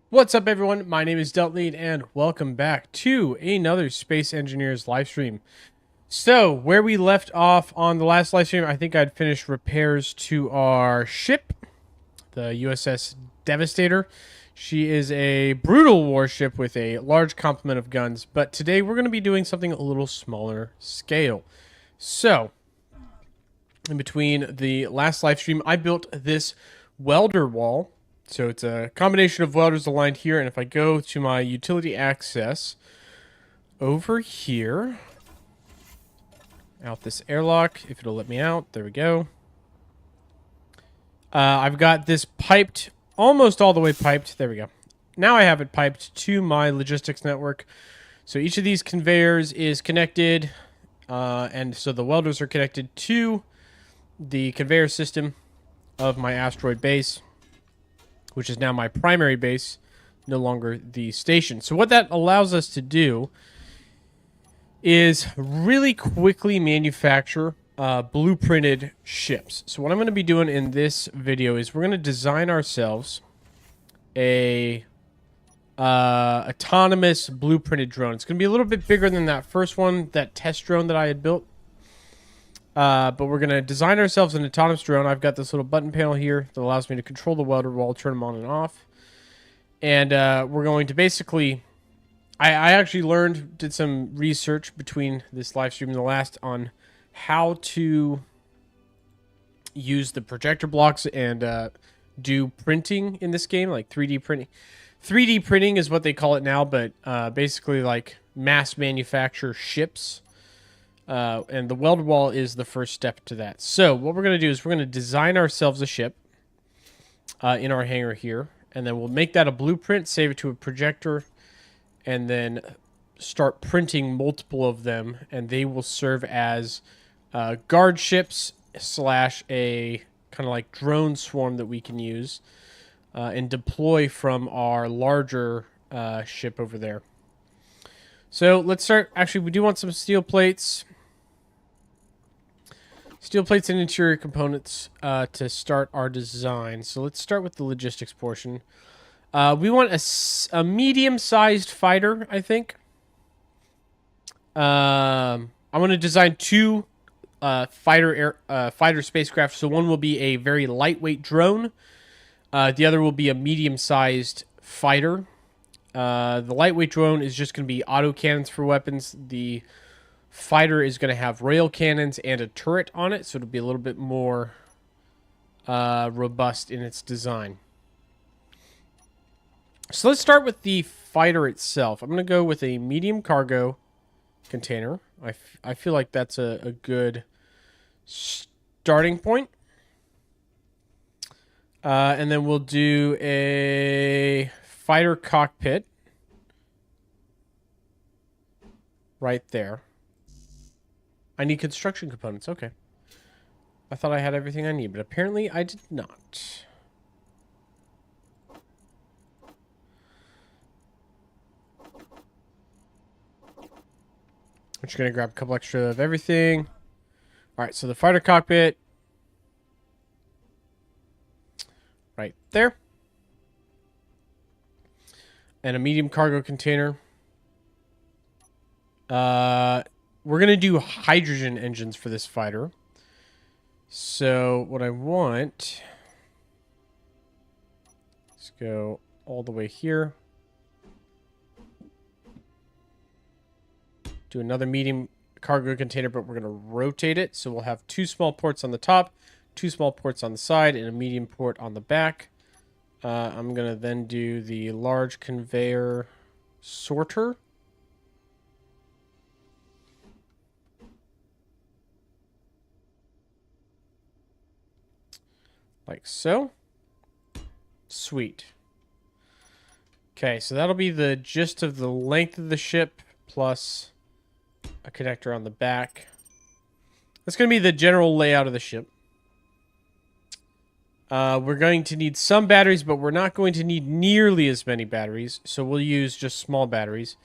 What's up, everyone? My name is Deltlead, and welcome back to another Space Engineers live stream. So, where we left off on the last live stream, I think I'd finished repairs to our ship, the USS Devastator. She is a brutal warship with a large complement of guns, but today we're going to be doing something a little smaller scale. So, in between the last live stream, I built this welder wall. So it's a combination of welders aligned here, and if I go to my utility access over here, out this airlock, if it'll let me out, there we go. I've got this piped, almost all the way piped, there we go. Now I have it piped to my logistics network. So each of these conveyors is connected, and so the welders are connected to the conveyor system of my asteroid base, which is now my primary base, no longer the station. So what that allows us to do is really quickly manufacture blueprinted ships. So what I'm going to be doing in this video is we're going to design ourselves a autonomous blueprinted drone. It's going to be a little bit bigger than that first one, that test drone that I had built. But we're going to design ourselves an autonomous drone. I've got this little button panel here that allows me to control the welder wall, turn them on and off. And we're going to basically... I actually did some research between this live stream and the last on how to use the projector blocks and do printing in this game, like 3D printing. 3D printing is what they call it now, but basically like mass manufacture ships. And the weld wall is the first step to that. So what we're going to do is we're going to design ourselves a ship in our hangar here. And then we'll make that a blueprint, save it to a projector, and then start printing multiple of them. And they will serve as guard ships slash a kind of like drone swarm that we can use and deploy from our larger ship over there. So let's start. Actually, we do want some steel plates. Steel plates and interior components to start our design. So let's start with the logistics portion. We want a medium-sized fighter, I think. I want to design two fighter spacecraft. So one will be a very lightweight drone. The other will be a medium-sized fighter. The lightweight drone is just going to be autocannons for weapons. The fighter is going to have rail cannons and a turret on it, so it'll be a little bit more robust in its design. So let's start with the fighter itself. I'm going to go with a medium cargo container. I feel like that's a good starting point. And then we'll do a fighter cockpit right there. I need construction components. Okay. I thought I had everything I need, but apparently I did not. I'm just going to grab a couple extra of everything. All right, so the fighter cockpit. Right there. And a medium cargo container. We're going to do hydrogen engines for this fighter. So what I want... Let's go all the way here. Do another medium cargo container, but we're going to rotate it. So we'll have two small ports on the top, two small ports on the side, and a medium port on the back. I'm going to then do the large conveyor sorter. Like so. Sweet. Okay, so that'll be the gist of the length of the ship plus a connector on the back. That's going to be the general layout of the ship. We're going to need some batteries, but we're not going to need nearly as many batteries, so we'll use just small batteries.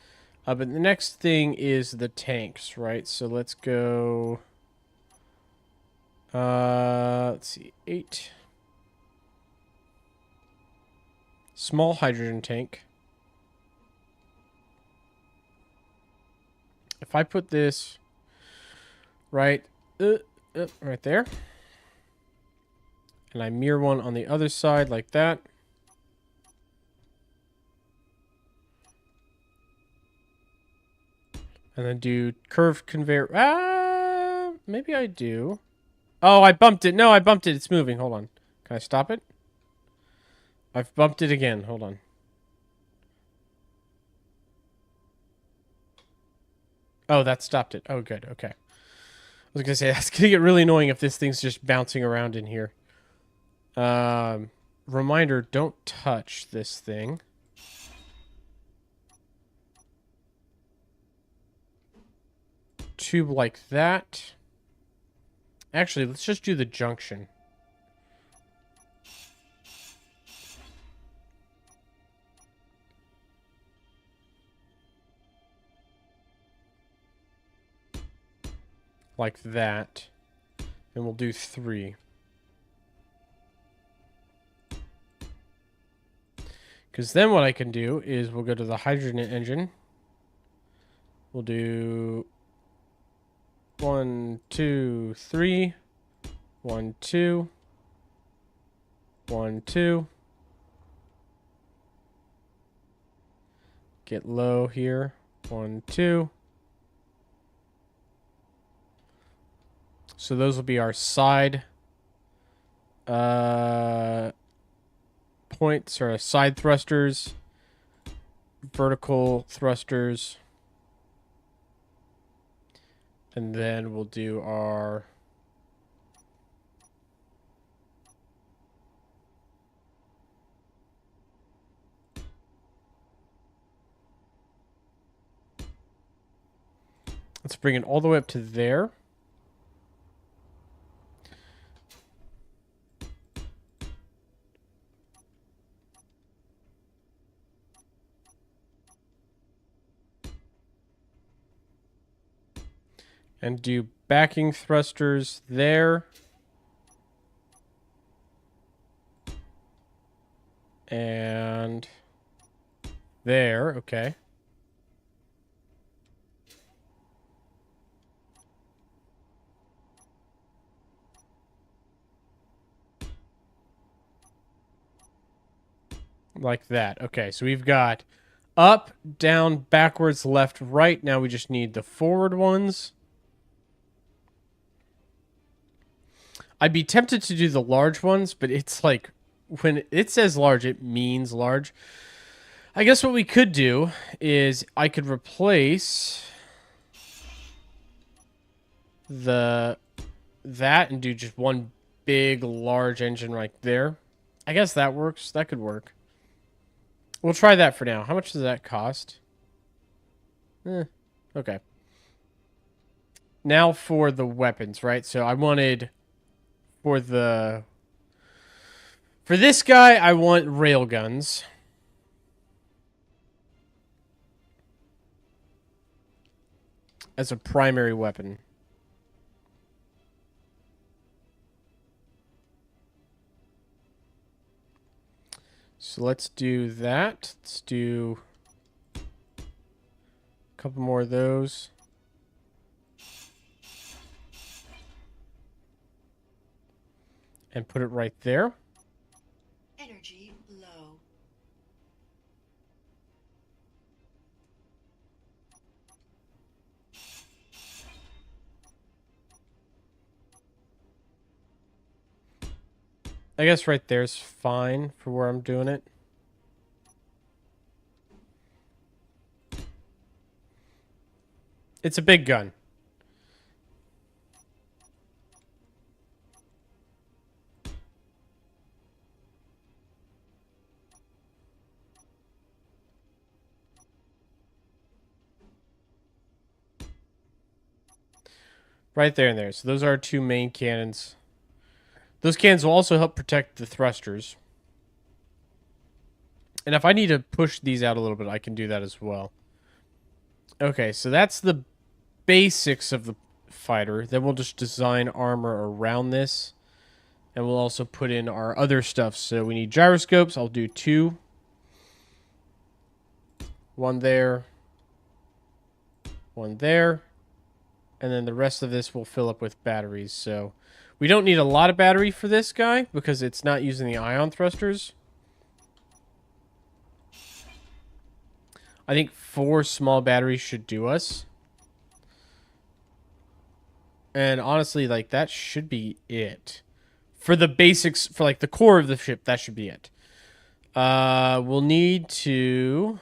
But the next thing is the tanks, right? So let's go... let's see, 8... Small hydrogen tank. If I put this right there, and I mirror one on the other side like that, and then do curved conveyor. Maybe I do. Oh, I bumped it. No, I bumped it. It's moving. Hold on. Can I stop it? I've bumped it again. Hold on. Oh, that stopped it. Oh, good. Okay. I was going to say, that's going to get really annoying if this thing's just bouncing around in here. Reminder, don't touch this thing. Tube like that. Actually, let's just do the junction. Like that. And we'll do 3. Because then what I can do is we'll go to the hydrogen engine. We'll do 1, 2, 3. 1, 2. 1, 2. Get low here. 1, 2. So those will be our side points, or side thrusters, vertical thrusters, and then we'll do our let's bring it all the way up to there. And do backing thrusters there. And there, okay. Like that. Okay, so we've got up, down, backwards, left, right. Now we just need the forward ones. I'd be tempted to do the large ones, but it's like, when it says large, it means large. I guess what we could do is I could replace that and do just one big, large engine right there. I guess that works. That could work. We'll try that for now. How much does that cost? Okay. Now for the weapons, right? So I wanted... For this guy, I want railguns. As a primary weapon. So let's do that. Let's do a couple more of those. And put it right there. Energy low. I guess right there's fine for where I'm doing it. It's a big gun. Right there and there. So those are our 2 main cannons. Those cannons will also help protect the thrusters. And if I need to push these out a little bit, I can do that as well. Okay, so that's the basics of the fighter. Then we'll just design armor around this. And we'll also put in our other stuff. So we need gyroscopes. I'll do 2. One there. One there. And then the rest of this will fill up with batteries. So we don't need a lot of battery for this guy because it's not using the ion thrusters. I think 4 small batteries should do us. And honestly, like, that should be it. For the basics, for, like, the core of the ship, that should be it. We'll need to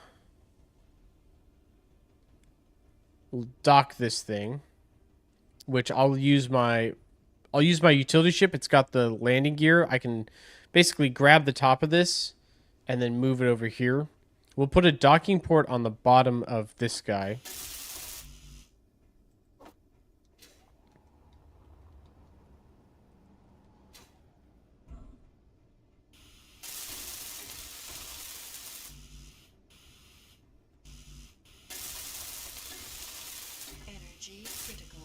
dock this thing, which I'll use my utility ship. It's got the landing gear. I can basically grab the top of this and then move it over here. We'll put a docking port on the bottom of this guy. Energy critical.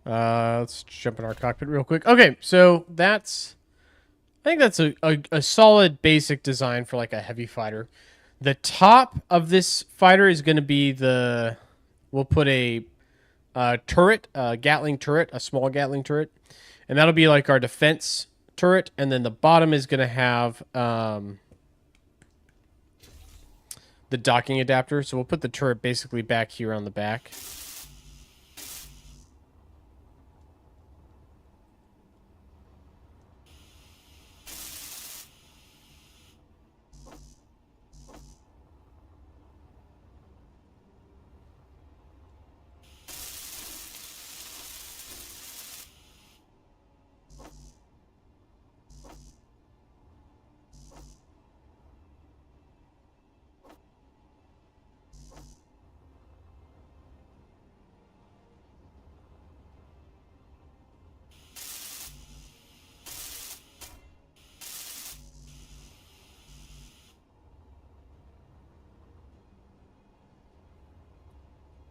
Let's jump in our cockpit real quick. Okay, so I think that's a solid basic design for like a heavy fighter. The top of this fighter is going to be we'll put a turret, a Gatling turret, a small Gatling turret, and that'll be like our defense turret. And then the bottom is going to have the docking adapter. So we'll put the turret basically back here on the back.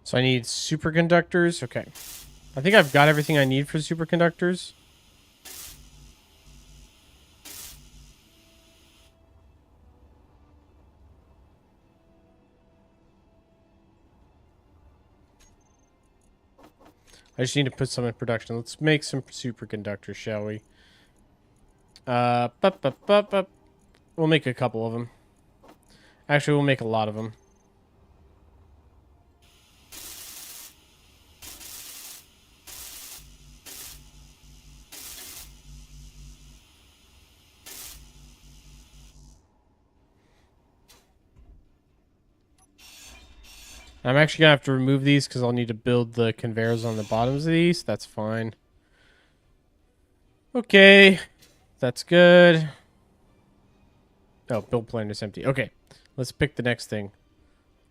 So I need superconductors. Okay. I think I've got everything I need for superconductors. I just need to put some in production. Let's make some superconductors, shall we? We'll make a couple of them. Actually, we'll make a lot of them. I'm actually going to have to remove these because I'll need to build the conveyors on the bottoms of these. That's fine. Okay. That's good. Oh, build plan is empty. Okay. Let's pick the next thing.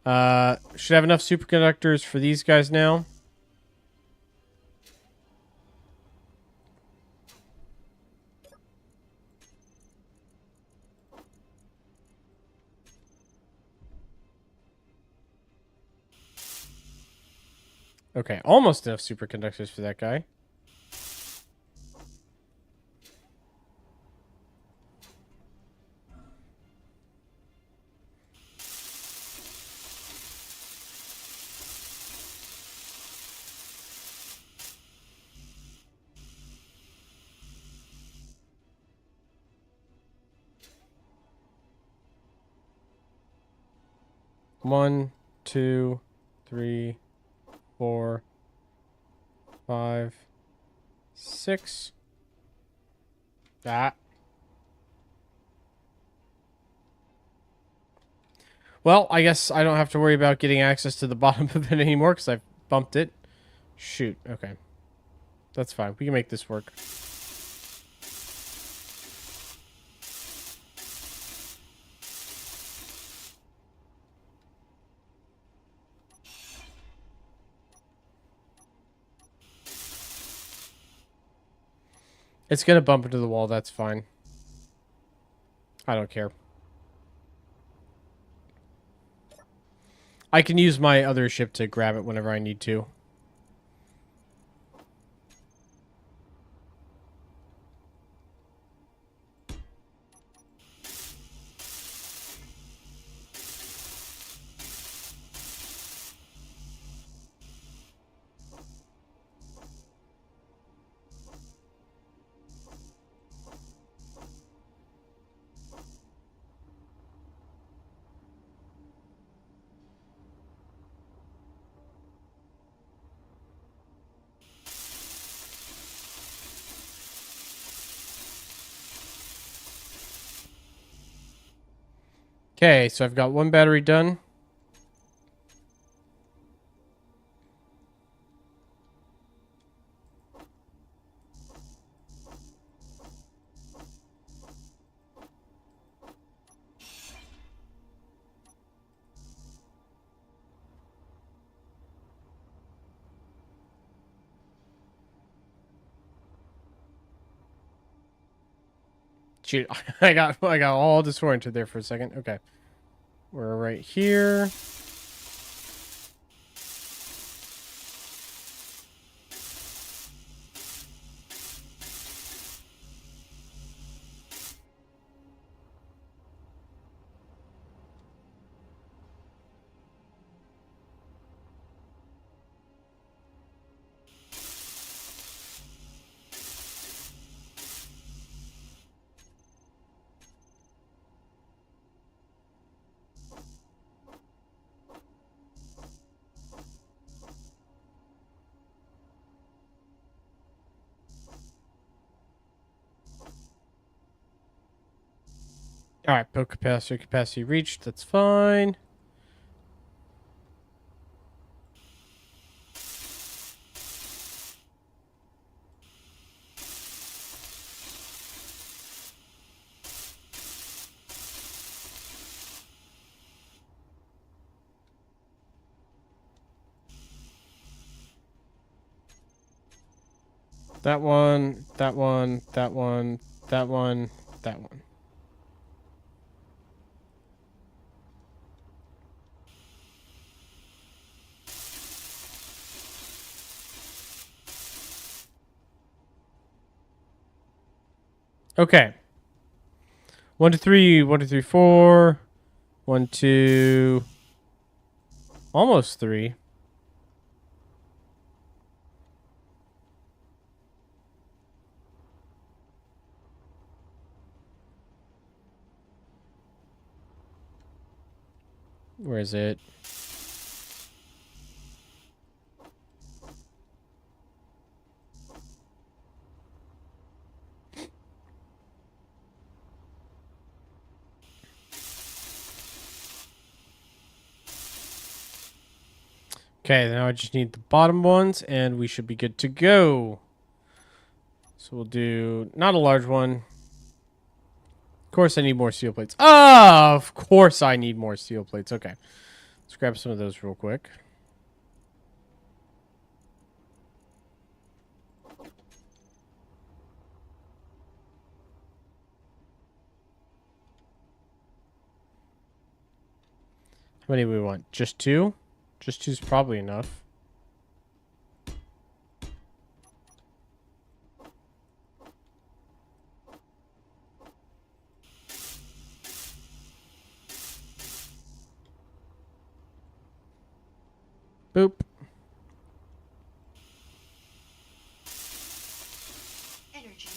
Should have enough superconductors for these guys now. Okay, almost enough superconductors for that guy. One, 2, 3, 4, 5, 6. That. Well, I guess I don't have to worry about getting access to the bottom of it anymore because I've bumped it. Shoot. Okay. That's fine. We can make this work. It's going to bump into the wall. That's fine. I don't care. I can use my other ship to grab it whenever I need to. Okay, so I've got one battery done. Shoot, I got all disoriented there for a second. Okay. We're right here. All right, build capacity reached. That's fine. That one, that one, that one, that one, that one. Okay. 1, 2, 3, 1, 2, 3, 4. 1, 2. Almost 3. Where is it? Okay, now I just need the bottom ones, and we should be good to go. So we'll do not a large one. Of course I need more steel plates. Oh, of course I need more steel plates. Okay. Let's grab some of those real quick. How many do we want? Just 2? Just 2's probably enough. Boop. Energy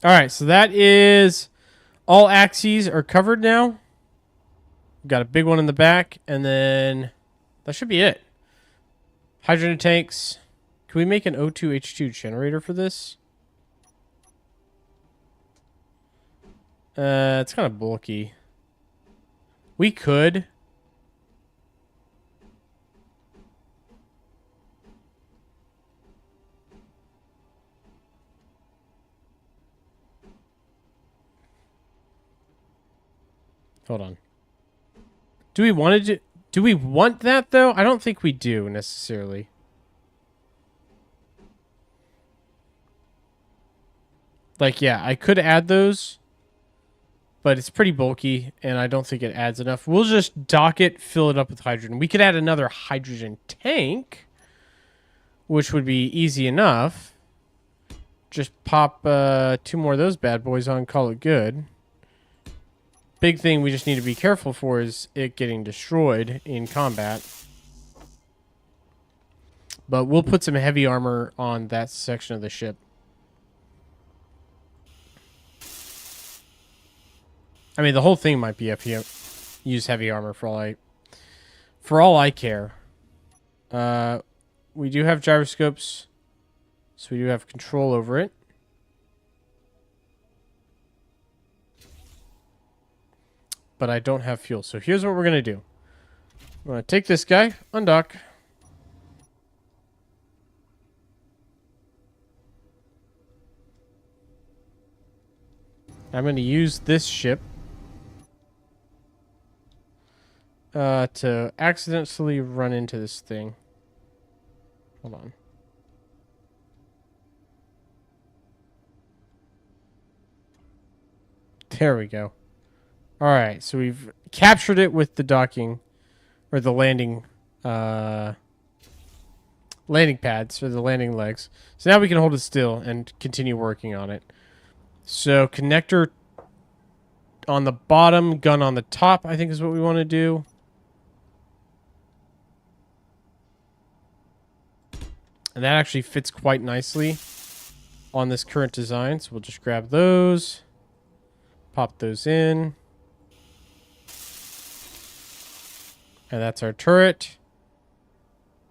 low. All right, so that is all axes are covered now. We've got a big one in the back, and then that should be it. Hydrogen tanks. Can we make an O2H2 generator for this? It's kind of bulky. We could. Hold on. Do we want to do we want that though? I don't think we do necessarily. Like, yeah, I could add those, but it's pretty bulky, and I don't think it adds enough. We'll just dock it, fill it up with hydrogen. We could add another hydrogen tank, which would be easy enough. Just pop 2 more of those bad boys on, call it good. Big thing we just need to be careful for is it getting destroyed in combat. But we'll put some heavy armor on that section of the ship. I mean, the whole thing might be use heavy armor for all I care. We do have gyroscopes, so we do have control over it. but I don't have fuel. So here's what we're going to do. I'm going to take this guy, undock. I'm going to use this ship to accidentally run into this thing. Hold on. There we go. All right, so we've captured it with the docking, or the landing pads, or the landing legs. So now we can hold it still and continue working on it. So connector on the bottom, gun on the top, I think is what we want to do. And that actually fits quite nicely on this current design. So we'll just grab those, pop those in. And that's our turret.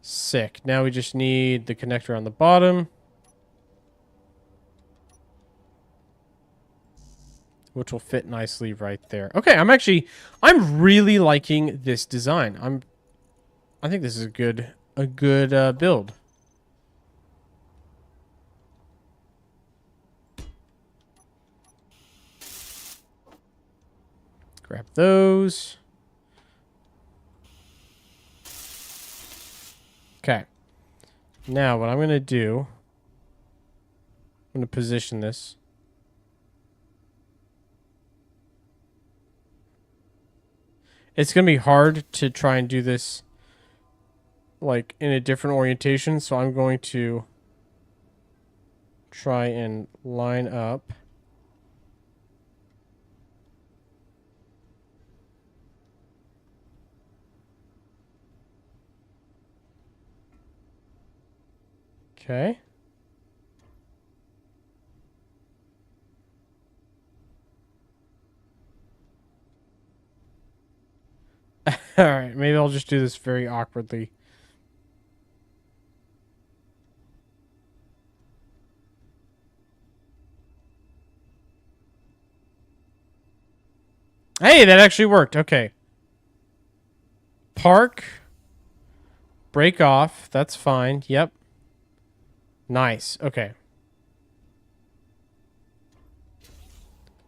Sick. Now we just need the connector on the bottom, which will fit nicely right there. Okay, I'm really liking this design. I think this is a good build. Grab those. Okay. Now what I'm going to do, I'm going to position this. It's going to be hard to try and do this like in a different orientation, so I'm going to try and line up. Okay. All right, maybe I'll just do this very awkwardly. Hey, that actually worked. Okay. Park. Break off. That's fine. Yep. Nice. Okay.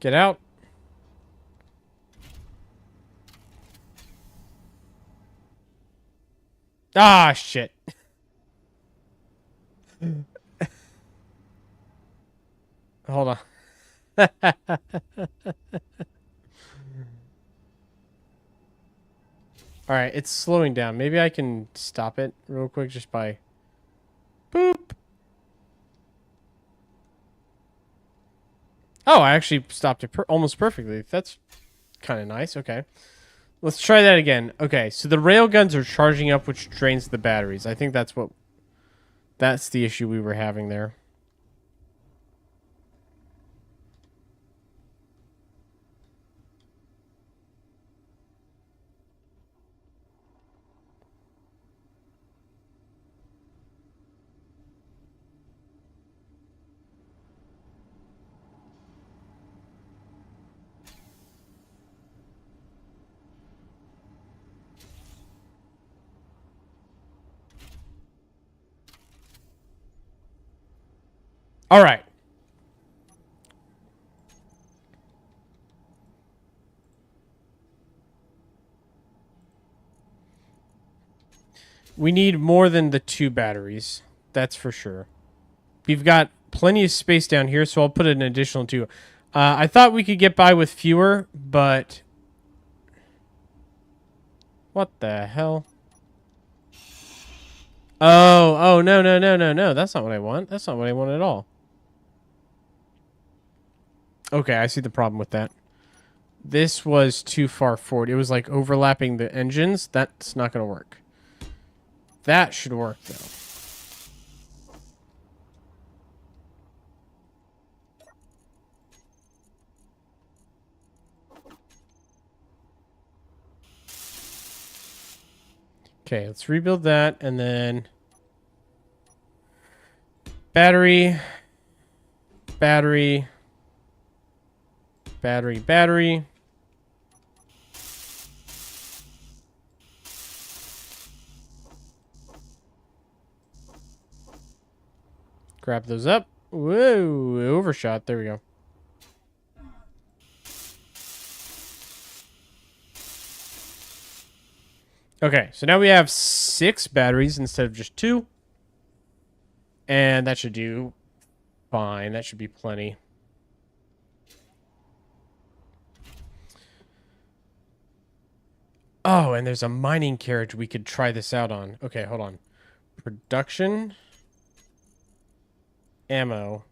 Get out. Ah, shit. Hold on. All right, it's slowing down. Maybe I can stop it real quick just by boop. Oh, I actually stopped it almost perfectly. That's kind of nice. Okay. Let's try that again. Okay, so the rail guns are charging up, which drains the batteries. I think that's the issue we were having there. All right. We need more than the 2 batteries. That's for sure. We've got plenty of space down here, so I'll put an additional 2. I thought we could get by with fewer, but... What the hell? Oh, no. That's not what I want. That's not what I want at all. Okay, I see the problem with that. This was too far forward. It was like overlapping the engines. That's not going to work. That should work, though. Okay, let's rebuild that, and then... Battery. Battery. Battery. Battery. Grab those up. Whoa, overshot. There we go. Okay, so now we have 6 batteries instead of just 2. And that should do fine. That should be plenty. Oh, and there's a mining carriage we could try this out on. Okay, hold on. Production. Ammo.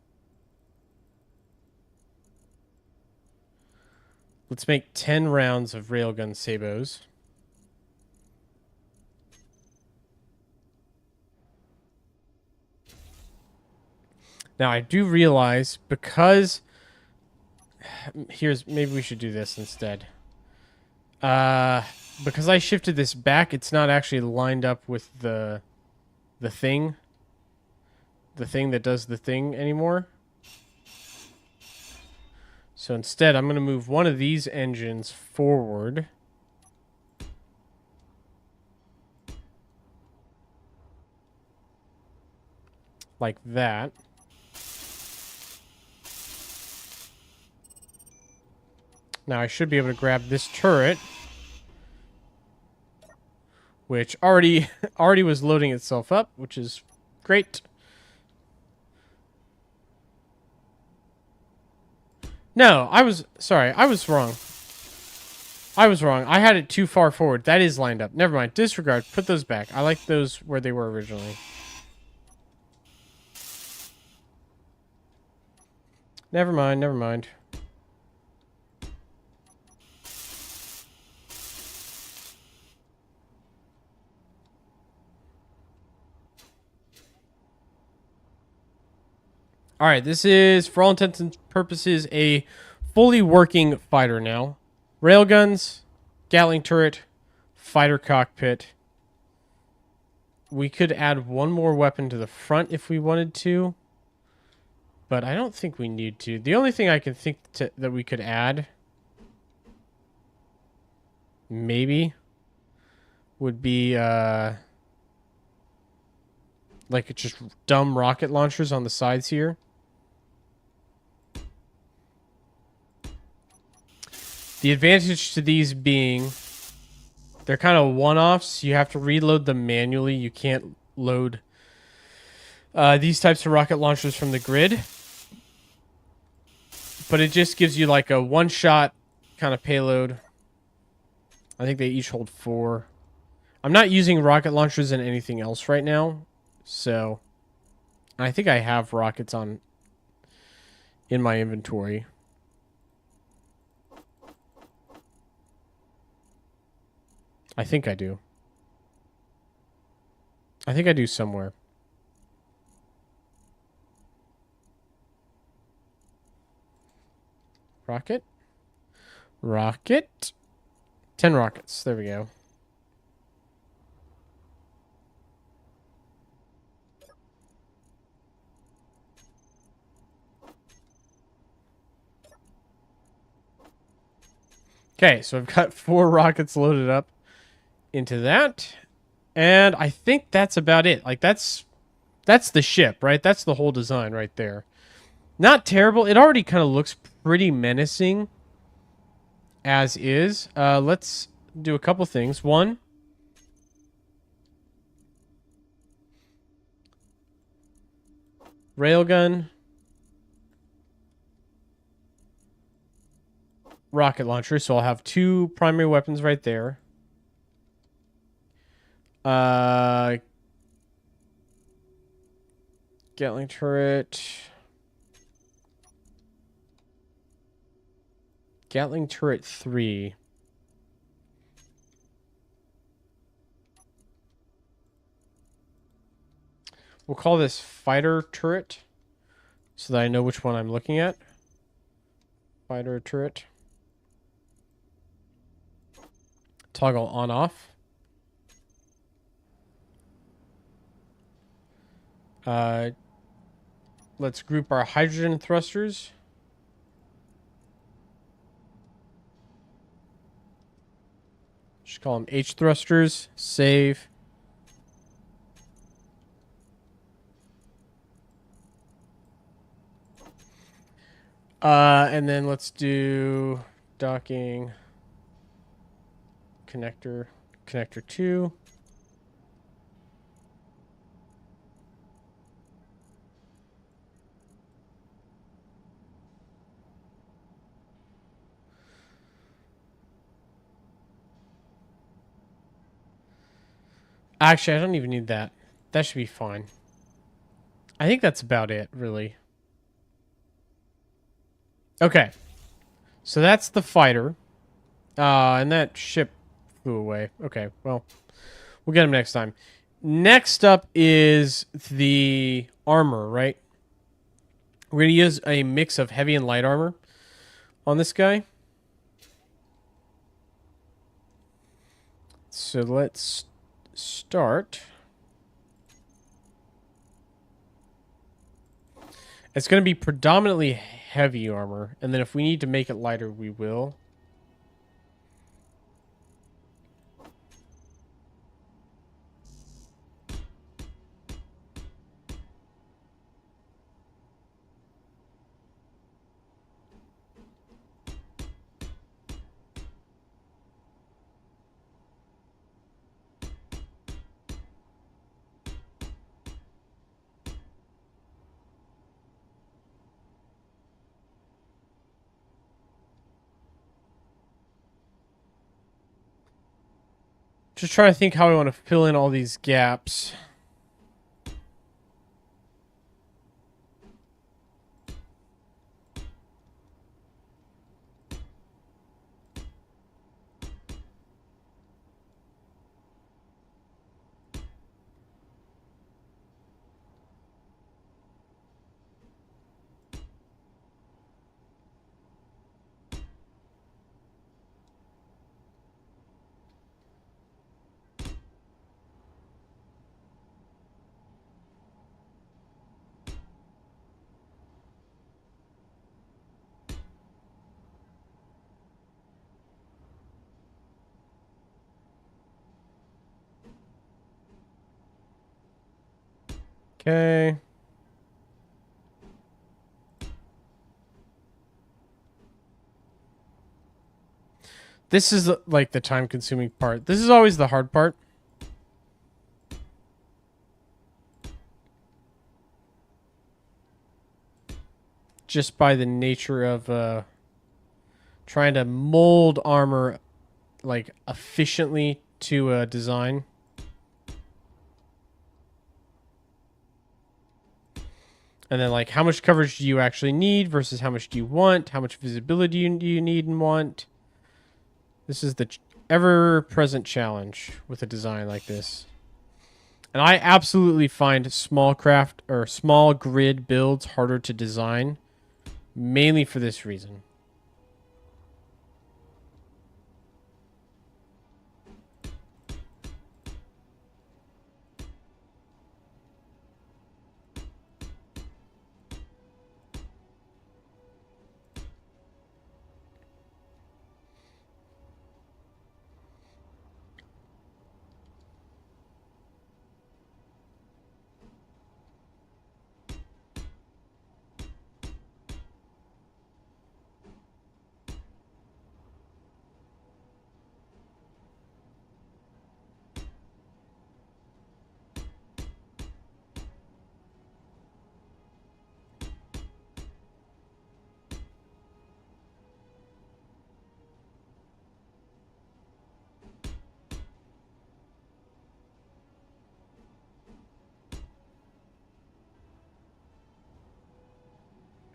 Let's make 10 rounds of railgun sabos. Now, I do realize, because... Maybe we should do this instead. Because I shifted this back, it's not actually lined up with the thing. The thing that does the thing anymore. So instead, I'm going to move one of these engines forward. Like that. Now I should be able to grab this turret, which already was loading itself up, which is great. No, I was wrong. I had it too far forward. That is lined up. Never mind. Disregard. Put those back. I like those where they were originally. Never mind. Never mind. All right, this is, for all intents and purposes, a fully working fighter now. Railguns, Gatling turret, fighter cockpit. We could add one more weapon to the front if we wanted to, but I don't think we need to. The only thing I can think that we could add, maybe, would be like just dumb rocket launchers on the sides here. The advantage to these being they're kind of one-offs. You have to reload them manually. You can't load these types of rocket launchers from the grid. But it just gives you like a one-shot kind of payload. I think they each hold 4. I'm not using rocket launchers in anything else right now. So I think I have rockets in my inventory. I think I do. I think I do somewhere. Rocket. Rocket. 10 rockets. There we go. Okay, so I've got 4 rockets loaded up into that. And I think that's about it. Like, that's the ship, right? That's the whole design right there. Not terrible. It already kind of looks pretty menacing as is. Let's do a couple things. One, railgun, rocket launcher. So I'll have 2 primary weapons right there. Gatling turret. Gatling turret 3. We'll call this fighter turret so that I know which one I'm looking at. Fighter turret. Toggle on off. Let's group our hydrogen thrusters. Just call them H thrusters. Save. And then let's do docking connector 2. Actually, I don't even need that. That should be fine. I think that's about it, really. Okay. So that's the fighter. And that ship flew away. Okay, well, we'll get him next time. Next up is the armor, right? We're going to use a mix of heavy and light armor on this guy. So let's start. It's going to be predominantly heavy armor, and then if we need to make it lighter, we will. Just trying to think how I want to fill in all these gaps. Okay. This is like the time-consuming part. This is always the hard part. Just by the nature of trying to mold armor like efficiently to a design. And then like how much coverage do you actually need versus how much do you want? How much visibility do you need and want? This is the ever-present challenge with a design like this. And I absolutely find small craft or small grid builds harder to design, mainly for this reason.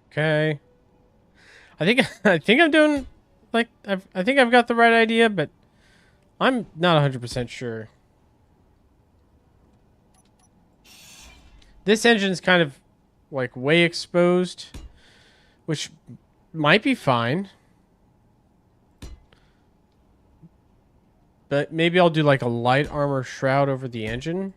Okay. I think I'm doing like I think I've got the right idea, but I'm not 100% sure. This engine's kind of like way exposed, which might be fine. But maybe I'll do like a light armor shroud over the engine.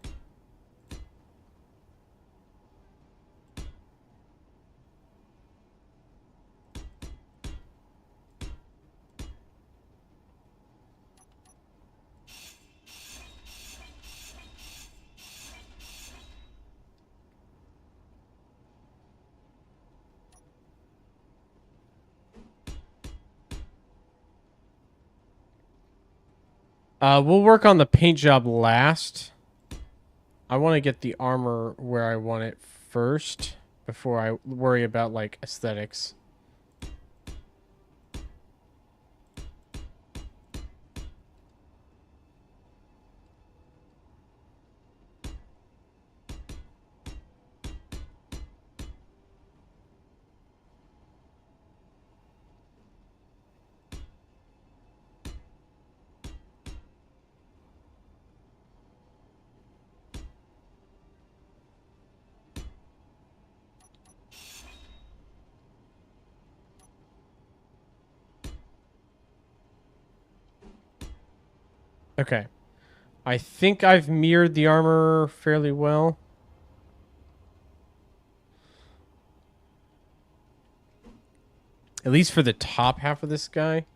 We'll work on the paint job last. I want to get the armor where I want it first before I worry about, like, aesthetics. Okay. I think I've mirrored the armor fairly well. At least for the top half of this guy.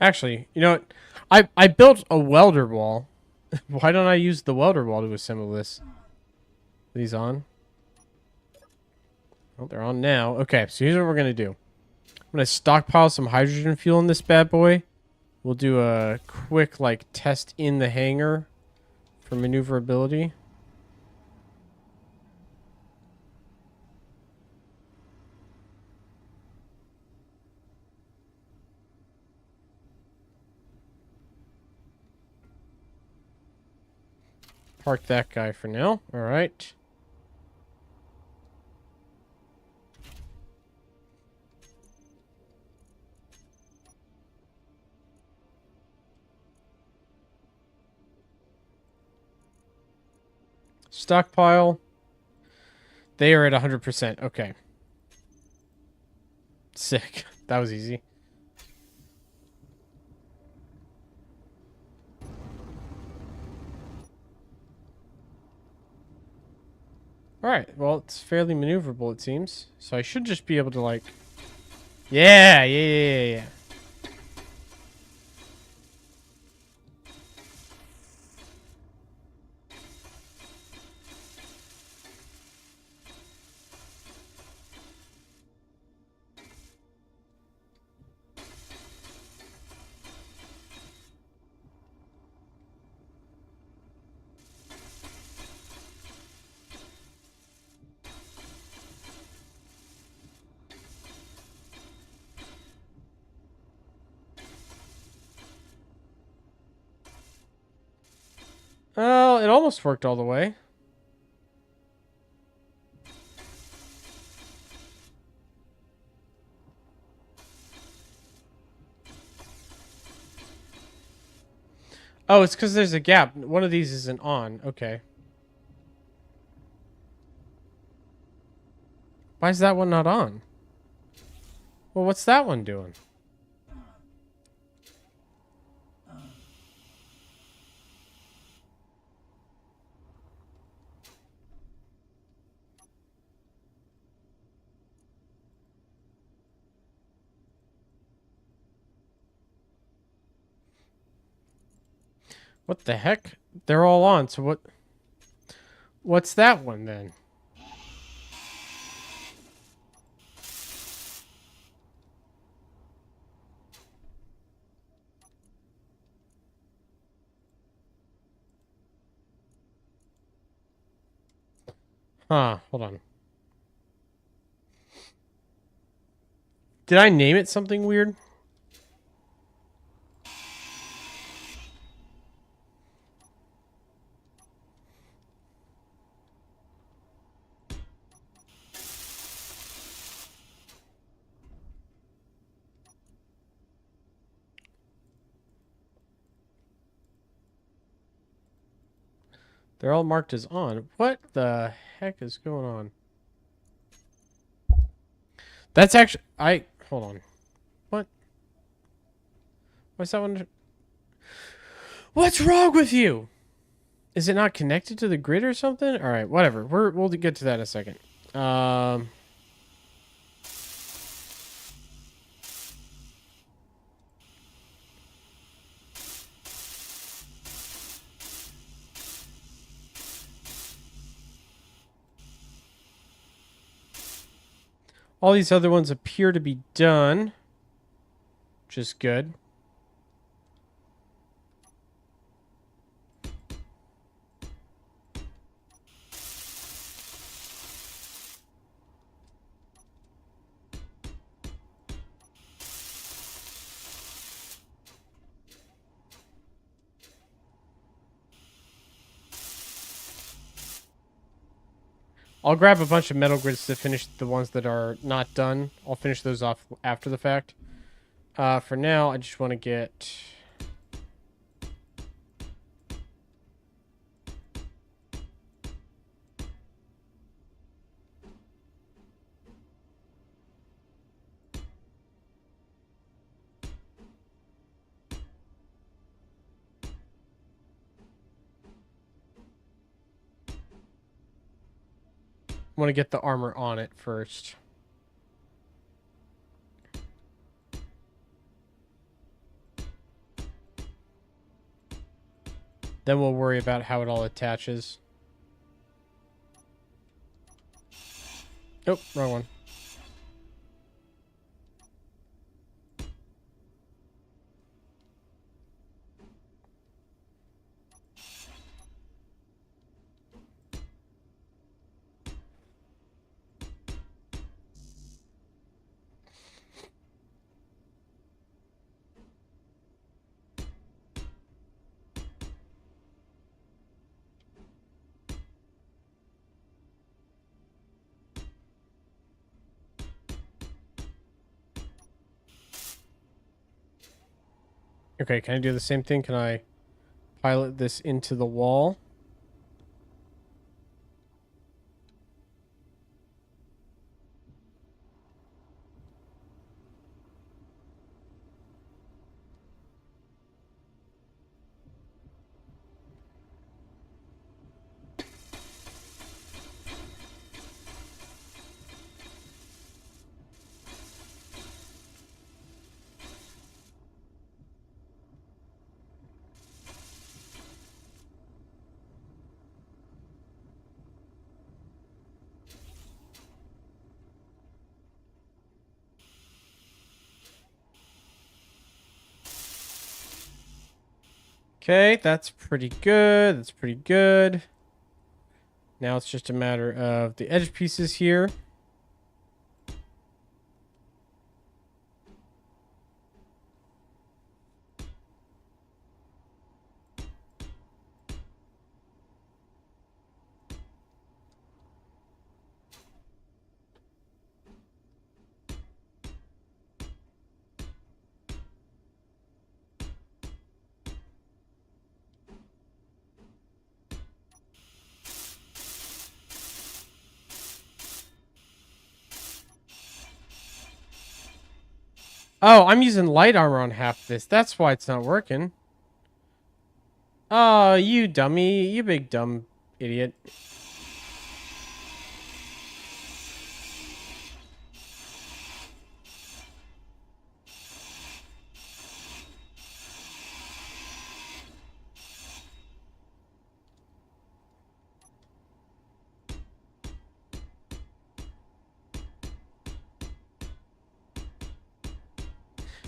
Actually, you know what? I built a welder wall. Why don't I use the welder wall to assemble this? Are these on? Oh, they're on now. Okay, so here's what we're going to do. I'm going to stockpile some hydrogen fuel in this bad boy. We'll do a quick, like, test in the hangar for maneuverability. Park that guy for now. All right. Stockpile. They are at 100%. Okay. Sick. That was easy. Alright, well, it's fairly maneuverable, it seems. So I should just be able to, like... Yeah. Well, it almost worked all the way. Oh, it's because there's a gap. One of these isn't on. Okay. Why is that one not on? Well, what's that one doing? What the heck? They're all on, so what... What's that one, then? Huh, hold on. Did I name it something weird? They're all marked as on. What the heck is going on? That's actually... Hold on. What? What's that one? What's wrong with you? Is it not connected to the grid or something? All right, whatever. We'll get to that in a second. All these other ones appear to be done, which is good. I'll grab a bunch of metal grids to finish the ones that are not done. I'll finish those off after the fact. For now, I just want to get... I want to get the armor on it first. Then we'll worry about how it all attaches. Nope, wrong one. Okay, can I do the same thing? Can I pilot this into the wall? Okay, that's pretty good. That's pretty good. Now it's just a matter of the edge pieces here. Oh, I'm using light armor on half this. That's why it's not working. Oh, you dummy. You big dumb idiot.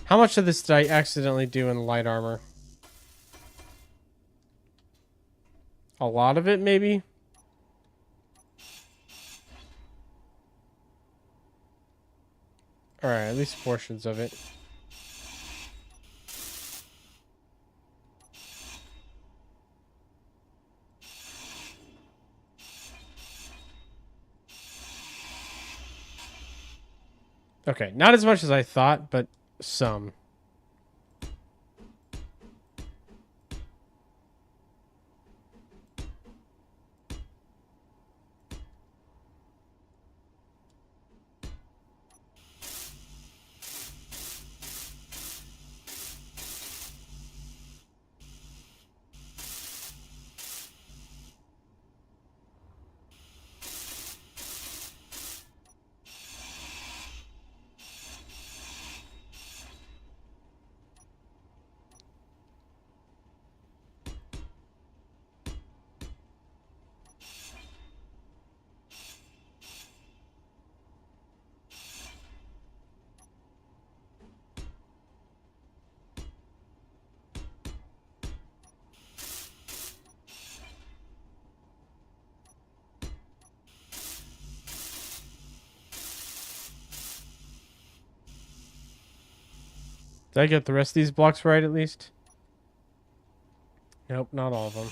How much of this did I accidentally do in light armor? A lot of it, maybe? Alright, at least portions of it. Okay, not as much as I thought, but some. Did I get the rest of these blocks right at least? Nope, not all of them.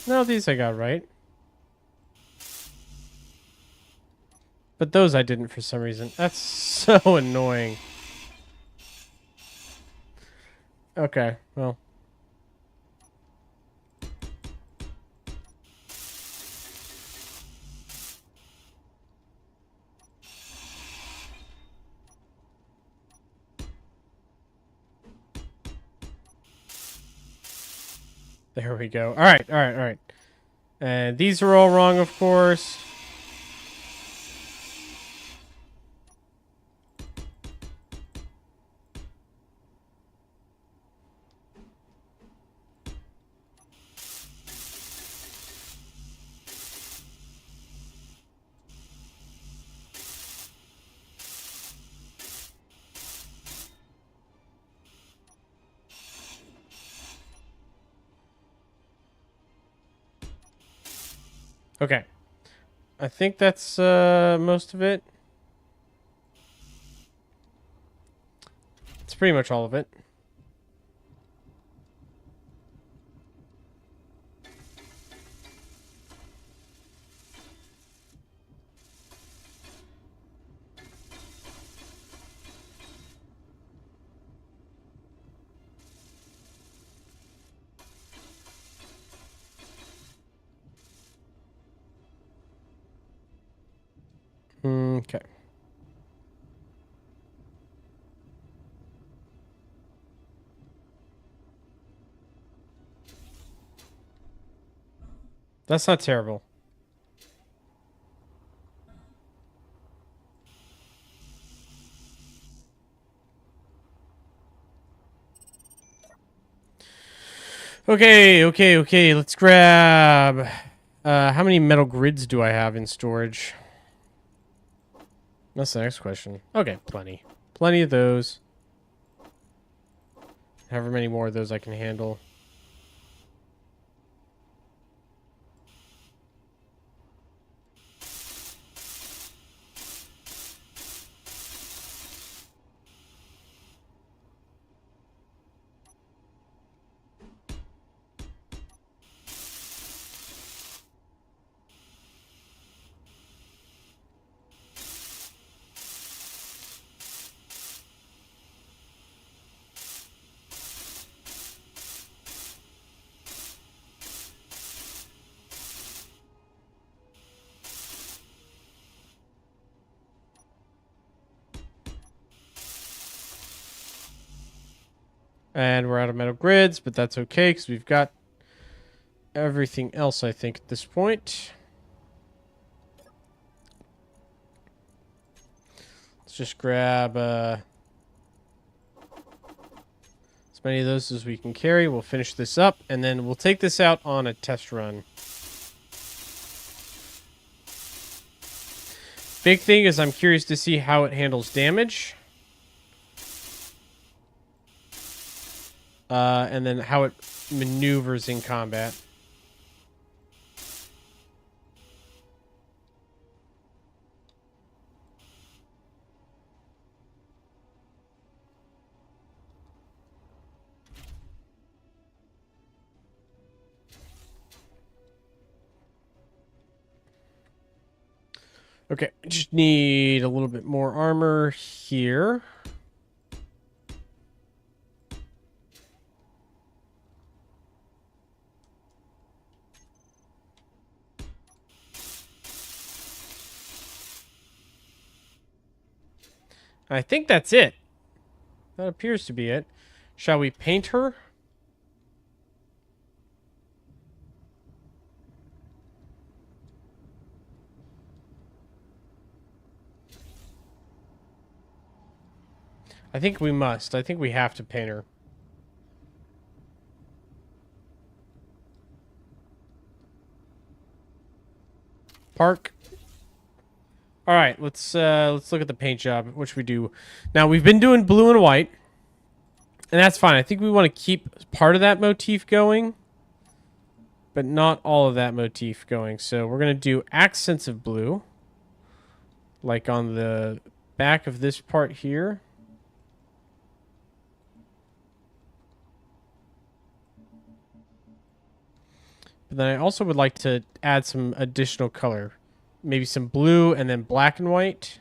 No, these I got right. But those I didn't for some reason. That's so annoying. Okay, well. There we go. All right, all right, all right. And these are all wrong, of course. Okay. I think that's most of it. It's pretty much all of it. Okay. That's not terrible. Okay, okay, okay. Let's grab... how many metal grids do I have in storage? That's the next question. Okay, plenty. Plenty of those. However many more of those I can handle. And we're out of metal grids, but that's okay because we've got everything else, I think, at this point. Let's just grab as many of those as we can carry. We'll finish this up, and then we'll take this out on a test run. Big thing is I'm curious to see how it handles damage. And then how it maneuvers in combat. Okay, just need a little bit more armor here. I think that's it. That appears to be it. Shall we paint her? I think we must. I think we have to paint her. Park. All right, let's look at the paint job, which we do. Now, we've been doing blue and white, and that's fine. I think we want to keep part of that motif going, but not all of that motif going. So we're going to do accents of blue. Like on the back of this part here. But then I also would like to add some additional color. Maybe some blue and then black and white.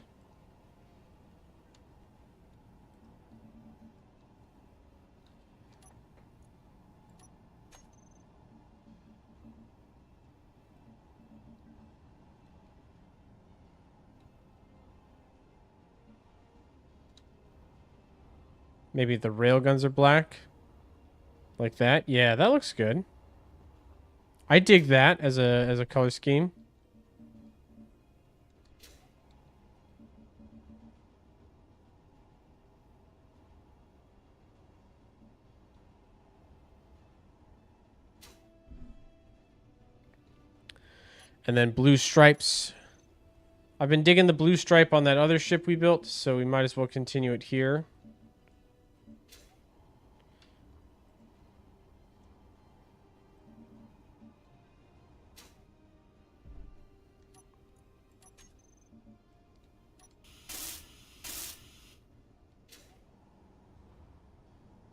Maybe the railguns are black. Like that. Yeah, that looks good. I dig that as a color scheme. And then blue stripes. I've been digging the blue stripe on that other ship we built, so we might as well continue it here.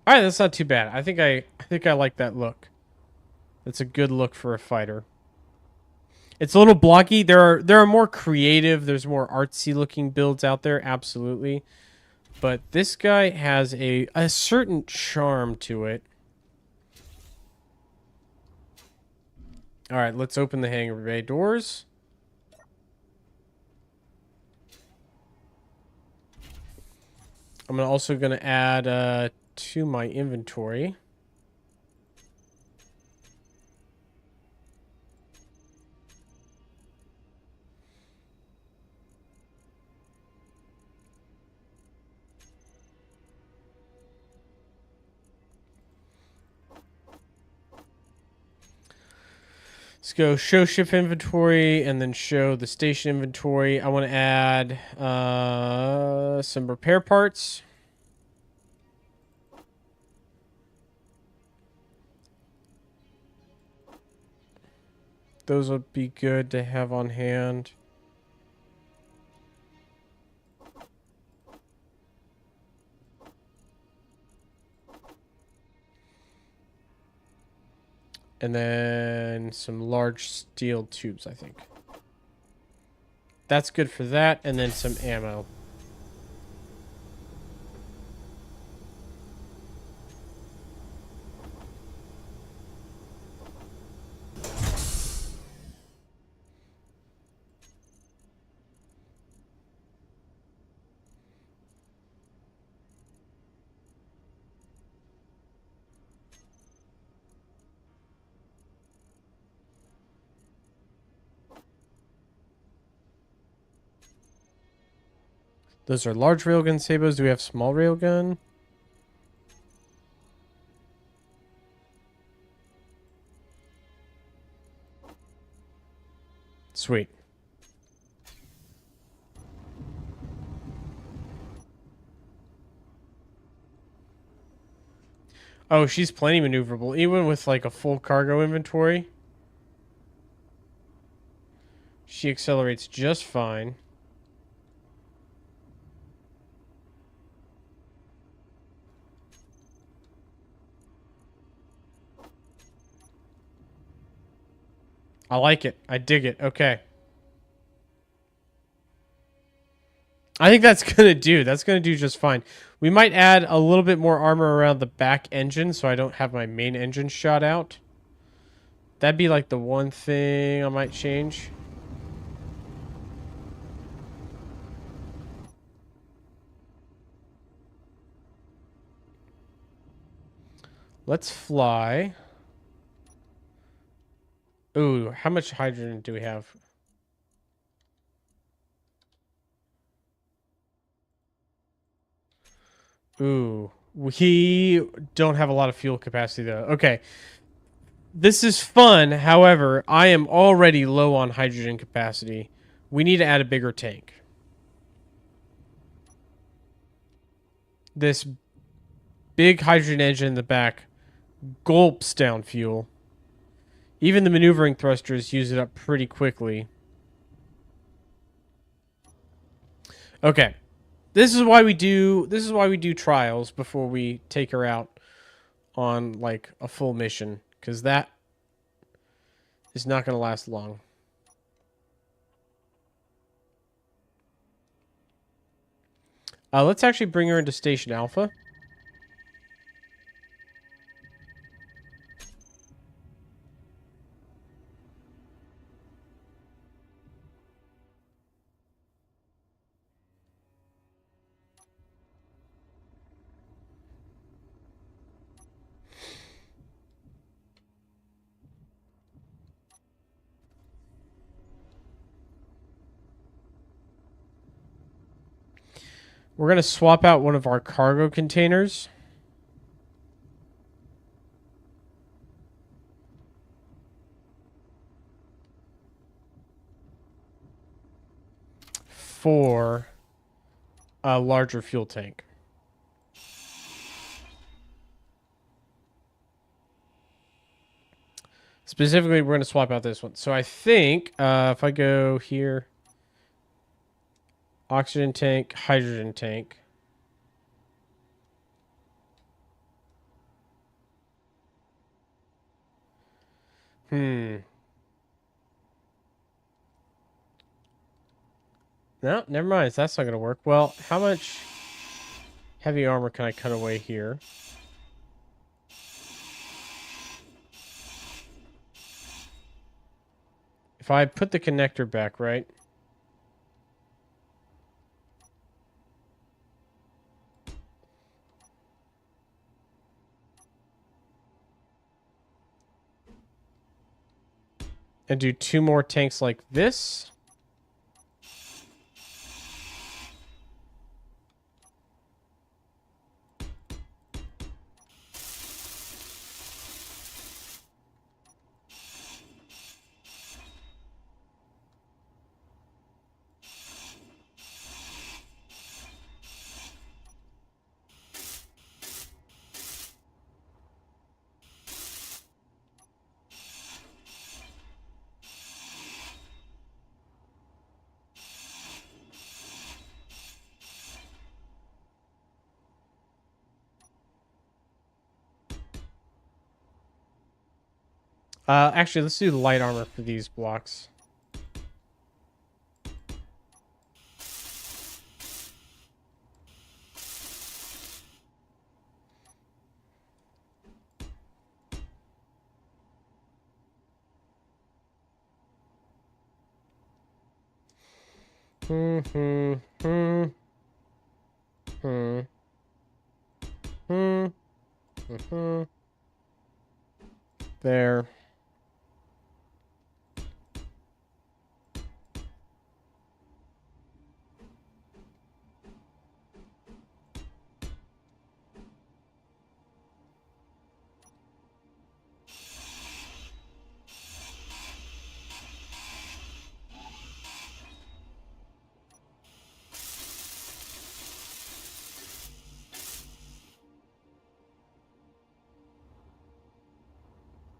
All right, that's not too bad. I think I like that look. That's a good look for a fighter. It's a little blocky. There are more creative, there's more artsy looking builds out there, absolutely. But this guy has a certain charm to it. All right, let's open the hangar bay doors. I'm also going to add to my inventory. Let's go show ship inventory and then show the station inventory. I want to add some repair parts. Those would be good to have on hand. And then some large steel tubes, I think. That's good for that. And then some ammo. Those are large railgun sabos. Do we have small railgun? Sweet. Oh, she's plenty maneuverable, even with like a full cargo inventory. She accelerates just fine. I like it. I dig it. Okay. I think that's going to do. That's going to do just fine. We might add a little bit more armor around the back engine so I don't have my main engine shot out. That'd be like the one thing I might change. Let's fly. Ooh, how much hydrogen do we have? Ooh, we don't have a lot of fuel capacity though. Okay. This is fun. However, I am already low on hydrogen capacity. We need to add a bigger tank. This big hydrogen engine in the back gulps down fuel. Even the maneuvering thrusters use it up pretty quickly. Okay. This is why we do trials before we take her out on like a full mission, because that is not going to last long. Let's actually bring her into Station Alpha. We're going to swap out one of our cargo containers. For a larger fuel tank. Specifically, we're going to swap out this one. So I think if I go here, oxygen tank, hydrogen tank. No, never mind. That's not going to work. Well, how much heavy armor can I cut away here? If I put the connector back, right? And do 2 more tanks like this. Actually, let's do the light armor for these blocks. There.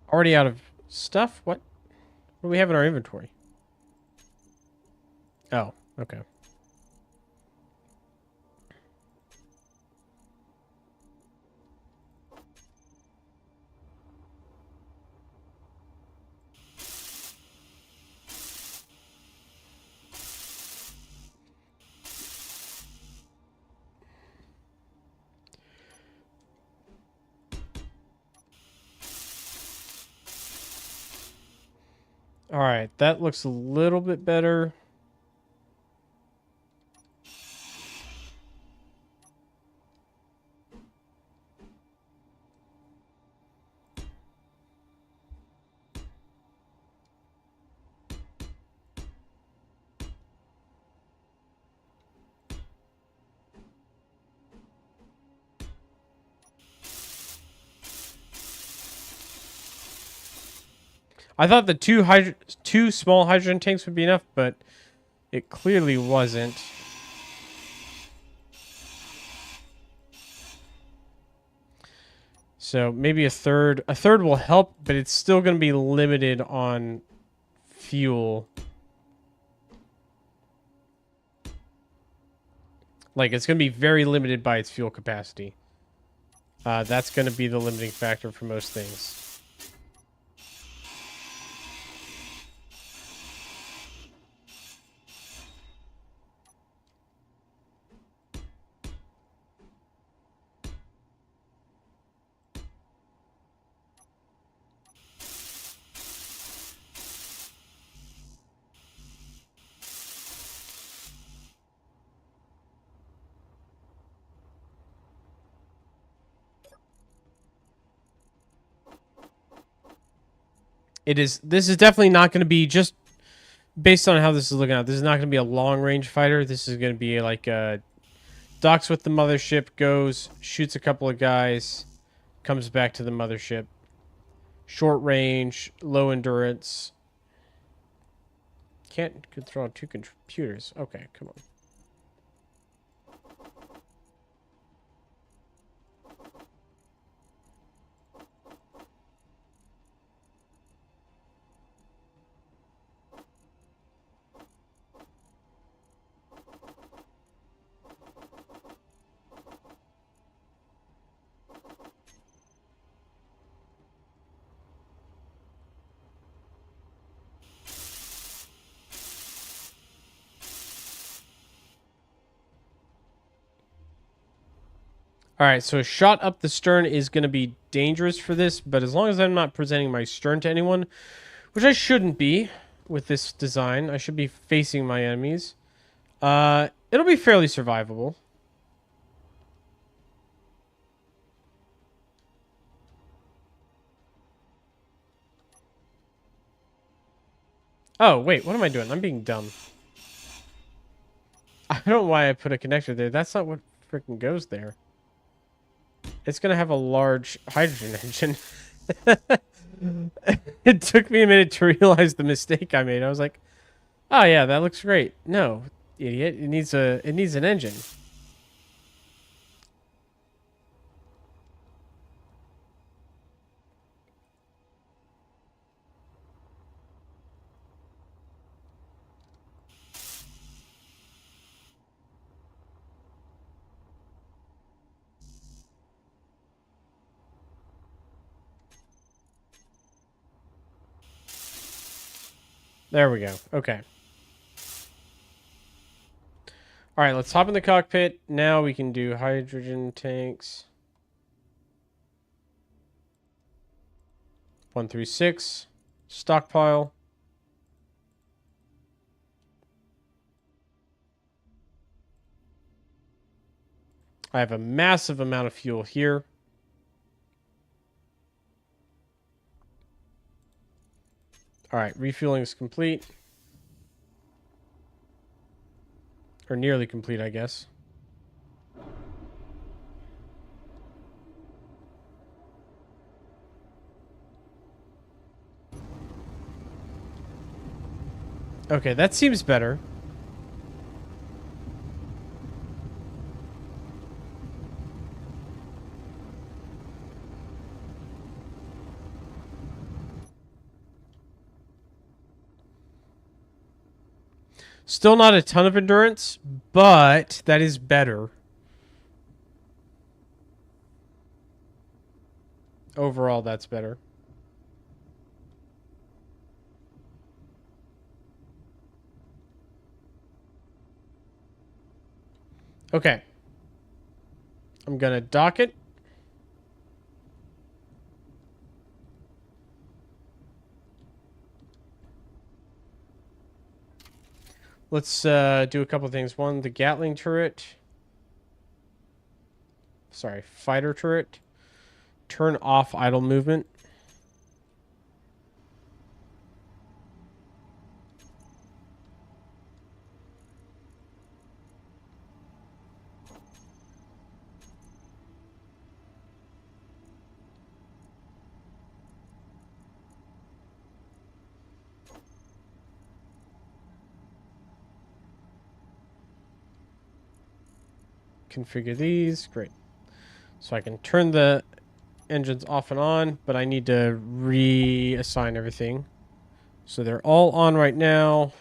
Already out of stuff? What do we have in our inventory? Oh, okay. All right, that looks a little bit better. I thought the two small hydrogen tanks would be enough, but it clearly wasn't. So maybe a third. A third will help, but it's still going to be limited on fuel. Like, it's going to be very limited by its fuel capacity. That's going to be the limiting factor for most things. This is definitely not going to be, just based on how this is looking at, this is not going to be a long range fighter. This is going to be like docks with the mothership, goes, shoots a couple of guys, comes back to the mothership. Short range, low endurance. Can't control two computers. Okay, come on. All right, so a shot up the stern is going to be dangerous for this, but as long as I'm not presenting my stern to anyone, which I shouldn't be with this design, I should be facing my enemies. It'll be fairly survivable. Oh, wait, what am I doing? I'm being dumb. I don't know why I put a connector there. That's not what freaking goes there. It's going to have a large hydrogen engine. It took me a minute to realize the mistake I made. I was like, oh yeah, that looks great. No, idiot. It needs an engine. There we go. Okay. All right, let's hop in the cockpit. Now we can do hydrogen tanks. 1 through 6. Stockpile. I have a massive amount of fuel here. All right, refueling is complete. Or nearly complete, I guess. Okay, that seems better. Still not a ton of endurance, but that is better. Overall, that's better. Okay. I'm going to dock it. Let's do a couple things. One, the Gatling turret. Sorry, fighter turret. Turn off idle movement. Configure these. Great. So I can turn the engines off and on, but I need to reassign everything. So they're all on right now.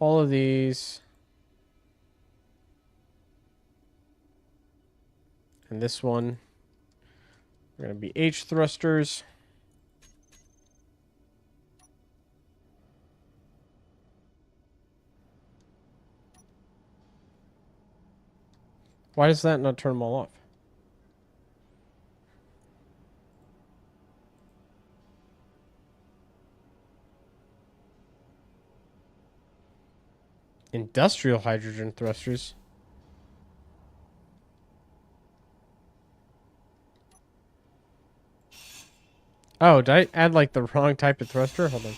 all of these. And this one. Are going to be H thrusters. Why does that not turn them all off? Industrial hydrogen thrusters. Oh, did I add like the wrong type of thruster? Hold on.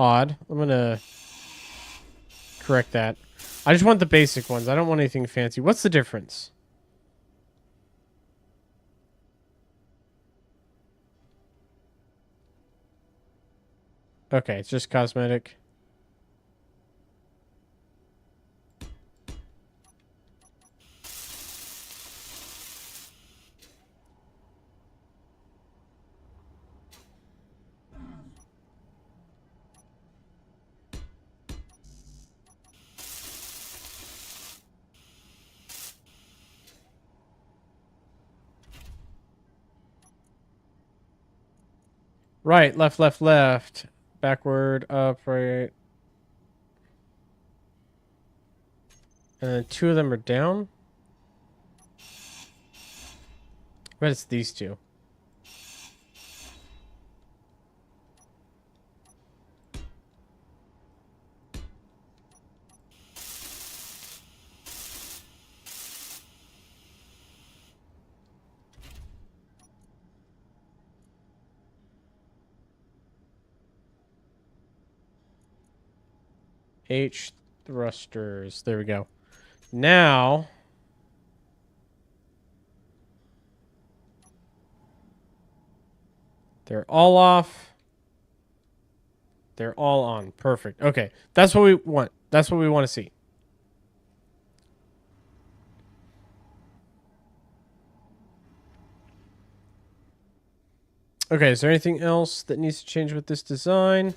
Odd. I'm gonna correct that. I just want the basic ones. I don't want anything fancy. What's the difference? Okay, it's just cosmetic. Right, left, left, left. Backward, up, right. And then two of them are down. I bet it's these two. H thrusters. There we go. Now they're all off. They're all on. Perfect. Okay. That's what we want. That's what we want to see. Okay, is there anything else that needs to change with this design?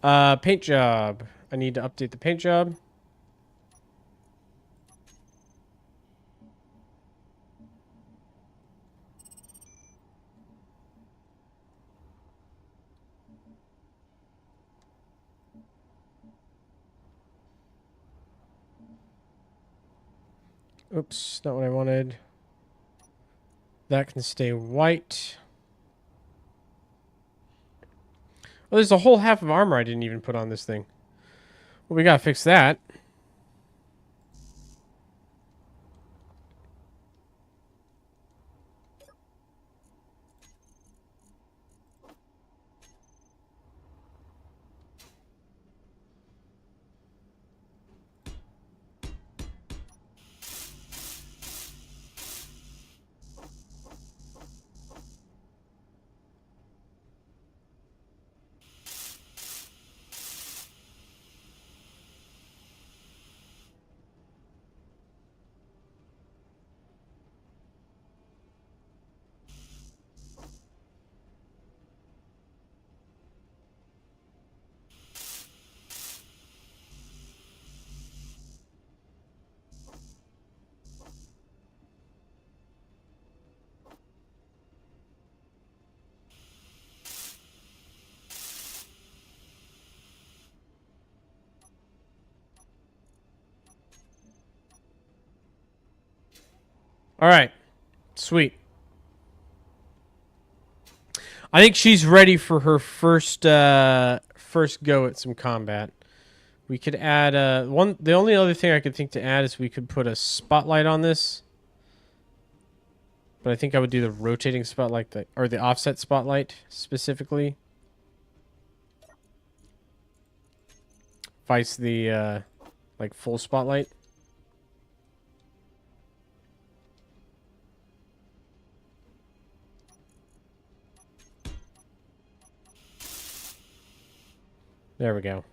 Paint job. I need to update the paint job. Oops, not what I wanted. That can stay white. Oh, there's a whole half of armor I didn't even put on this thing. Well, we gotta fix that. All right. Sweet. I think she's ready for her first go at some combat. We could add the only other thing I could think to add is we could put a spotlight on this. But I think I would do the rotating spotlight or the offset spotlight specifically. Vice the like full spotlight. There we go.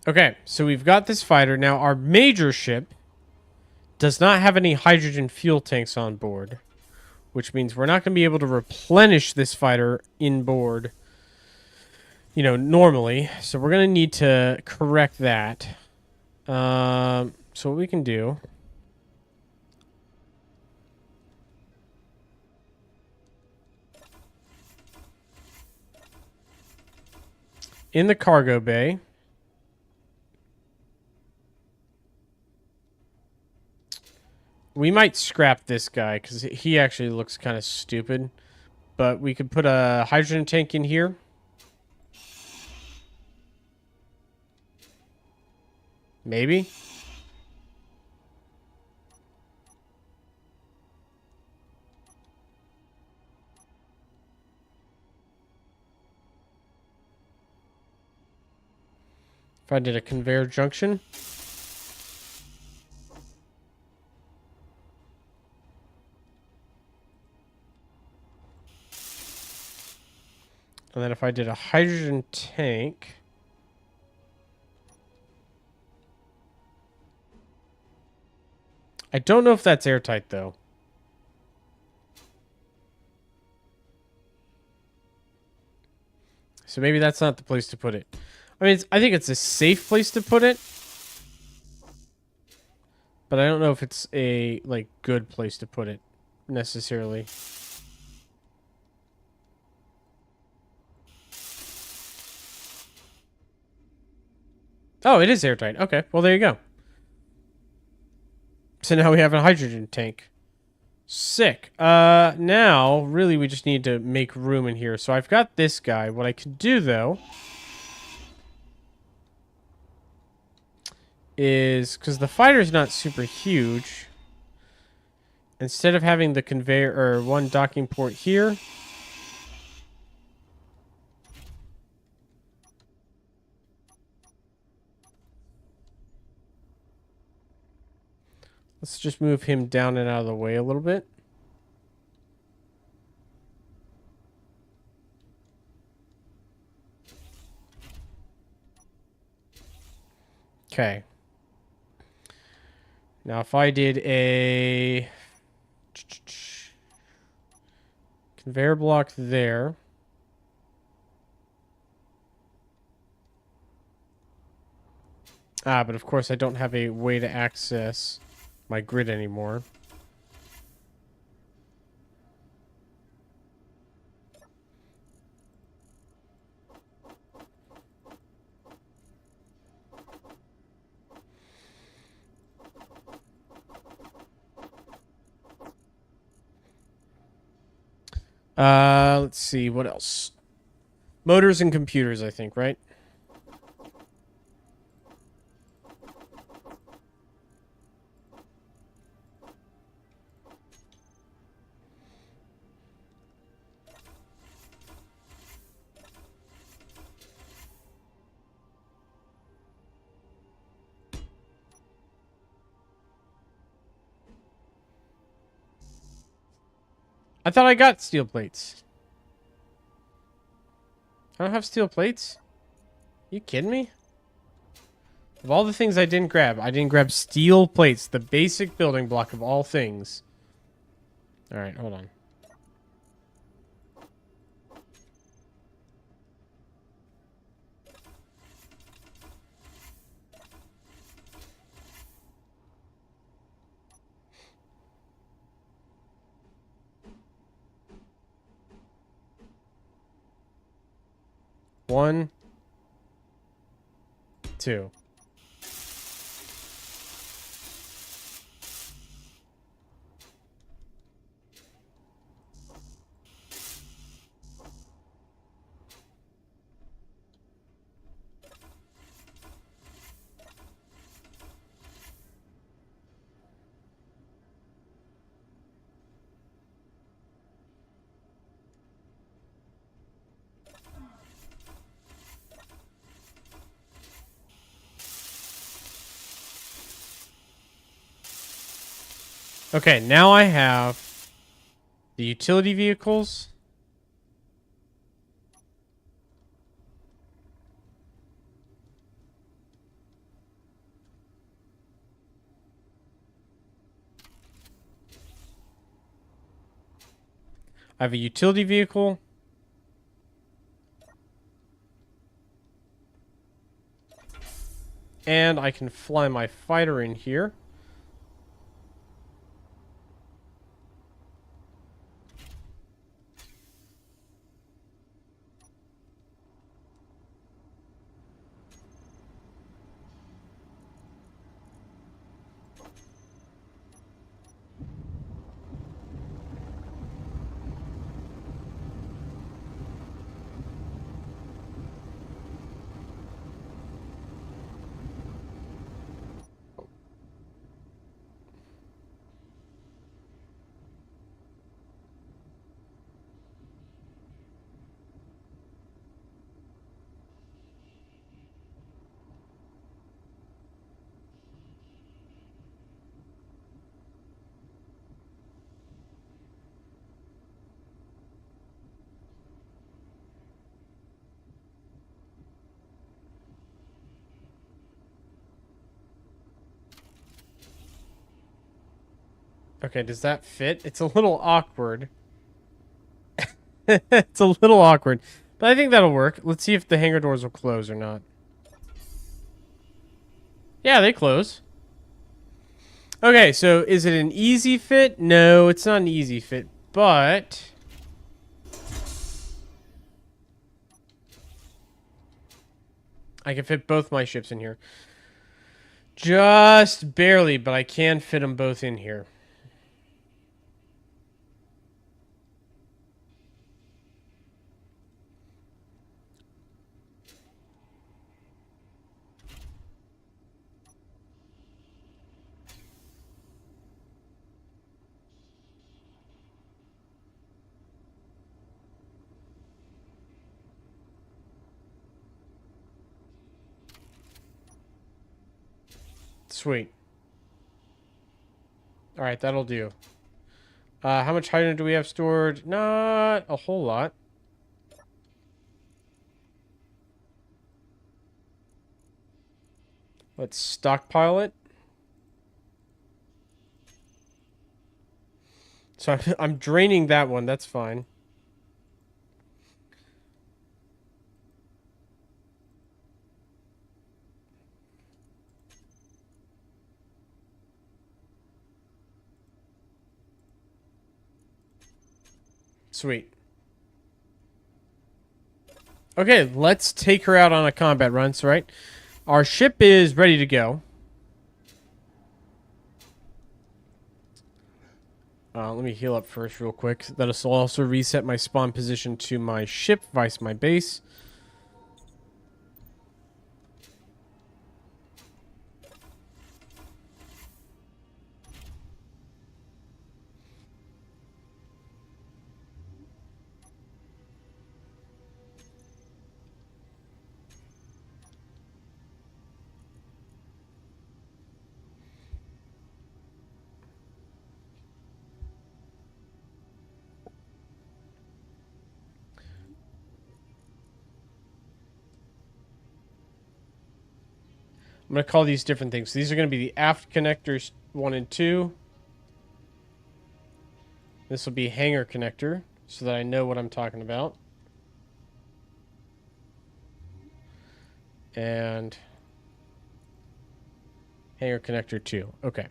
Okay, so we've got this fighter. Now, our major ship does not have any hydrogen fuel tanks on board, which means we're not going to be able to replenish this fighter inboard, you know, normally. So we're going to need to correct that. So what we can do... in the cargo bay... we might scrap this guy because he actually looks kind of stupid. But we could put a hydrogen tank in here. Maybe. If I did a conveyor junction. And then if I did a hydrogen tank. I don't know if that's airtight, though. So maybe that's not the place to put it. I mean, I think it's a safe place to put it. But I don't know if it's a, like, good place to put it, necessarily. Oh, it is airtight. Okay, well, there you go. So now we have a hydrogen tank. Sick. Now, really, we just need to make room in here. So I've got this guy. What I can do, though, is, because the fighter's not super huge, instead of having the conveyor, or one docking port here, let's just move him down and out of the way a little bit. Okay. Now, if I did a conveyor block there. But of course I don't have a way to access my grid anymore. Let's see, what else? Motors and computers, I think, right? I thought I got steel plates. I don't have steel plates? You kidding me? Of all the things I didn't grab steel plates, the basic building block of all things. Alright, hold on. One, two. Okay, now I have the utility vehicles. I have a utility vehicle. And I can fly my fighter in here. Okay, does that fit? It's a little awkward. It's a little awkward. But I think that'll work. Let's see if the hangar doors will close or not. Yeah, they close. Okay, so is it an easy fit? No, it's not an easy fit, but... I can fit both my ships in here. Just barely, but I can fit them both in here. Sweet. Alright, that'll do. How much hydrogen do we have stored? Not a whole lot. Let's stockpile it. So I'm draining that one. That's fine. Sweet. Okay, let's take her out on a combat run. So, right, our ship is ready to go. Let me heal up first real quick. That'll also reset my spawn position to my ship, vice my base. I'm going to call these different things. So these are going to be the aft connectors 1 and 2. This will be hangar connector, so that I know what I'm talking about. And hangar connector 2. Okay.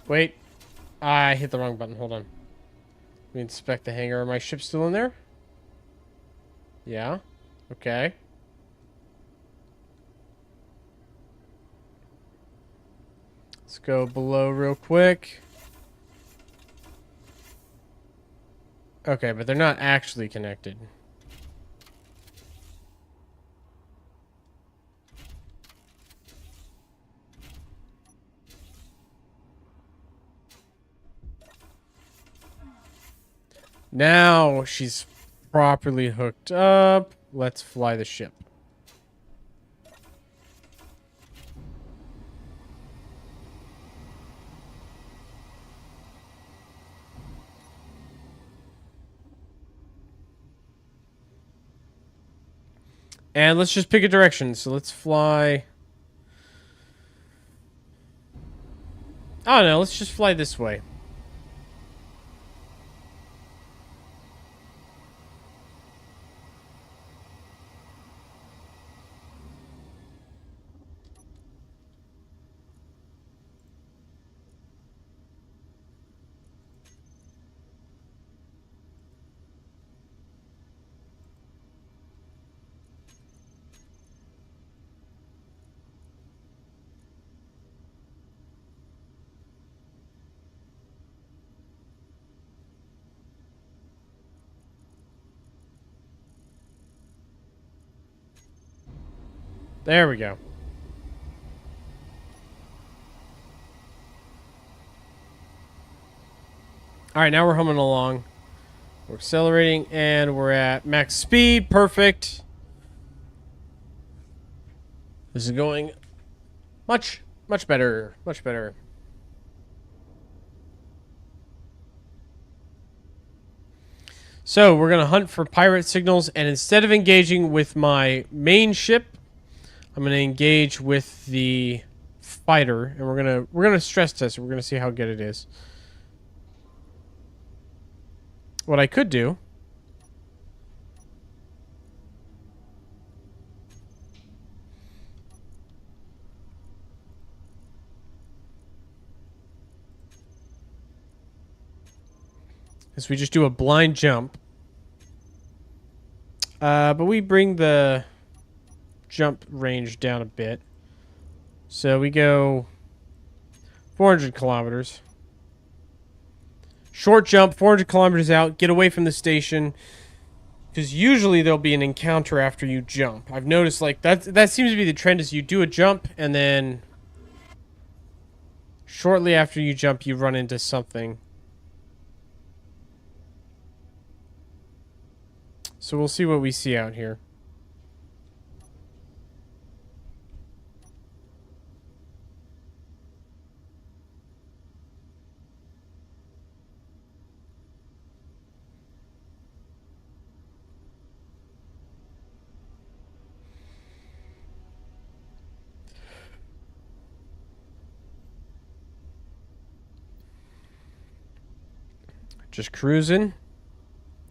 Wait. I hit the wrong button. Hold on. Let me inspect the hangar. Are my ships still in there? Yeah. Okay. Let's go below real quick. Okay, but they're not actually connected. Now she's properly hooked up. Let's fly the ship. And let's just pick a direction. So let's fly. Oh no, let's just fly this way. There we go. All right, now we're humming along. We're accelerating, and we're at max speed. Perfect. This is going much, much better. Much better. So we're going to hunt for pirate signals, and instead of engaging with my main ship, I'm going to engage with the fighter, and we're gonna stress test it. We're gonna see how good it is. What I could do is we just do a blind jump, but we bring the jump range down a bit. So we go 400 kilometers. Short jump, 400 kilometers out, get away from the station. Because usually there'll be an encounter after you jump. I've noticed like that seems to be the trend is you do a jump and then shortly after you jump you run into something. So we'll see what we see out here. Just cruising.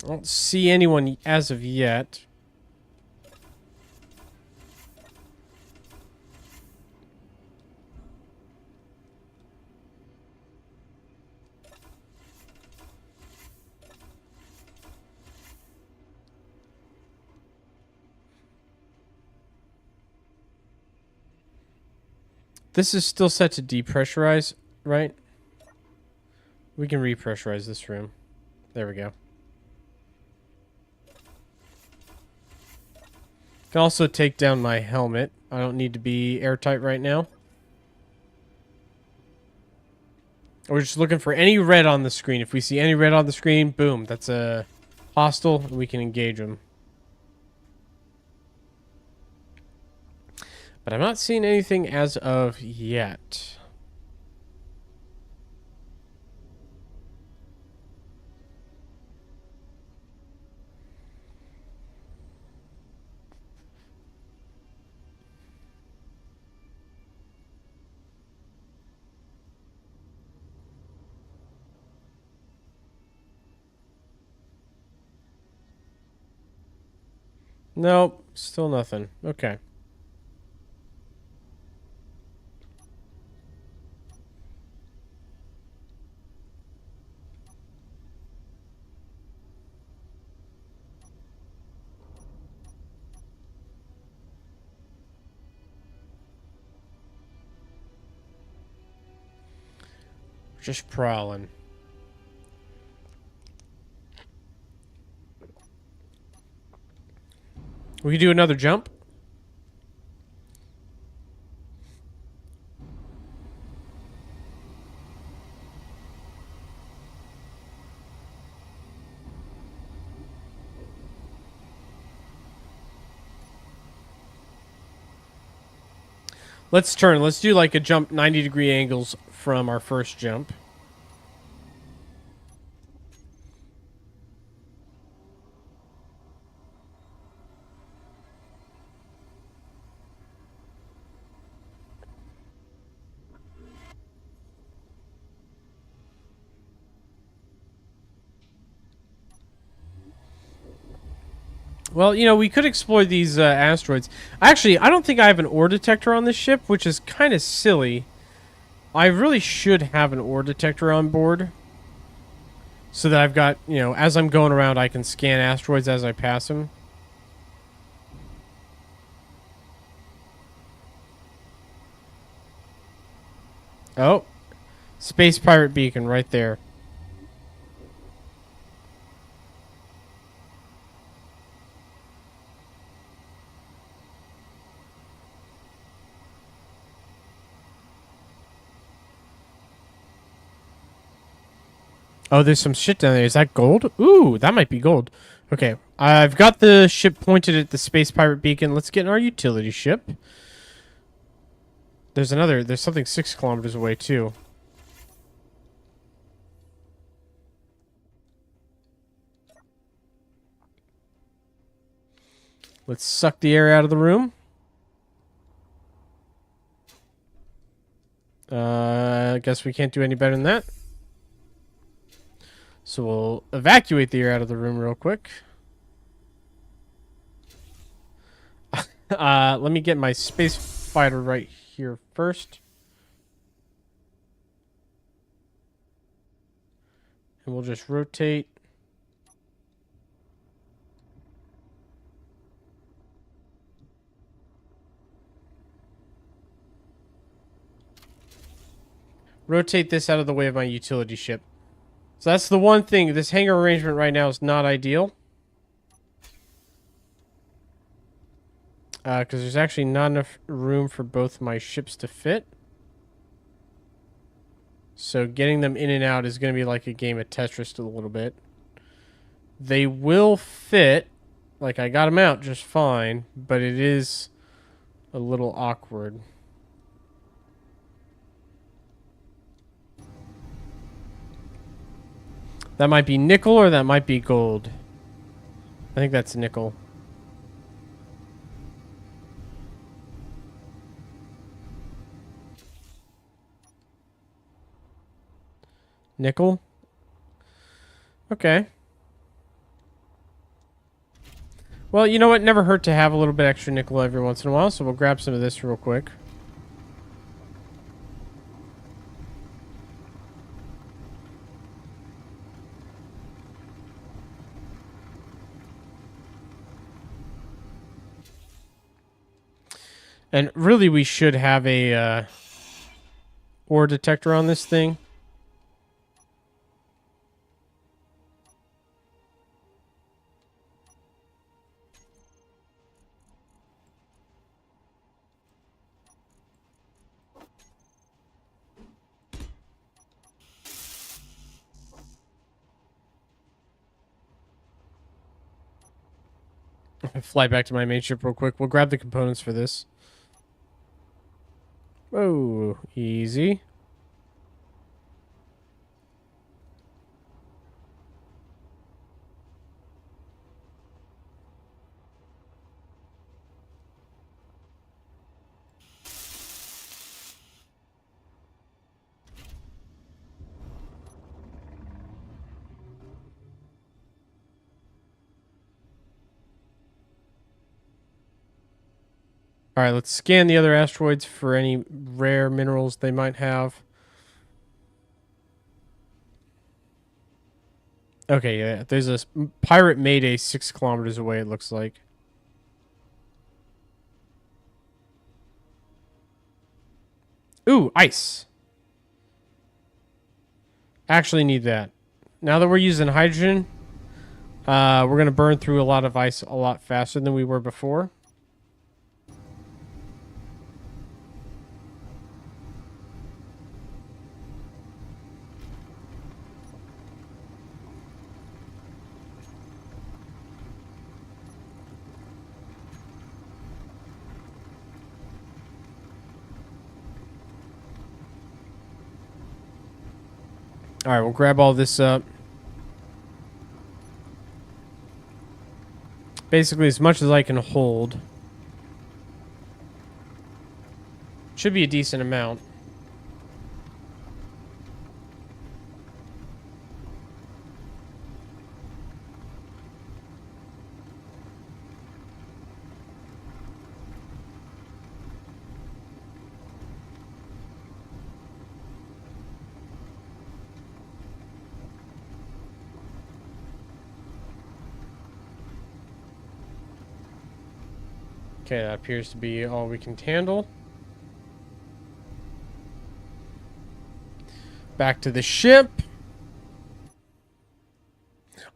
I don't see anyone as of yet. This is still set to depressurize, right? We can repressurize this room. There we go. Can also take down my helmet. I don't need to be airtight right now. We're just looking for any red on the screen. If we see any red on the screen, boom, that's a hostile, and we can engage them. But I'm not seeing anything as of yet. Nope, still nothing. Okay. Just prowling. We can do another jump. Let's turn. Let's do like a jump 90-degree angles from our first jump. Well, you know, we could explore these asteroids. Actually, I don't think I have an ore detector on this ship, which is kind of silly. I really should have an ore detector on board. So that I've got, you know, as I'm going around, I can scan asteroids as I pass them. Oh. Space pirate beacon right there. Oh, there's some shit down there. Is that gold? Ooh, that might be gold. Okay, I've got the ship pointed at the space pirate beacon. Let's get in our utility ship. There's something 6 kilometers away, too. Let's suck the air out of the room. I guess we can't do any better than that. So we'll evacuate the air out of the room real quick. Let me get my space fighter right here first. And we'll just rotate. Rotate this out of the way of my utility ship. So that's the one thing. This hangar arrangement right now is not ideal. Because there's actually not enough room for both my ships to fit. So getting them in and out is going to be like a game of Tetris a little bit. They will fit. Like, I got them out just fine. But it is a little awkward. That might be nickel or that might be gold. I think that's nickel. Nickel? Okay. Well, you know what? Never hurt to have a little bit extra nickel every once in a while, so we'll grab some of this real quick. And really, we should have a ore detector on this thing. Fly back to my main ship real quick. We'll grab the components for this. Whoa, easy. All right, let's scan the other asteroids for any rare minerals they might have. Okay, yeah, there's a pirate mayday 6 kilometers away, it looks like. Ooh, ice. Actually need that. Now that we're using hydrogen, we're going to burn through a lot of ice a lot faster than we were before. All right, we'll grab all this up. Basically, as much as I can hold. Should be a decent amount. Okay, that appears to be all we can handle. Back to the ship.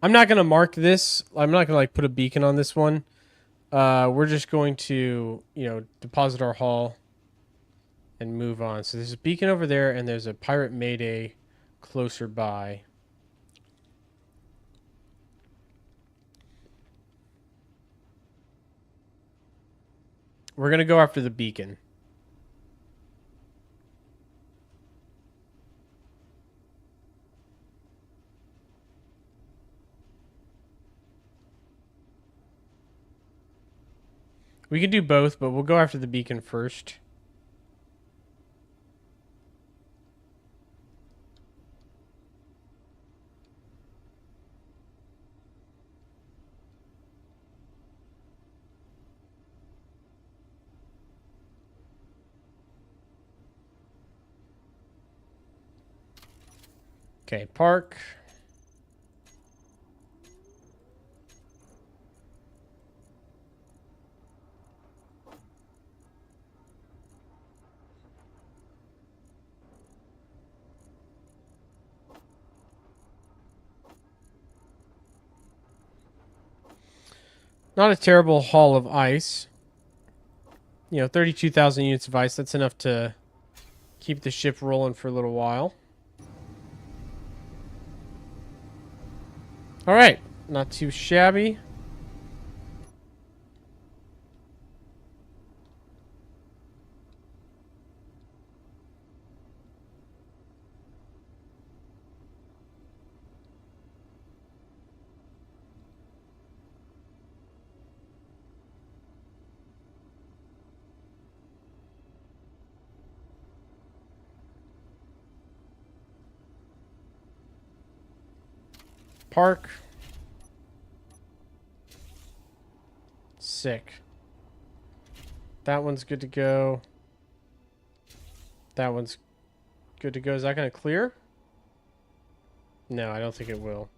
I'm not going to mark this. I'm not going to like put a beacon on this one. We're just going to, deposit our haul and move on. So there's a beacon over there and there's a pirate mayday closer by. We're going to go after the beacon. We can do both, but we'll go after the beacon first. Okay, park. Not a terrible haul of ice. 32,000 units of ice. That's enough to keep the ship rolling for a little while. All right. Not too shabby. Park. Sick. That one's good to go. That one's good to go. Is that going to clear? No, I don't think it will.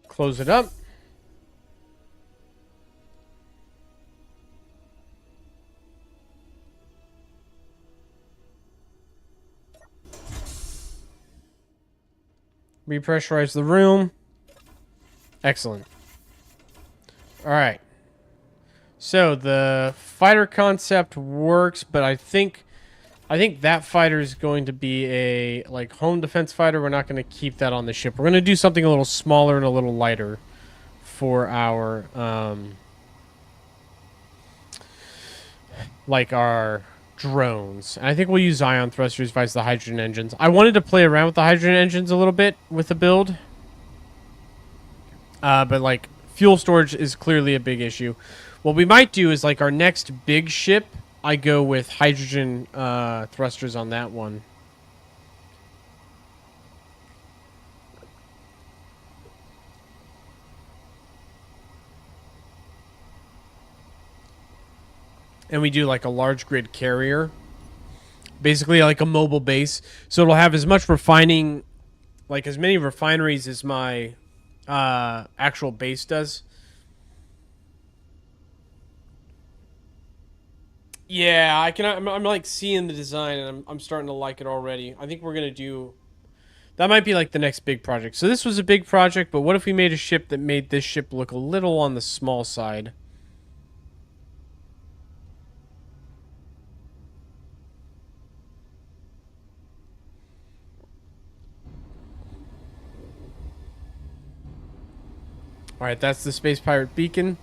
Close it up. Repressurize the room. Excellent. All right. So the fighter concept works, but I think that fighter is going to be a home defense fighter. We're not going to keep that on the ship. We're going to do something a little smaller and a little lighter for our our drones. And I think we'll use ion thrusters versus the hydrogen engines. I wanted to play around with the hydrogen engines a little bit with the build. But fuel storage is clearly a big issue. What we might do is our next big ship, I go with hydrogen thrusters on that one. And we do a large grid carrier. Basically a mobile base. So it'll have as much refining, as many refineries as my actual base does. Yeah, I'm seeing the design and I'm starting to like it already. I think we're going to do... That might be the next big project. So this was a big project, but what if we made a ship that made this ship look a little on the small side? Alright, that's the Space Pirate beacon.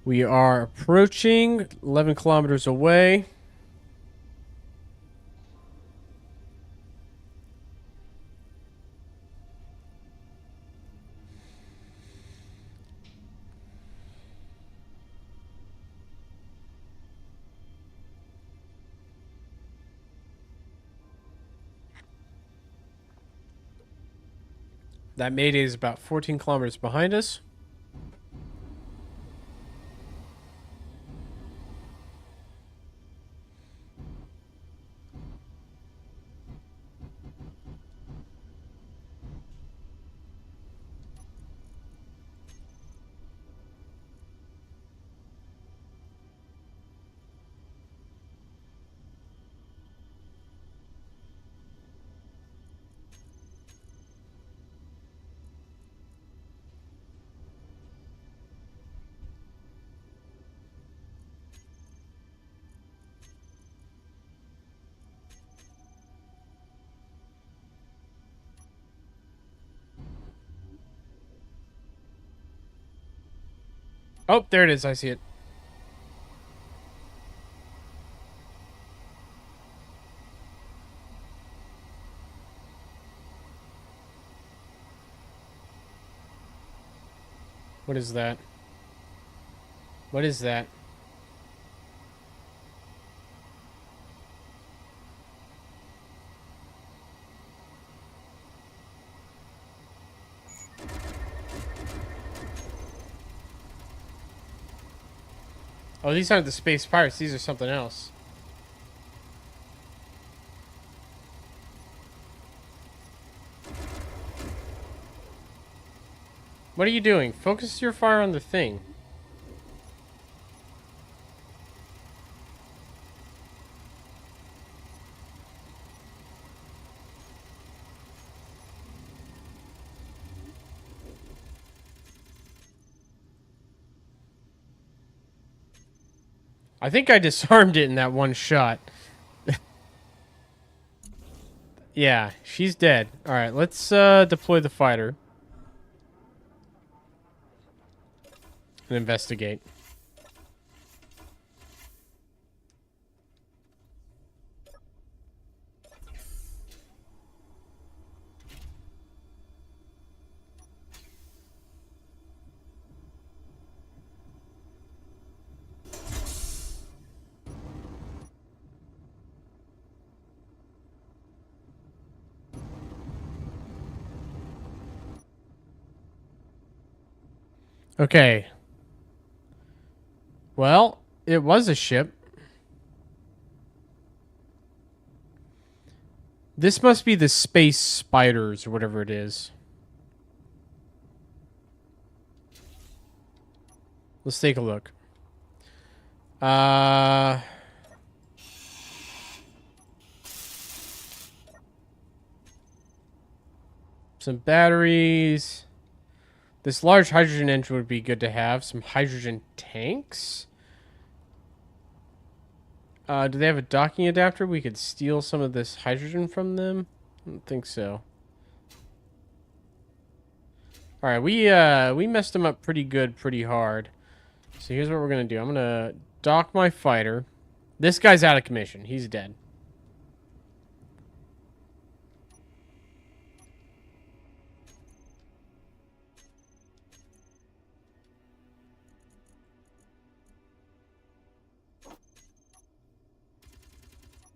We are approaching 11 kilometers away. That Mayday is about 14 kilometers behind us. Oh, there it is. I see it. What is that? What is that? Oh, these aren't the Space Pirates. These are something else. What are you doing? Focus your fire on the thing. I think I disarmed it in that one shot. Yeah, she's dead. Alright, let's deploy the fighter. And investigate. Okay. Well, it was a ship. This must be the Space Spiders or whatever it is. Let's take a look. Some batteries. This large hydrogen engine would be good to have. Some hydrogen tanks. Do they have a docking adapter? We could steal some of this hydrogen from them? I don't think so. Alright, we messed them up pretty good, pretty hard. So here's what we're gonna do. I'm gonna dock my fighter. This guy's out of commission. He's dead.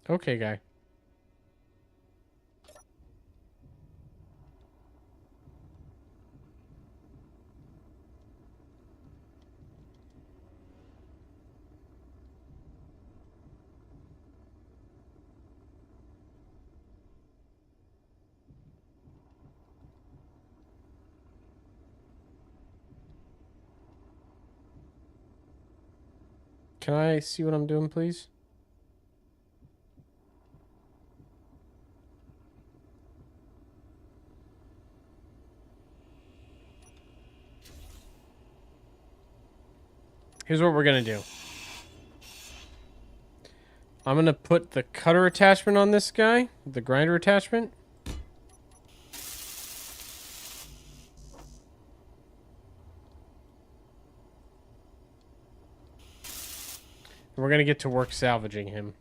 Okay, guy. Can I see what I'm doing, please? Here's what we're gonna do. I'm going to put the cutter attachment on this guy, the grinder attachment. And we're going to get to work salvaging him.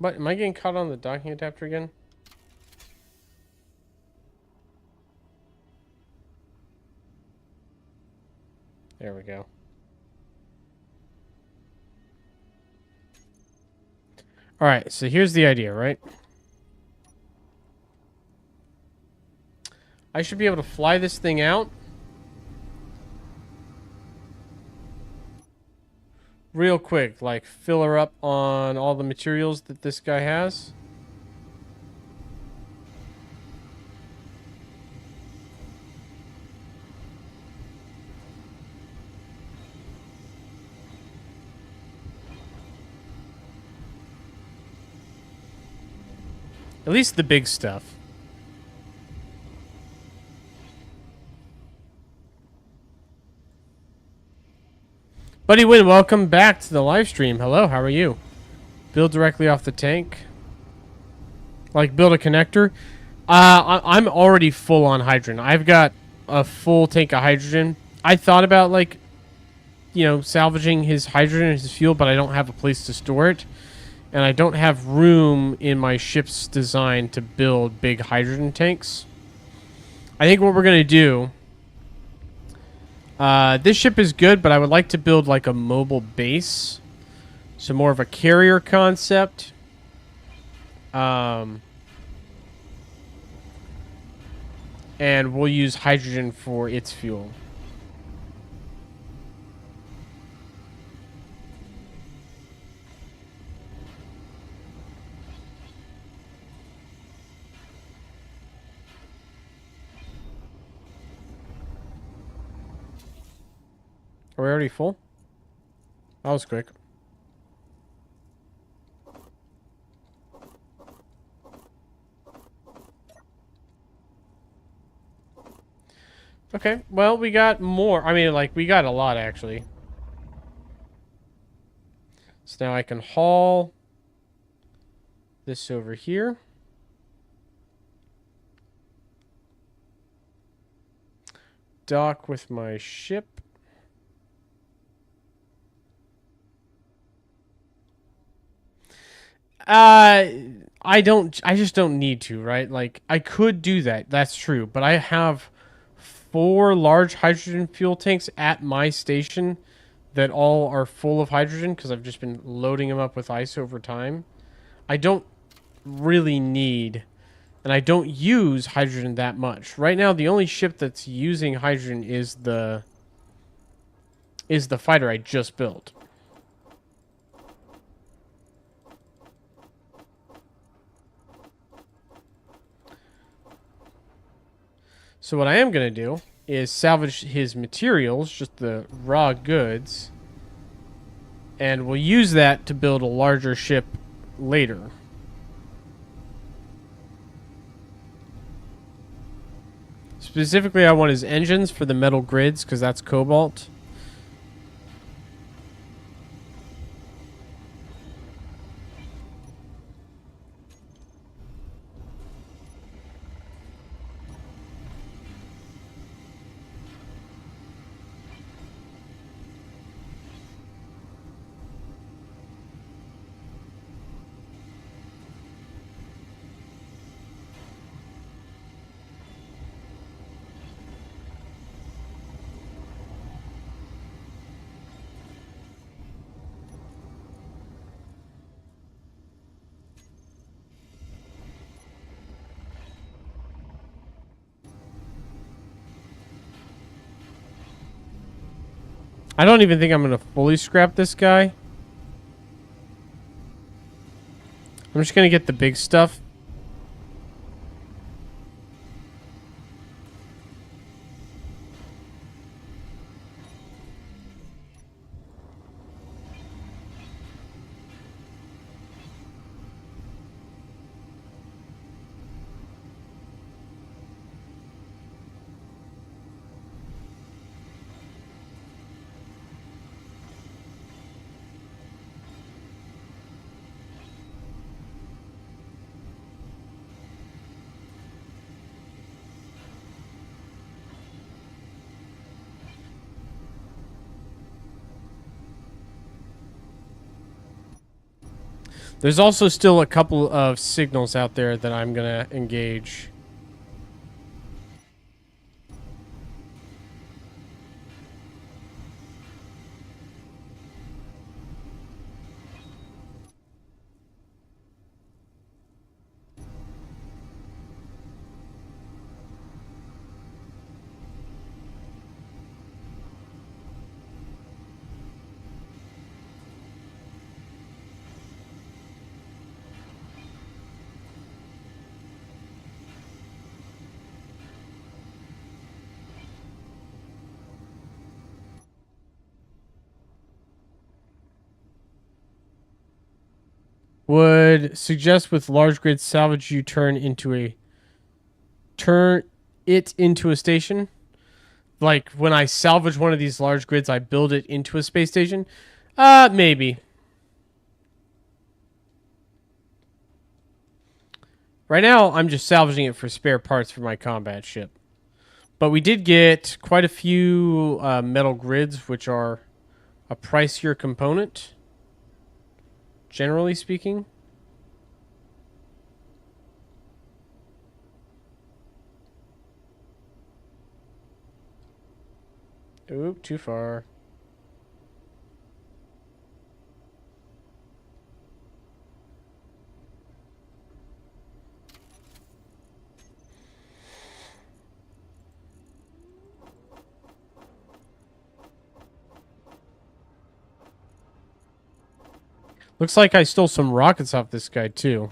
But am I getting caught on the docking adapter again? There we go. Alright, so here's the idea, right? I should be able to fly this thing out. Real quick, like fill her up on all the materials that this guy has. At least the big stuff. Buddy Win, welcome back to the live stream. Hello, how are you? Build directly off the tank. Like build a connector. I'm already full on hydrogen. I've got a full tank of hydrogen. I thought about like, you know, salvaging his hydrogen and his fuel, but I don't have a place to store it. And I don't have room in my ship's design to build big hydrogen tanks. I think what we're going to do... this ship is good, but I would like to build like a mobile base. So more of a carrier concept. And we'll use hydrogen for its fuel. Are we already full? That was quick. Okay, well, we got more. I mean, like, we got a lot, actually. So now I can haul this over here. Dock with my ship. I just don't need to, right? Like, I could do that. That's true. But I have 4 large hydrogen fuel tanks at my station that all are full of hydrogen because I've just been loading them up with ice over time. I don't really need, and I don't use hydrogen that much. Right now, the only ship that's using hydrogen is the fighter I just built. So what I am going to do is salvage his materials, just the raw goods, and we'll use that to build a larger ship later. Specifically, I want his engines for the metal grids, because that's cobalt. I don't even think I'm going to fully scrap this guy. I'm just going to get the big stuff. There's also still a couple of signals out there that I'm going to engage. Would suggest with large grid salvage you turn it into a station. Like when I salvage one of these large grids, I build it into a space station. Maybe. Right now, I'm just salvaging it for spare parts for my combat ship. But we did get quite a few metal grids, which are a pricier component, generally speaking. Oop, too far. Looks like I stole some rockets off this guy, too.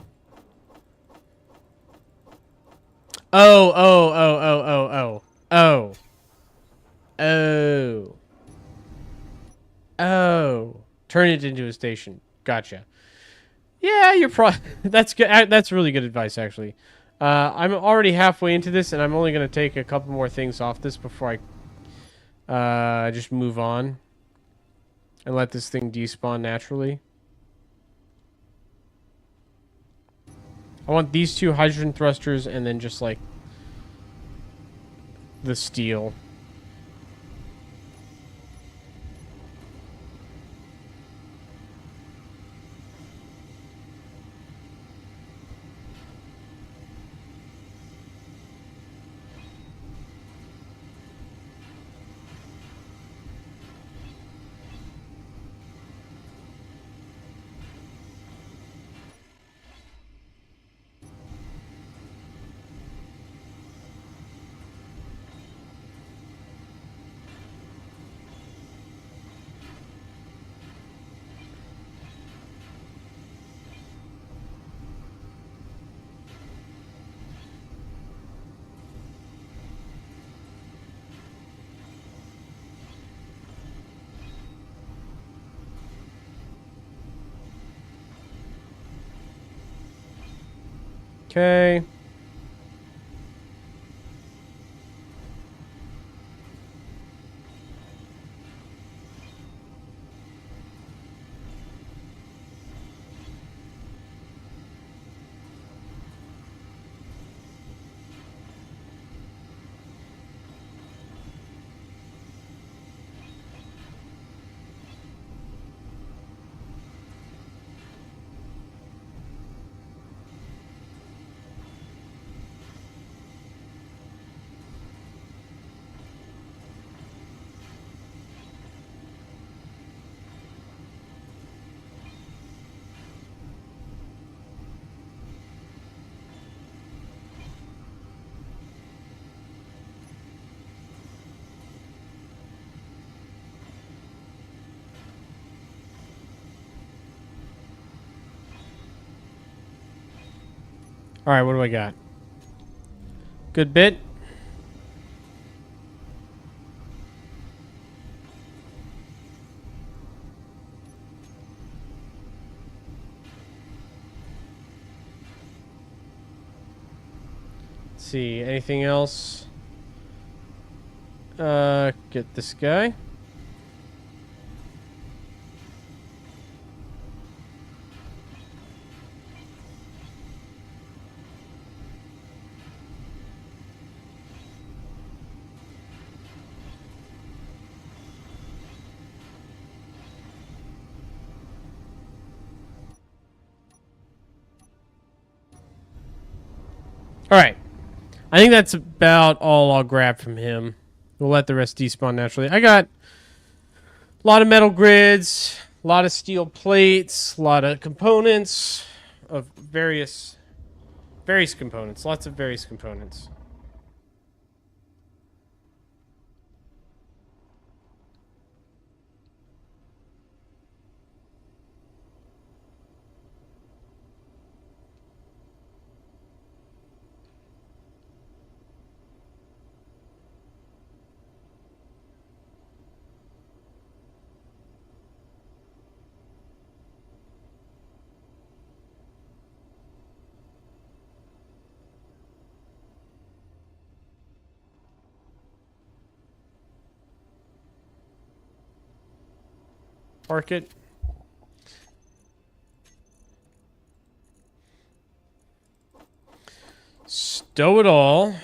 Oh, oh, oh, oh, oh, oh. Oh. Oh. Oh. Turn it into a station. Gotcha. Yeah, you're probably... That's good. That's really good advice, actually. I'm already halfway into this, and I'm only going to take a couple more things off this before I just move on and let this thing despawn naturally. I want these two hydrogen thrusters and then just like the steel. Okay. All right, what do I got? Good bit. Let's see, anything else? Get this guy. All right. I think that's about all I'll grab from him. We'll let the rest despawn naturally. I got a lot of metal grids, a lot of steel plates, a lot of components of various components. Lots of various components. Park it. Stow it all.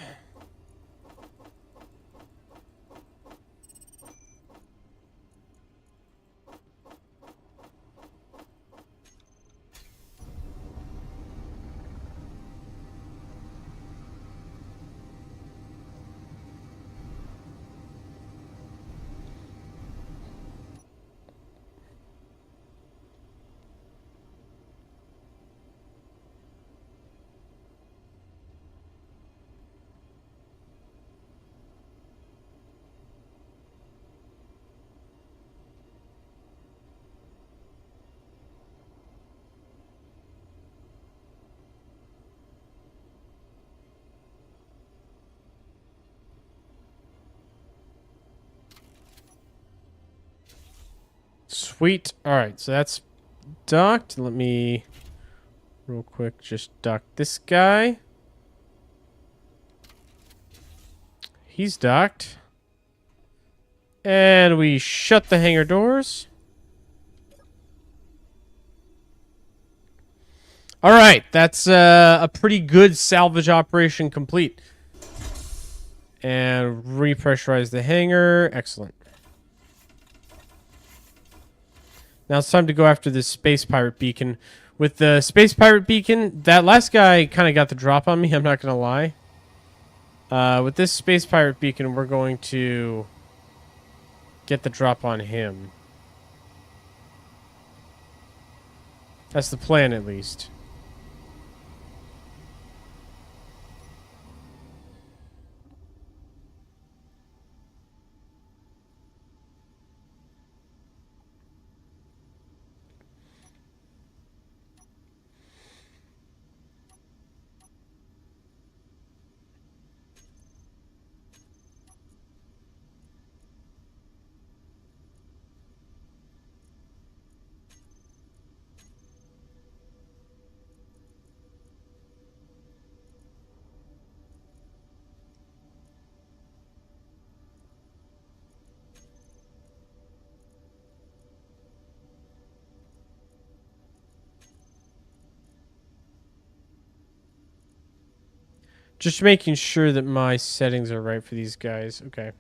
Sweet. All right, so that's docked. Let me real quick just dock this guy. He's docked. And we shut the hangar doors. All right, that's a pretty good salvage operation complete. And repressurize the hangar. Excellent. Now it's time to go after this space pirate beacon. With the space pirate beacon, that last guy kind of got the drop on me, I'm not going to lie. With this space pirate beacon, we're going to get the drop on him. That's the plan, at least. Just making sure that my settings are right for these guys. Okay.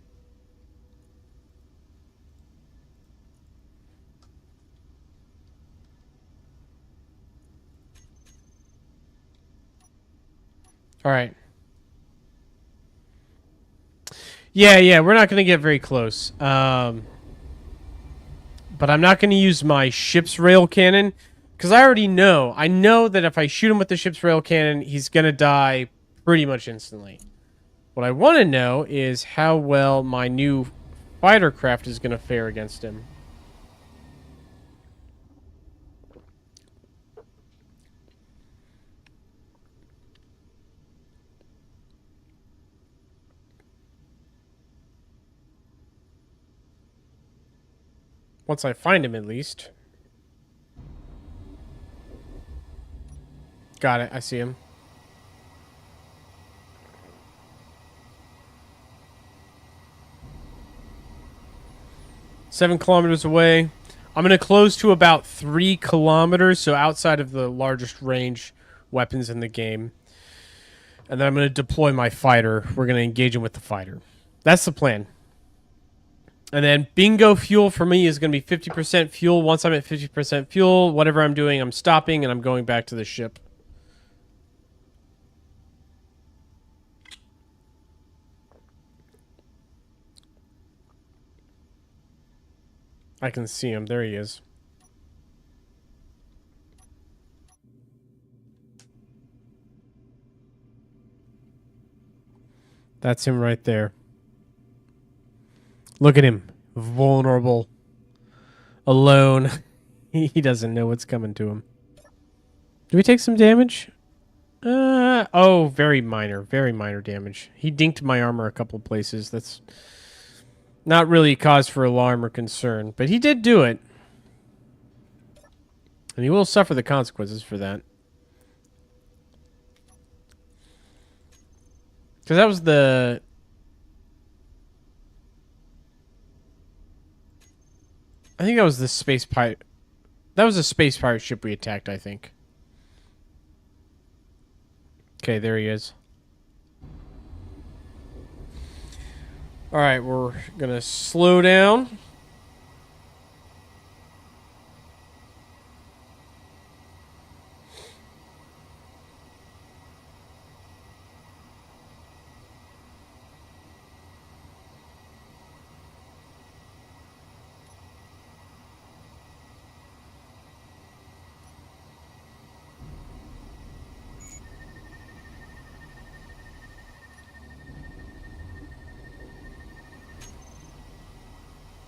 All right. Yeah, we're not going to get very close. But I'm not going to use my ship's rail cannon because I already know. I know that if I shoot him with the ship's rail cannon, he's going to die pretty much instantly. What I want to know is how well my new fighter craft is going to fare against him. Once I find him, at least. Got it. I see him. Seven kilometers away. I'm going to close to about 3 kilometers, so outside of the largest range weapons in the game. And then I'm going to deploy my fighter. We're going to engage him with the fighter. That's the plan. And then bingo fuel for me is going to be 50% fuel. Once I'm at 50% fuel, whatever I'm doing, I'm stopping and I'm going back to the ship. I can see him. There he is. That's him right there. Look at him. Vulnerable. Alone. He doesn't know what's coming to him. Do we take some damage? Oh, very minor damage. He dinked my armor a couple places. That's not really cause for alarm or concern, but he did do it. And he will suffer the consequences for that. Because that was the... I think that was the space pirate... That was a space pirate ship we attacked, I think. Okay, there he is. Alright, we're gonna slow down.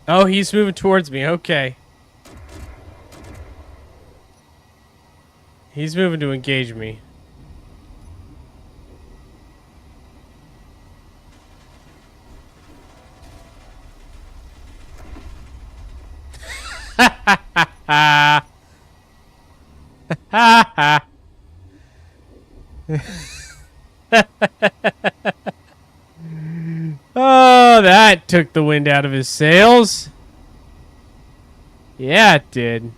Oh, he's moving towards me. Okay. He's moving to engage me. Oh, that took the wind out of his sails. Yeah, it did.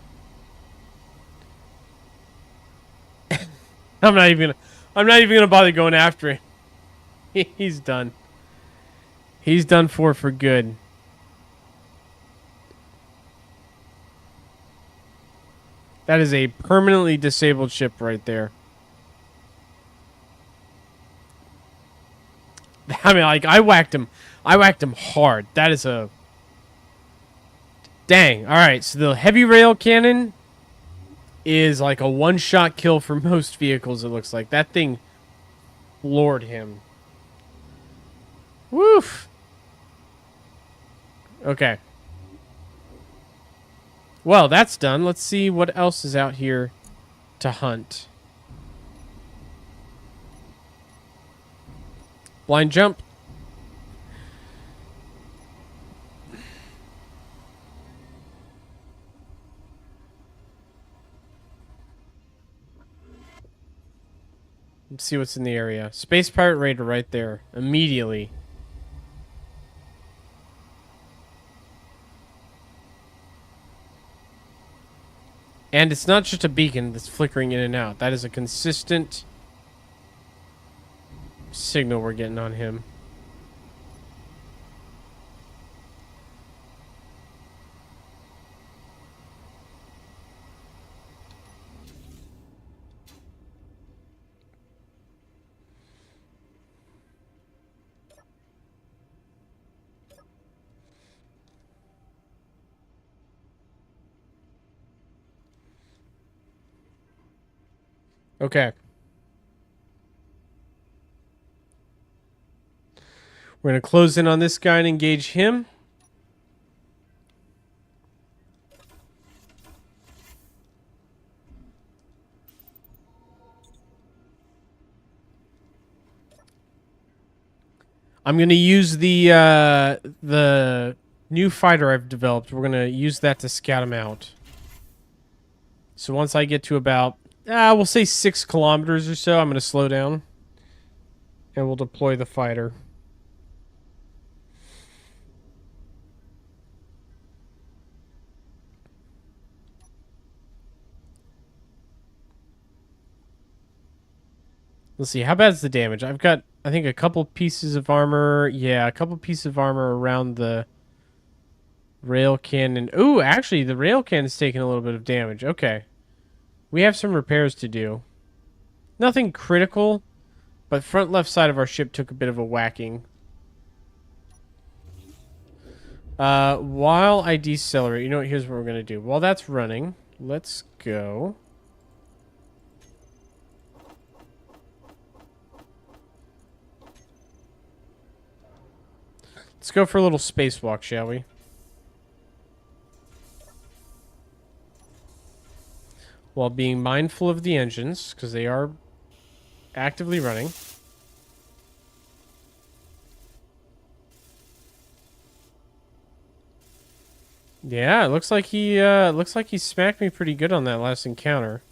I'm not even gonna bother going after him. He's done. He's done for good. That is a permanently disabled ship right there. I mean, like, I whacked him hard. That is a... Dang. Alright, so the heavy rail cannon is like a one-shot kill for most vehicles, it looks like. That thing floored him. Woof. Okay. Well, that's done. Let's see what else is out here to hunt. Blind jump. Let's see what's in the area. Space Pirate Raider right there. Immediately. And it's not just a beacon that's flickering in and out. That is a consistent signal we're getting on him. Okay. We're going to close in on this guy and engage him. I'm going to use the new fighter I've developed. We're going to use that to scout him out. So once I get to about, we'll say 6 kilometers or so, I'm going to slow down. And we'll deploy the fighter. Let's see, how bad is the damage? I've got, I think, a couple pieces of armor. Yeah, a couple pieces of armor around the rail cannon. Ooh, actually, the rail cannon's taking a little bit of damage. Okay. We have some repairs to do. Nothing critical, but front left side of our ship took a bit of a whacking. While I decelerate, you know what, here's what we're going to do. While that's running, let's go. Let's go for a little spacewalk, shall we? While being mindful of the engines, because they are actively running. Yeah, it looks like he smacked me pretty good on that last encounter.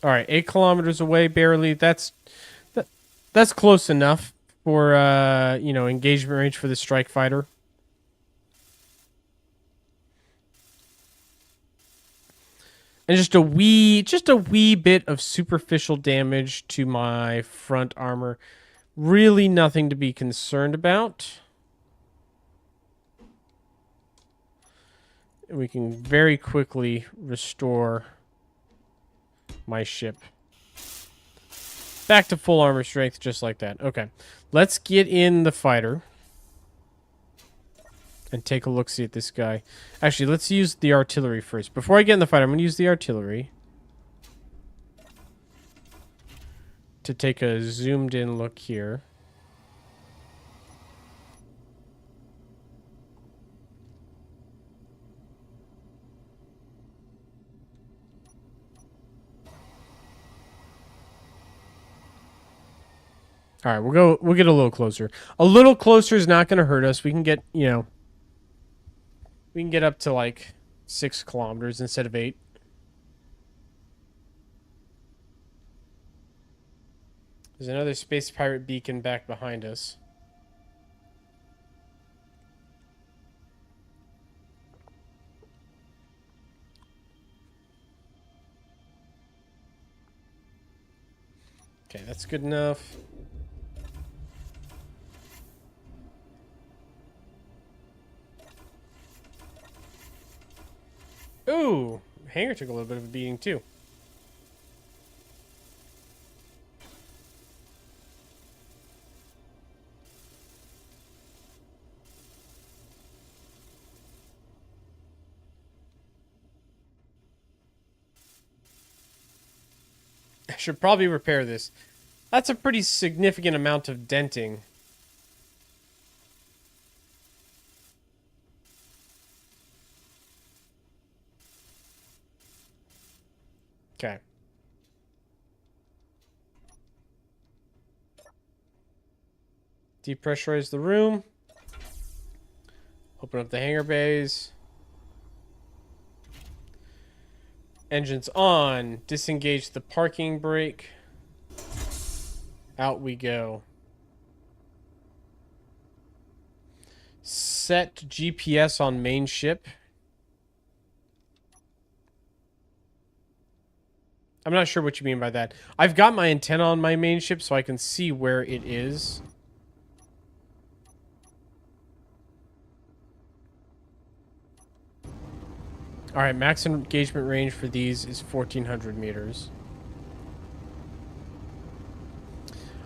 All right, 8 kilometers away, barely. That's close enough for engagement range for the strike fighter. And just a wee bit of superficial damage to my front armor. Really nothing to be concerned about. And we can very quickly restore my ship back to full armor strength just like that. Okay. Let's get in the fighter and take a look-see at this guy. Actually, let's use the artillery first. Before I get in the fighter, I'm going to use the artillery to take a zoomed-in look here. All right, we'll get a little closer. A little closer is not going to hurt us. We can get, we can get up to like 6 kilometers instead of 8. There's another space pirate beacon back behind us. Okay, that's good enough. Ooh, hangar took a little bit of a beating too. I should probably repair this. That's a pretty significant amount of denting. Okay. Depressurize the room. Open up the hangar bays. Engines on. Disengage the parking brake. Out we go. Set GPS on main ship. I'm not sure what you mean by that. I've got my antenna on my main ship so I can see where it is. Alright, max engagement range for these is 1,400 meters.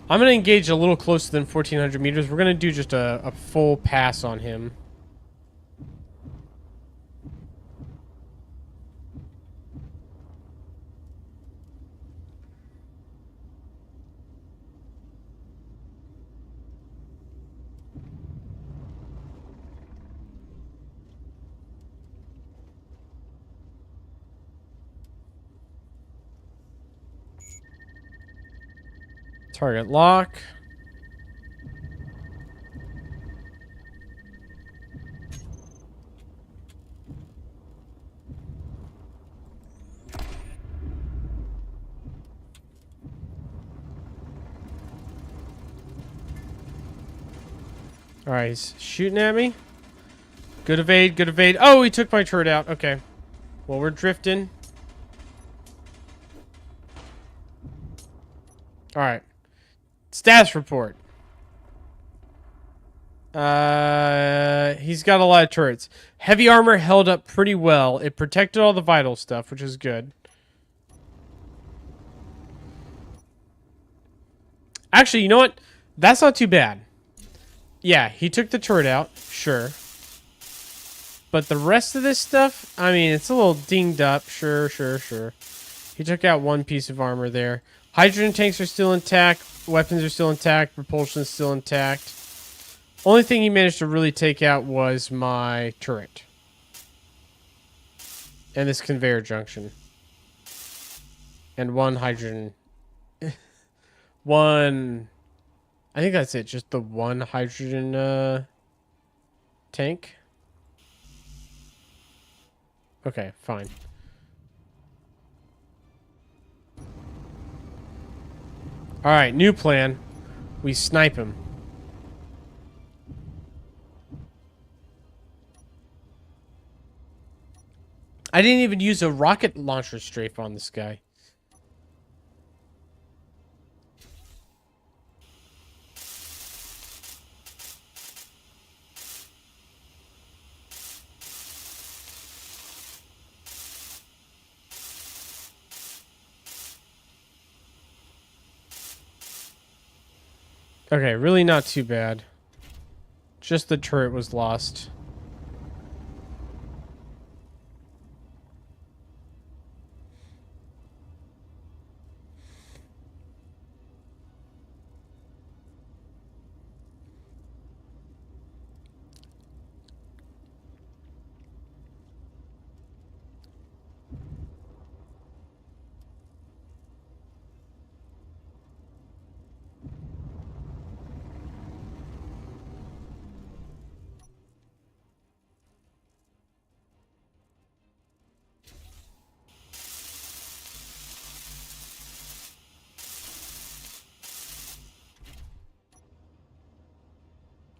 I'm going to engage a little closer than 1,400 meters. We're going to do just a full pass on him. Target lock. Alright, he's shooting at me. Good evade, good evade. Oh, he took my turret out. Okay. Well, we're drifting. Alright. Status report. He's got a lot of turrets. Heavy armor held up pretty well. It protected all the vital stuff, which is good. Actually, you know what? That's not too bad. Yeah, he took the turret out. Sure. But the rest of this stuff, I mean, it's a little dinged up. Sure. He took out one piece of armor there. Hydrogen tanks are still intact. Weapons are still intact. Propulsion is still intact. Only thing he managed to really take out was my turret. And this conveyor junction. And one hydrogen. One. I think that's it. Just the one hydrogen tank. Okay, fine. Alright, new plan. We snipe him. I didn't even use a rocket launcher strafe on this guy. Okay, really not too bad. Just the turret was lost.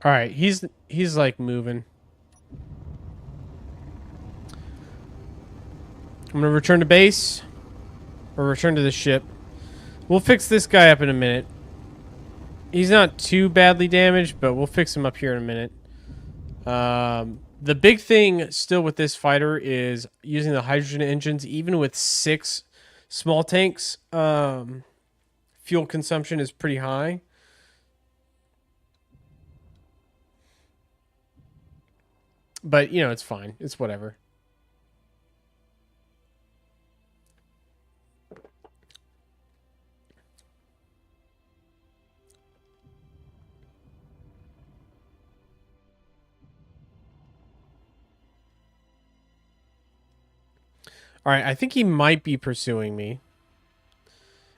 All right, he's like moving. I'm gonna return to base, or return to the ship. We'll fix this guy up in a minute. He's not too badly damaged, but we'll fix him up here in a minute. The big thing still with this fighter is using the hydrogen engines, even with 6 small tanks. Fuel consumption is pretty high. But, you know, it's fine. It's whatever. Alright, I think he might be pursuing me.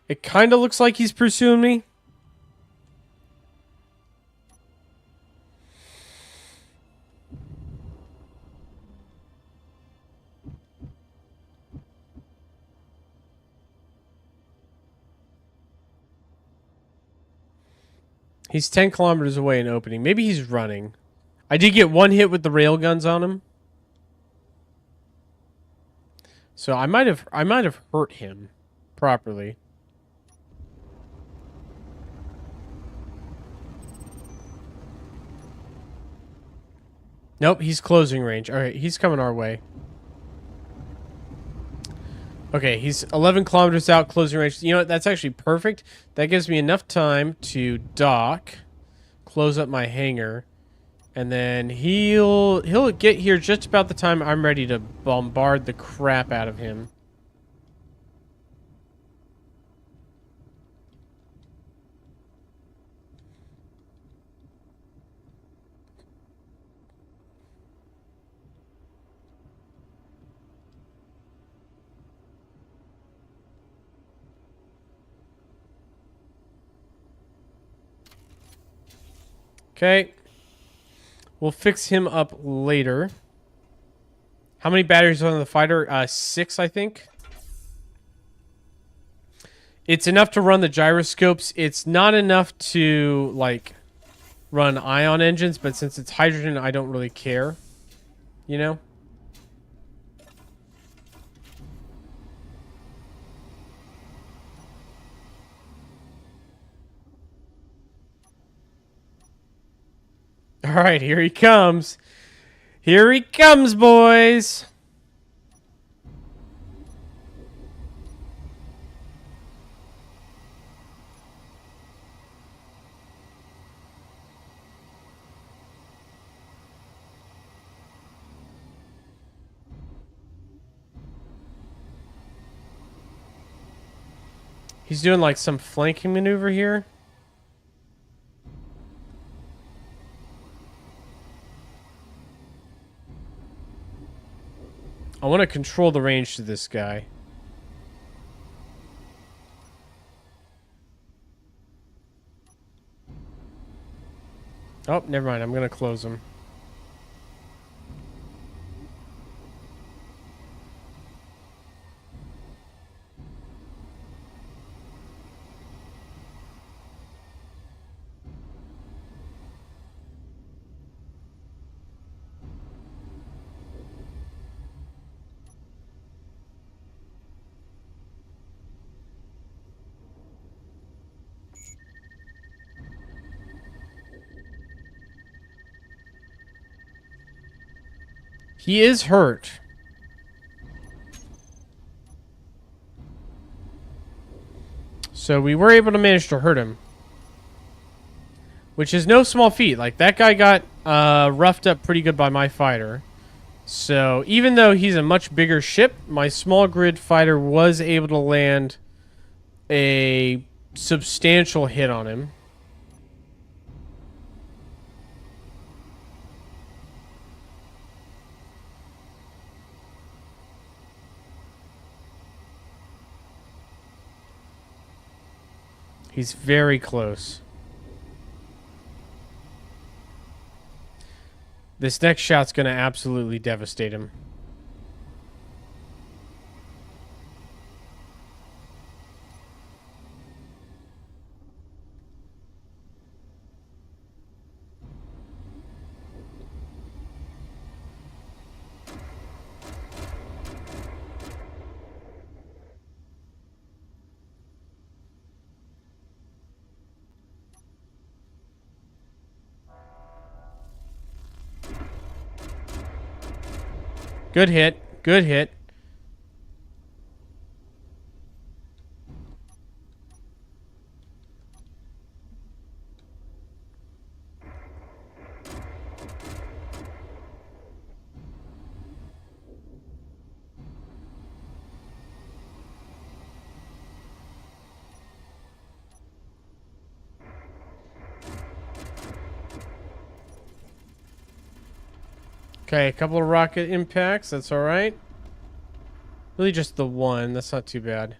It kind of looks like he's pursuing me. He's 10 kilometers away in opening. Maybe he's running. I did get one hit with the rail guns on him. So I might have hurt him properly. Nope, he's closing range. All right, he's coming our way. Okay, he's 11 kilometers out, closing range. You know what? That's actually perfect. That gives me enough time to dock, close up my hangar, and then he'll get here just about the time I'm ready to bombard the crap out of him. Okay. We'll fix him up later. How many batteries on the fighter? 6, I think. It's enough to run the gyroscopes. It's not enough to, like, run ion engines, but since it's hydrogen, I don't really care. You know? All right, here he comes. Here he comes, boys. He's doing like some flanking maneuver here. I want to control the range to this guy. Oh, never mind. I'm going to close him. He is hurt. So we were able to manage to hurt him. Which is no small feat. Like, that guy got roughed up pretty good by my fighter. So even though he's a much bigger ship, my small grid fighter was able to land a substantial hit on him. He's very close. This next shot's going to absolutely devastate him. Good hit. Good hit. Okay, a couple of rocket impacts. That's all right. Really just the one. That's not too bad.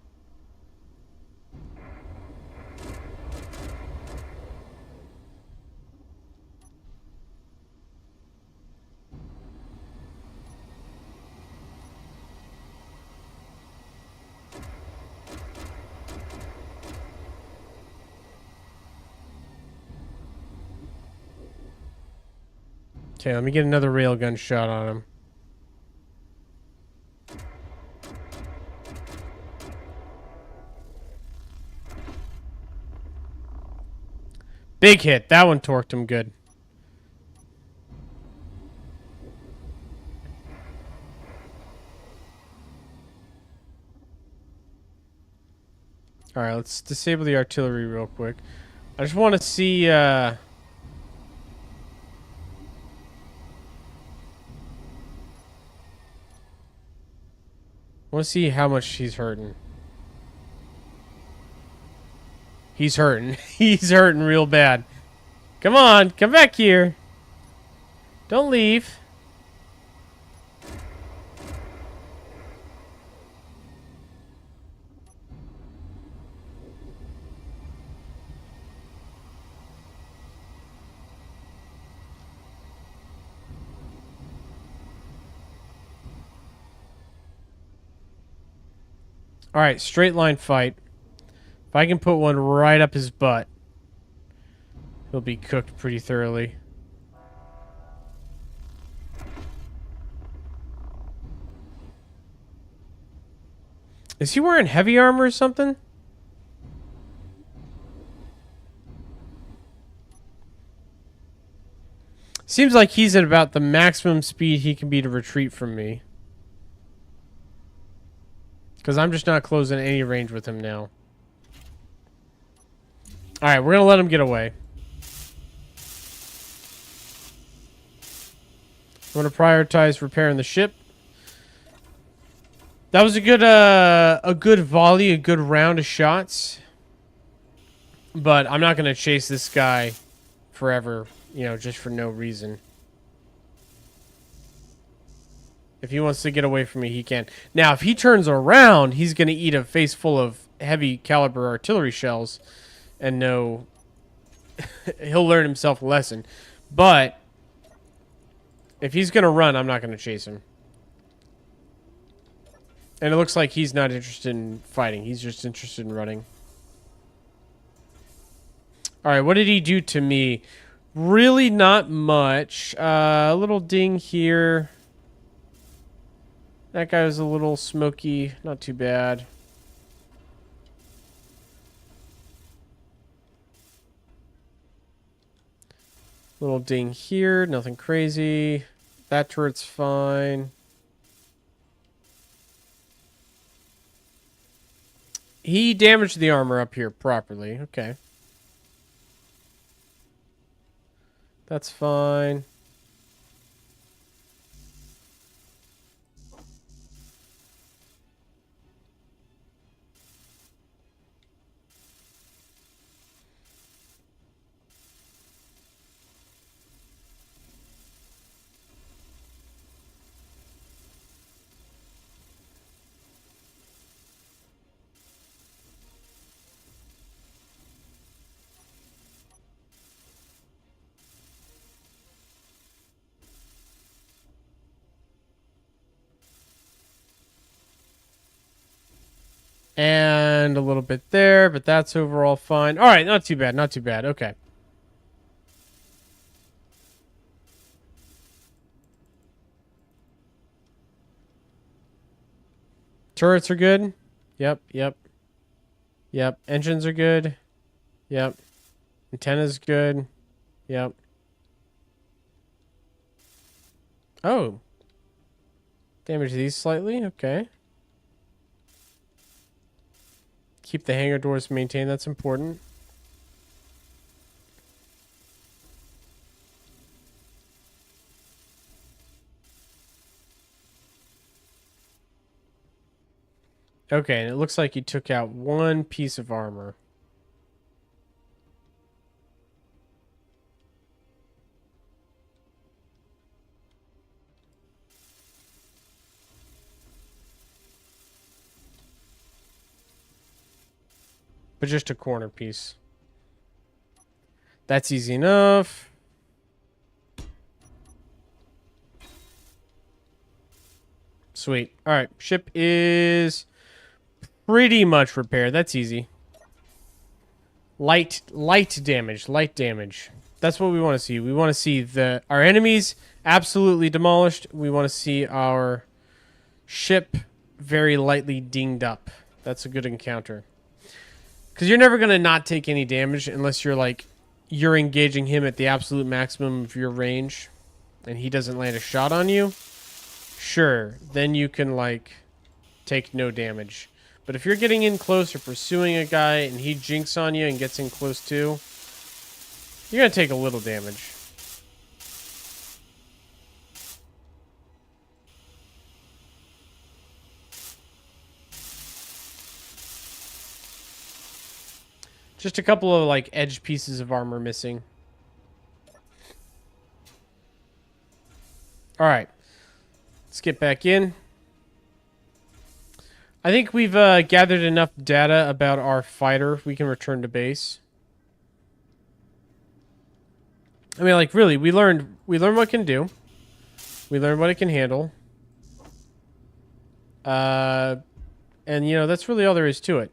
Okay, let me get another railgun shot on him. Big hit. That one torqued him good. Alright, let's disable the artillery real quick. I just want to see... I want to see how much he's hurting. He's hurting. He's hurting real bad. Come on, come back here. Don't leave. All right, straight line fight. If I can put one right up his butt, he'll be cooked pretty thoroughly. Is he wearing heavy armor or something? Seems like he's at about the maximum speed he can be to retreat from me. Because I'm just not closing any range with him now. Alright, we're going to let him get away. I'm going to prioritize repairing the ship. That was a good volley, a good round of shots. But I'm not going to chase this guy forever, you know, just for no reason. If he wants to get away from me, he can. Now, if he turns around, he's going to eat a face full of heavy caliber artillery shells and know he'll learn himself a lesson. But if he's going to run, I'm not going to chase him. And it looks like he's not interested in fighting. He's just interested in running. All right, what did he do to me? Really not much. A little ding here. That guy was a little smoky. Not too bad. Little ding here. Nothing crazy. That turret's fine. He damaged the armor up here properly. Okay. That's fine. And a little bit there, but that's overall fine. All right, not too bad, not too bad. Okay. Turrets are good. Yep, yep. Yep, engines are good. Yep. Antenna's good. Yep. Oh. Damage these slightly. Okay. Keep the hangar doors maintained. That's important. Okay, and it looks like you took out one piece of armor. But just a corner piece. That's easy enough. Sweet. All right, ship is pretty much repaired. That's easy. Light damage. That's what we want to see. We want to see our enemies absolutely demolished. We want to see our ship very lightly dinged up. That's a good encounter. Because you're never going to not take any damage unless you're engaging him at the absolute maximum of your range and he doesn't land a shot on you. Sure, then you can, take no damage. But if you're getting in close or pursuing a guy and he jinks on you and gets in close too, you're going to take a little damage. Just a couple of, edge pieces of armor missing. Alright. Let's get back in. I think we've gathered enough data about our fighter. We can return to base. I mean, really, we learned what it can do. We learned what it can handle. And, you know, that's really all there is to it.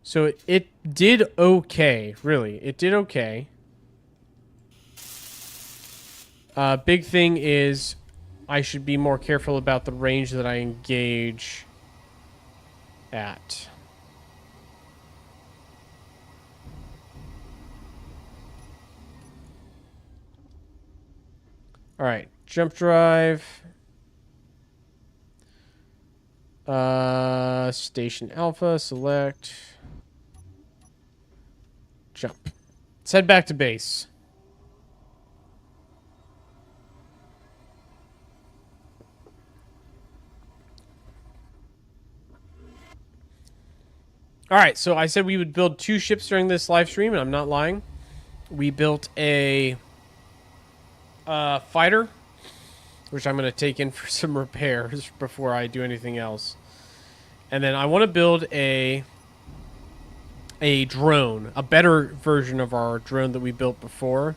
So it did okay, really. It did okay. Big thing is I should be more careful about the range that I engage at. All right, jump drive. Station Alpha, select. Jump. Let's head back to base. All right, so I said we would build 2 ships during this live stream, and I'm not lying. We built a fighter, which I'm going to take in for some repairs before I do anything else. And then I want to build a drone, a better version of our drone that we built before.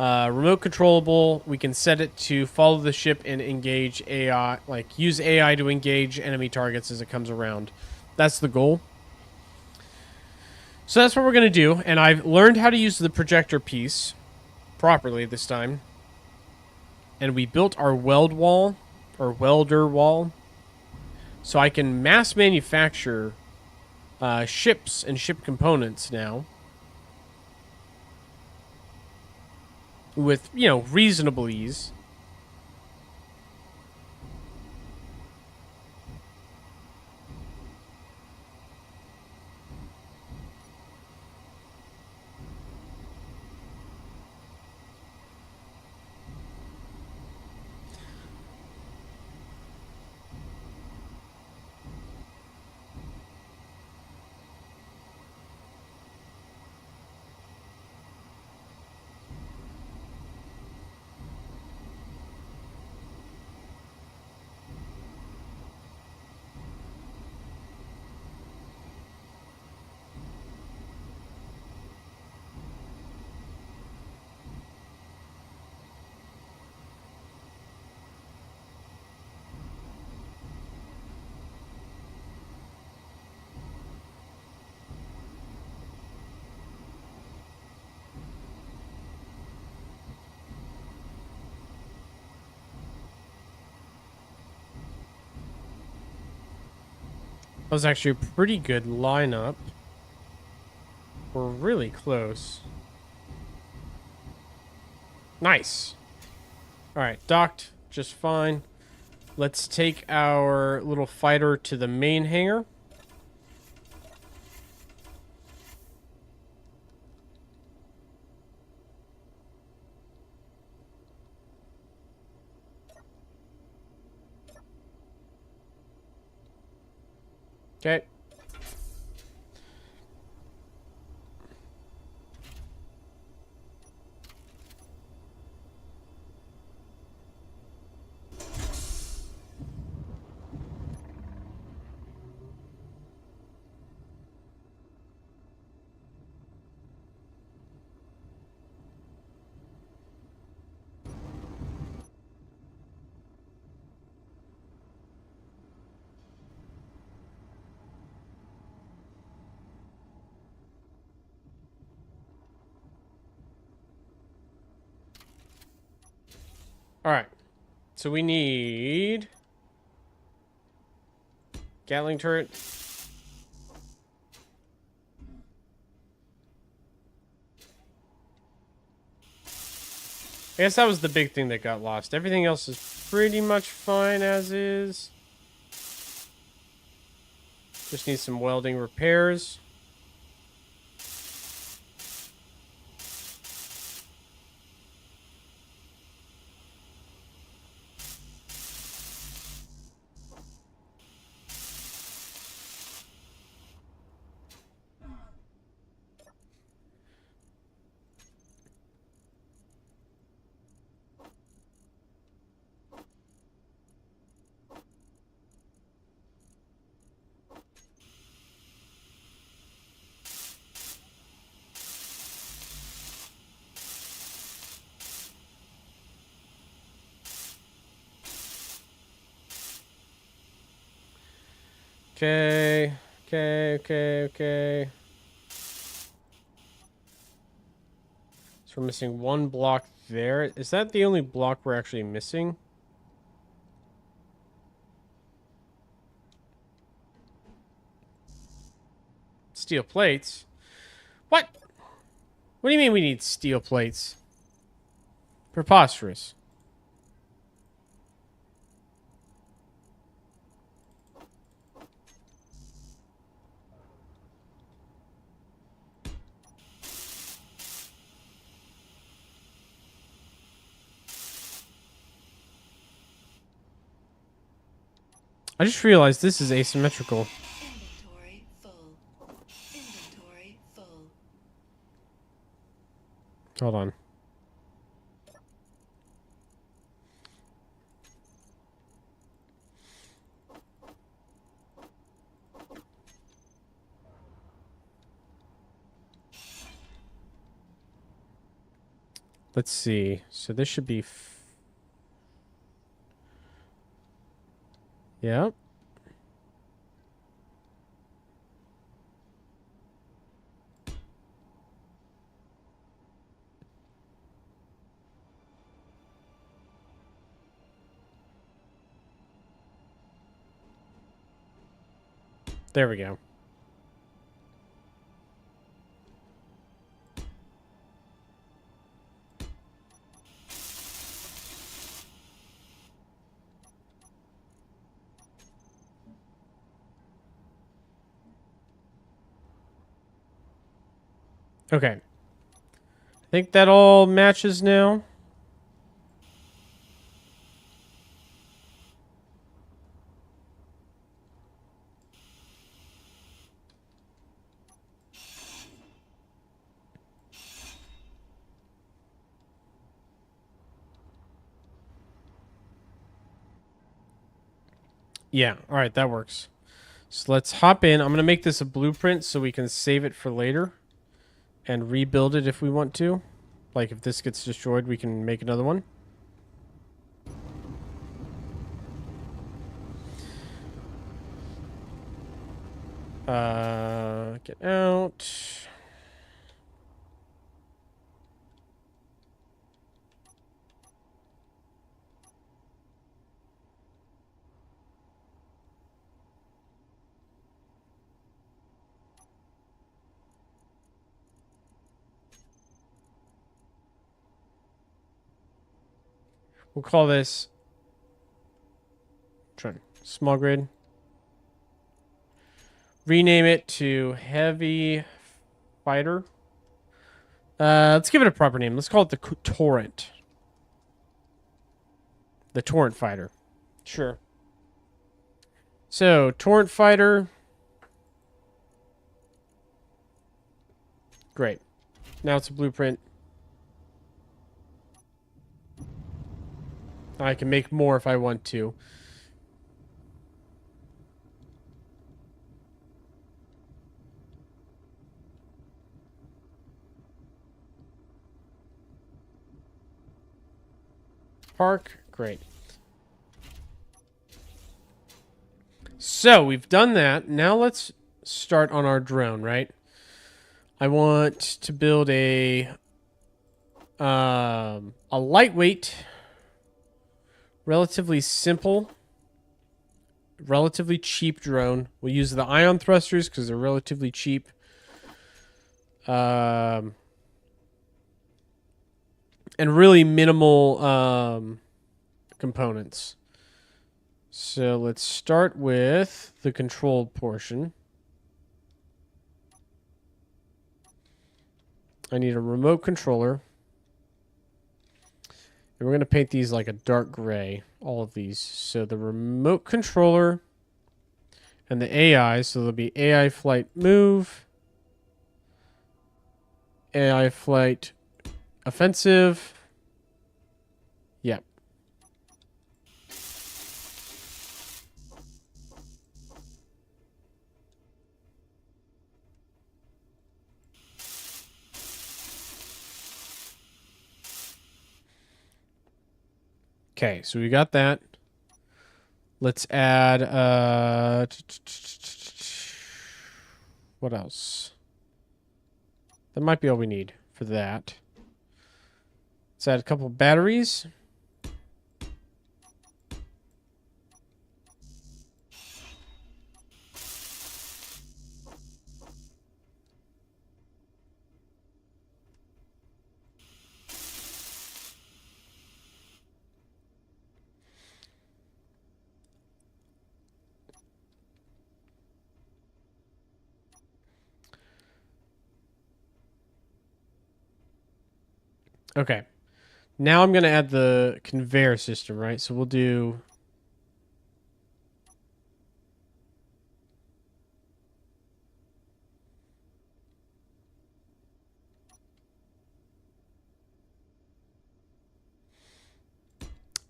Remote controllable. We can set it to follow the ship and engage AI, like use AI to engage enemy targets as it comes around. That's the goal. So that's what we're going to do. And I've learned how to use the projector piece properly this time. And we built our weld wall, or welder wall, so I can mass manufacture ships and ship components now with, you know, reasonable ease. That was actually a pretty good lineup. We're really close. Nice. All right, docked just fine. Let's take our little fighter to the main hangar. Okay. All right. So we need Gatling turret. I guess that was the big thing that got lost. Everything else is pretty much fine as is. Just need some welding repairs. Okay. Okay. So we're missing one block there. Is that the only block we're actually missing? Steel plates? What? What do you mean we need steel plates? Preposterous. I just realized this is asymmetrical. Inventory full. Inventory full. Hold on. Let's see. So this should be... Yep. There we go. Okay. I think that all matches now. Yeah, all right, that works. So let's hop in. I'm going to make this a blueprint so we can save it for later and rebuild it if we want to. Like if this gets destroyed, we can make another one. Get out. We'll call this small grid. Rename it to heavy fighter. Let's give it a proper name. Let's call it the torrent. The torrent fighter. Sure. So torrent fighter. Great. Now it's a blueprint. I can make more if I want to. Park. Great. So we've done that. Now let's start on our drone, right? I want to build a lightweight, relatively simple, relatively cheap drone. We'll use the ion thrusters because they're relatively cheap. And really minimal components. So let's start with the controlled portion. I need a remote controller. And we're going to paint these like a dark gray, all of these. So the remote controller and the AI, so there'll be AI flight move, AI flight offensive. Yep. Okay, so we got that. Let's add what else? That might be all we need for that. Let's add a couple batteries. Okay. Now I'm going to add the conveyor system, right? So we'll do...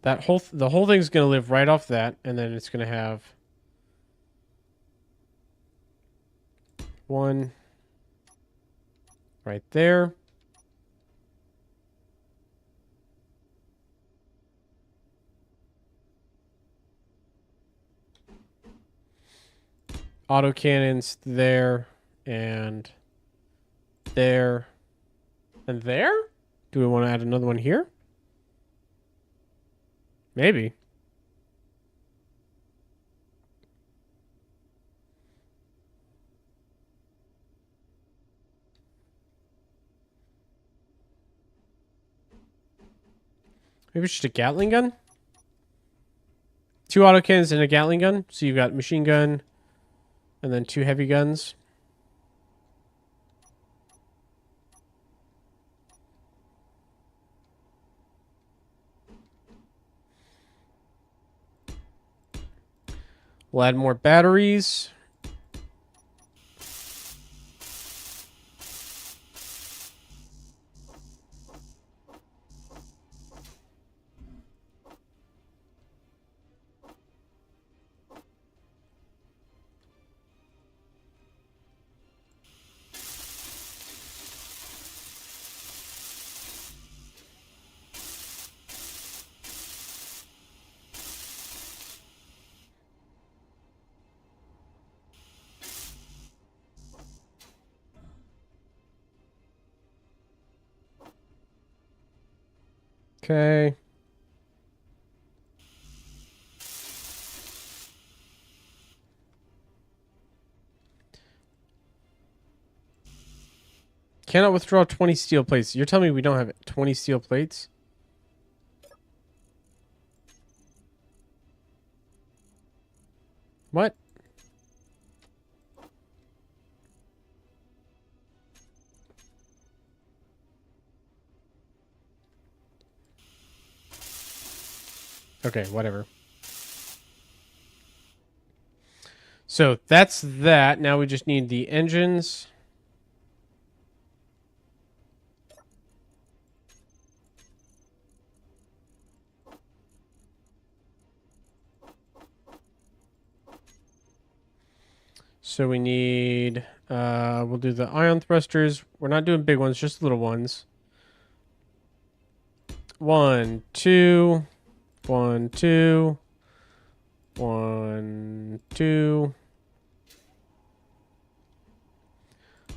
the whole thing's going to live right off that, and then it's going to have one right there. Autocannons there and there and there. Do we want to add another one here? Maybe. Maybe it's just a Gatling gun? 2 autocannons and a Gatling gun. So you've got machine gun and then 2 heavy guns. We'll add more batteries. Okay. Cannot withdraw 20 steel plates. You're telling me we don't have 20 steel plates? What? Okay, whatever. So that's that. Now we just need the engines. So we need, we'll do the ion thrusters. We're not doing big ones, just little ones. 1, 2, 1, 2, 1, 2,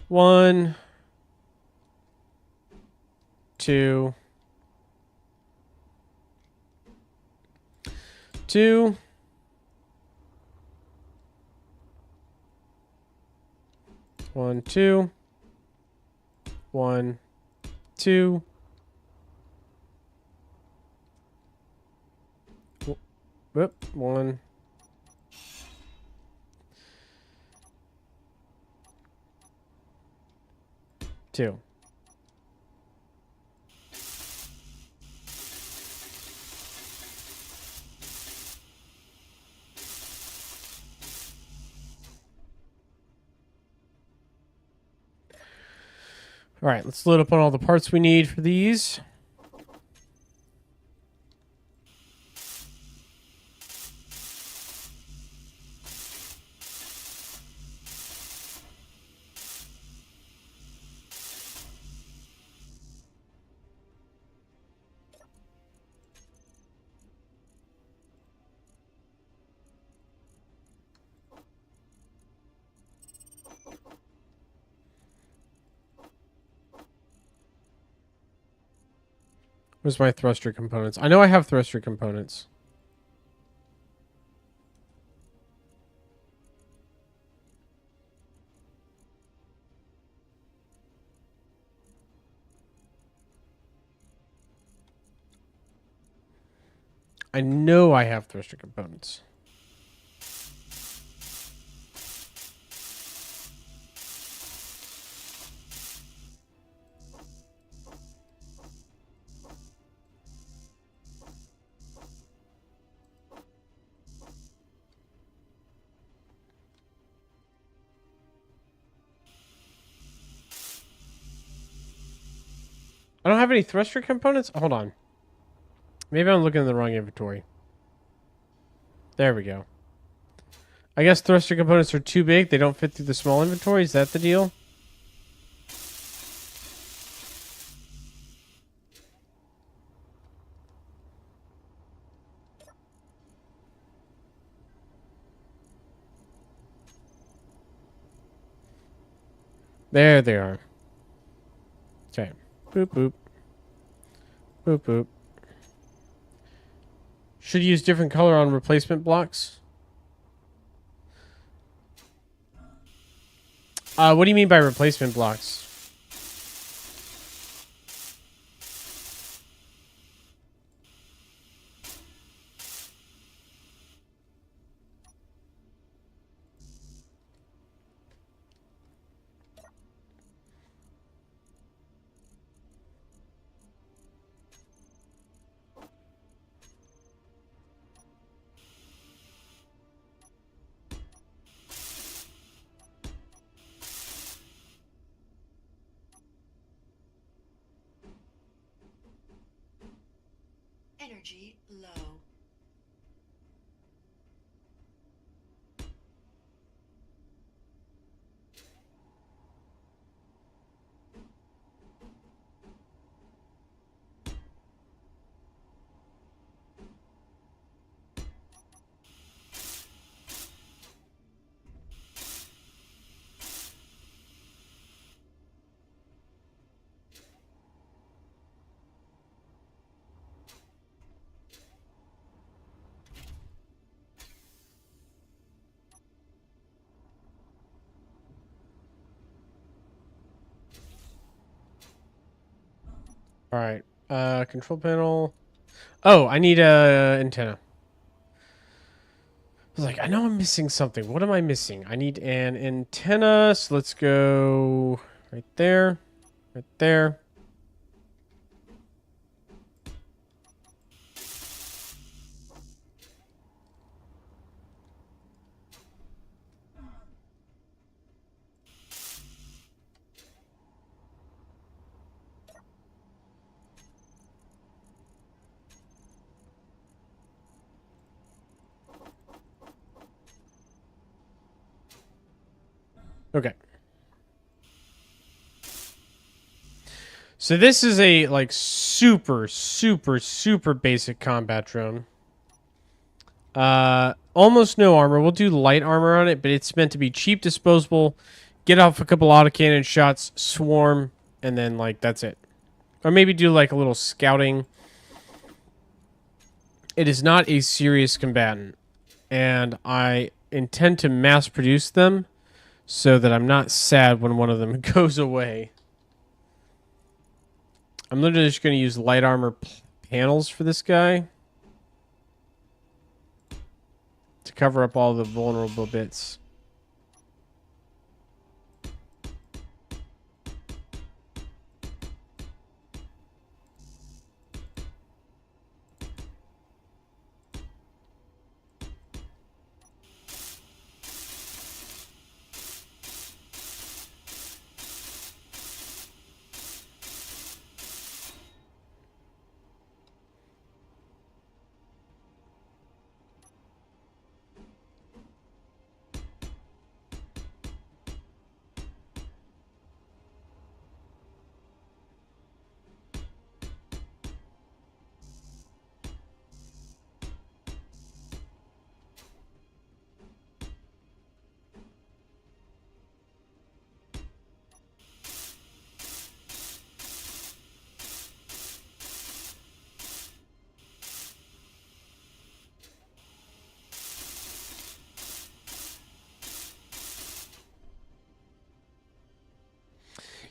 1, 2, 2, 1, 2, 1, 2. Whoop, 1. 2. All right, let's load up on all the parts we need for these. Where's my thruster components? I know I have thruster components. I know I have thruster components. I don't have any thruster components? Hold on. Maybe I'm looking in the wrong inventory. There we go. I guess thruster components are too big. They don't fit through the small inventory. Is that the deal? There they are. Okay. Boop, boop. Boop, boop. Should use different color on replacement blocks. What do you mean by replacement blocks? Energy low. All right. Control panel. Oh, I need a antenna. I was like, I know I'm missing something. What am I missing? I need an antenna. So let's go right there. Right there. Okay. So this is a like super basic combat drone. Almost no armor. We'll do light armor on it, but it's meant to be cheap, disposable, get off a couple autocannon shots, swarm, and then like that's it. Or maybe do like a little scouting. It is not a serious combatant, and I intend to mass produce them so that I'm not sad when one of them goes away. I'm literally just going to use light armor panels for this guy to cover up all the vulnerable bits.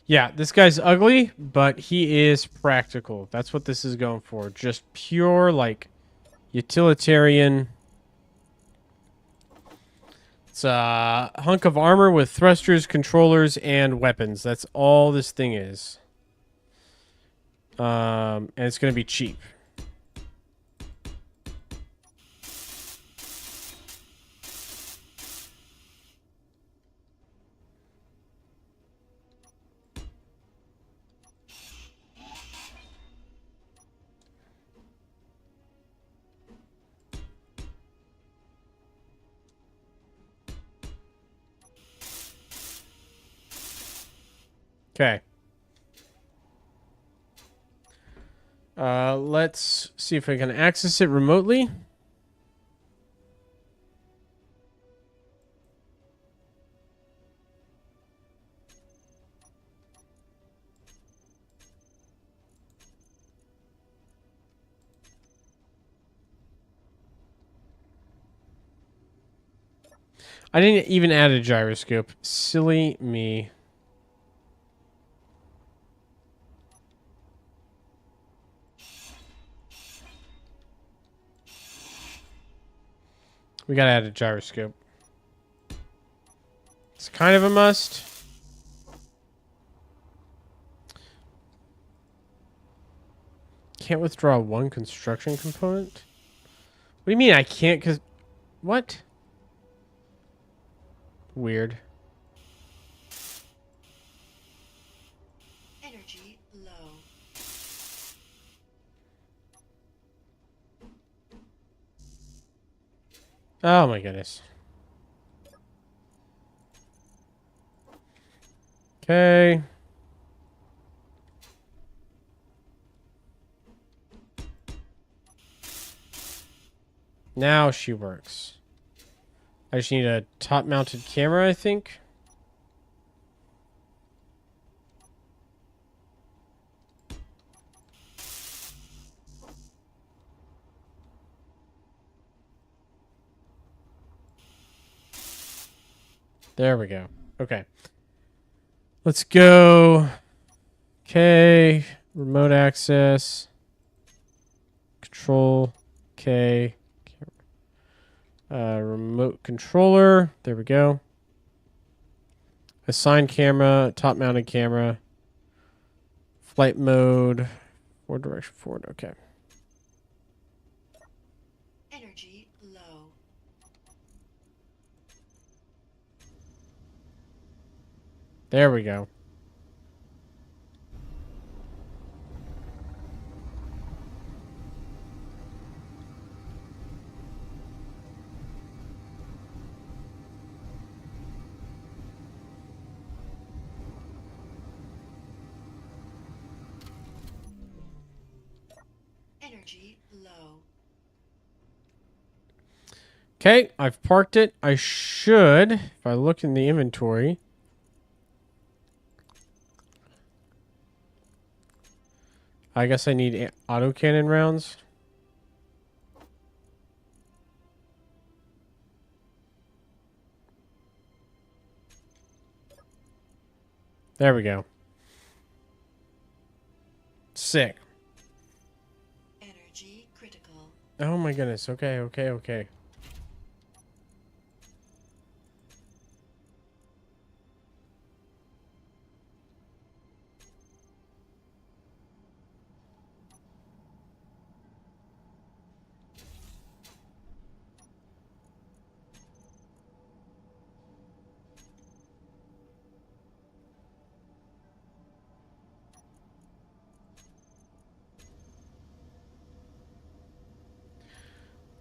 Yeah, this guy's ugly, but he is practical. That's what this is going for. Just pure, like, utilitarian. It's a hunk of armor with thrusters, controllers, and weapons. That's all this thing is. And it's going to be cheap. Okay. Let's see if I can access it remotely. I didn't even add a gyroscope. Silly me. We gotta add a gyroscope. It's kind of a must. Can't withdraw one construction component? What do you mean I can't? Cause what? Weird. Energy low. Oh my goodness. Okay. Now she works. I just need a top-mounted camera, I think. There we go. Okay. Let's go. Okay. Remote access. Control. Okay. Remote controller. There we go. Assign camera. Top mounted camera. Flight mode. Forward direction forward. Okay. Energy low. There we go. Energy low. Okay, I've parked it. I should, if I look in the inventory. I guess I need autocannon rounds. There we go. Sick. Energy critical. Oh my goodness. Okay, okay, okay.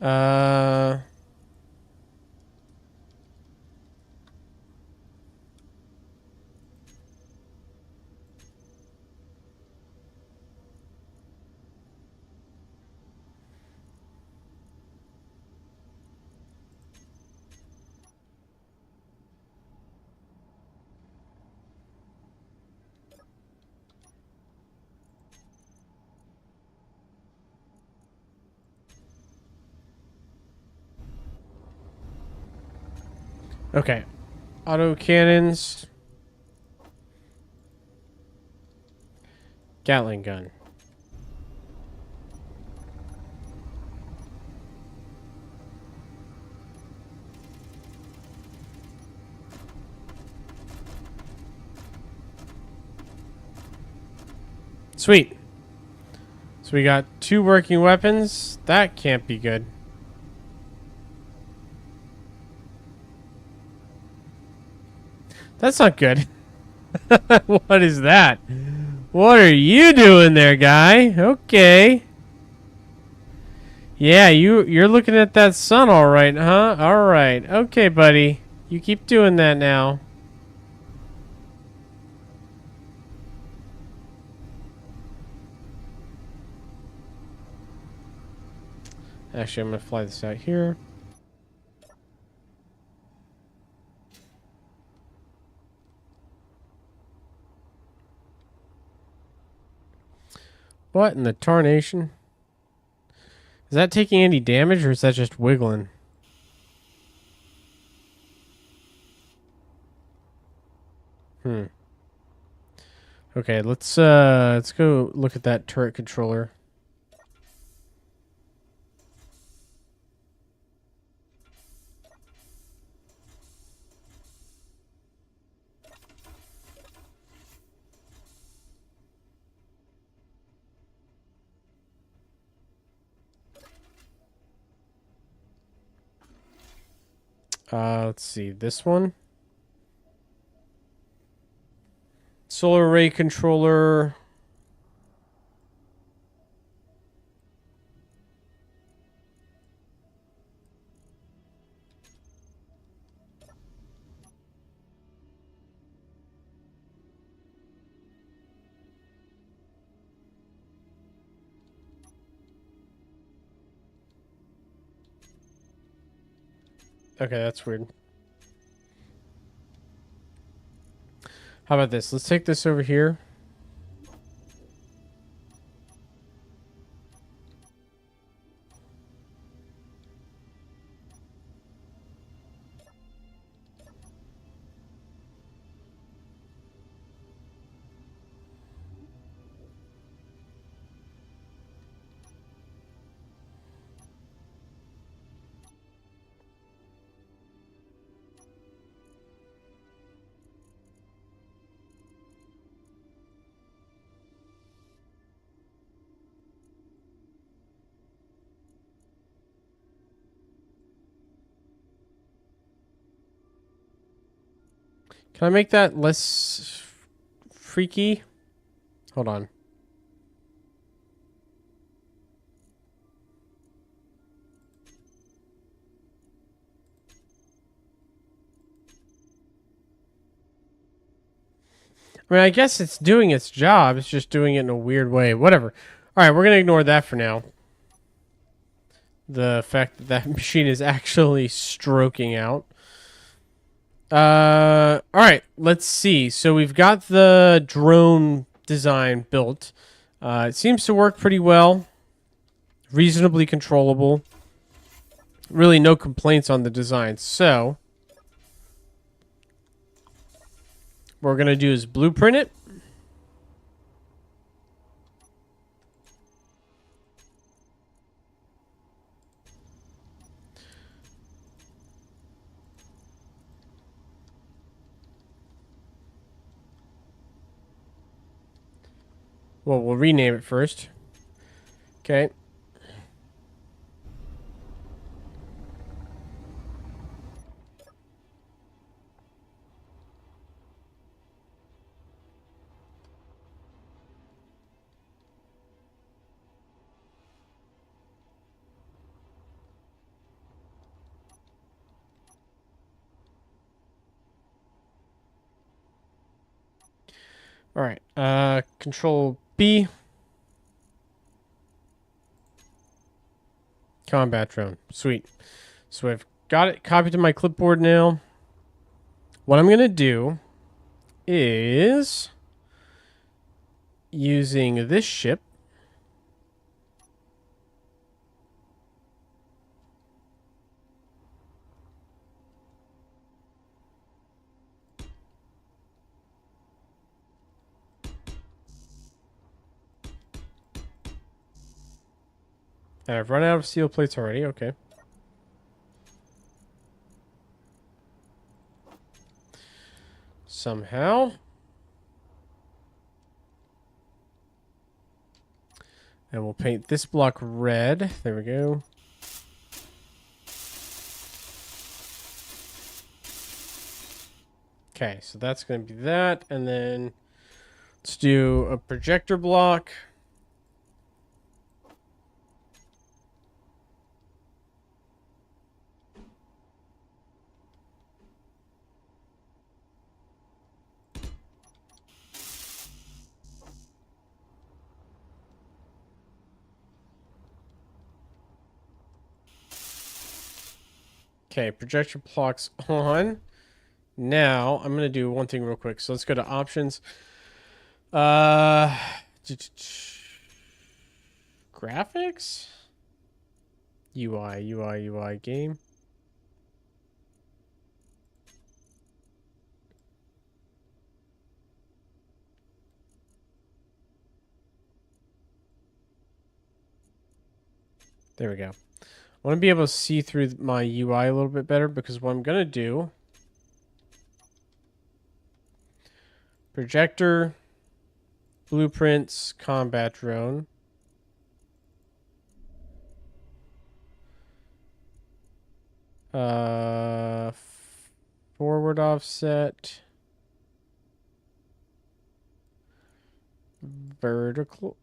Uh... Okay. Auto cannons. Gatling gun. Sweet. So we got 2 working weapons. That can't be good. That's not good. What is that? What are you doing there, guy? Okay. Yeah, you're looking at that sun all right, huh? All right. Okay, buddy. You keep doing that now. Actually, I'm going to fly this out here. What in the tarnation? Is that taking any damage, or is that just wiggling? Okay, let's go look at that turret controller. Let's see, this one. Solar array controller. Okay, that's weird. How about this? Let's take this over here. Can I make that less freaky? Hold on. I mean, I guess it's doing its job. It's just doing it in a weird way. Whatever. All right, we're going to ignore that for now. The fact that that machine is actually stroking out. All right, let's see. So we've got the drone design built. It seems to work pretty well. Reasonably controllable. Really no complaints on the design. So what we're going to do is blueprint it. Well, we'll rename it first. Okay. All right. Control B. Combat drone. Sweet. So I've got it copied to my clipboard now. What I'm going to do is using this ship. And I've run out of steel plates already. Okay. Somehow. And we'll paint this block red. There we go. Okay, so that's going to be that. And then let's do a projector block. Okay, projector blocks on. Now, I'm going to do one thing real quick. So let's go to options. Graphics? UI, game. There we go. I want to be able to see through my UI a little bit better because what I'm going to do... Projector, blueprints, combat drone. Forward offset. Vertical.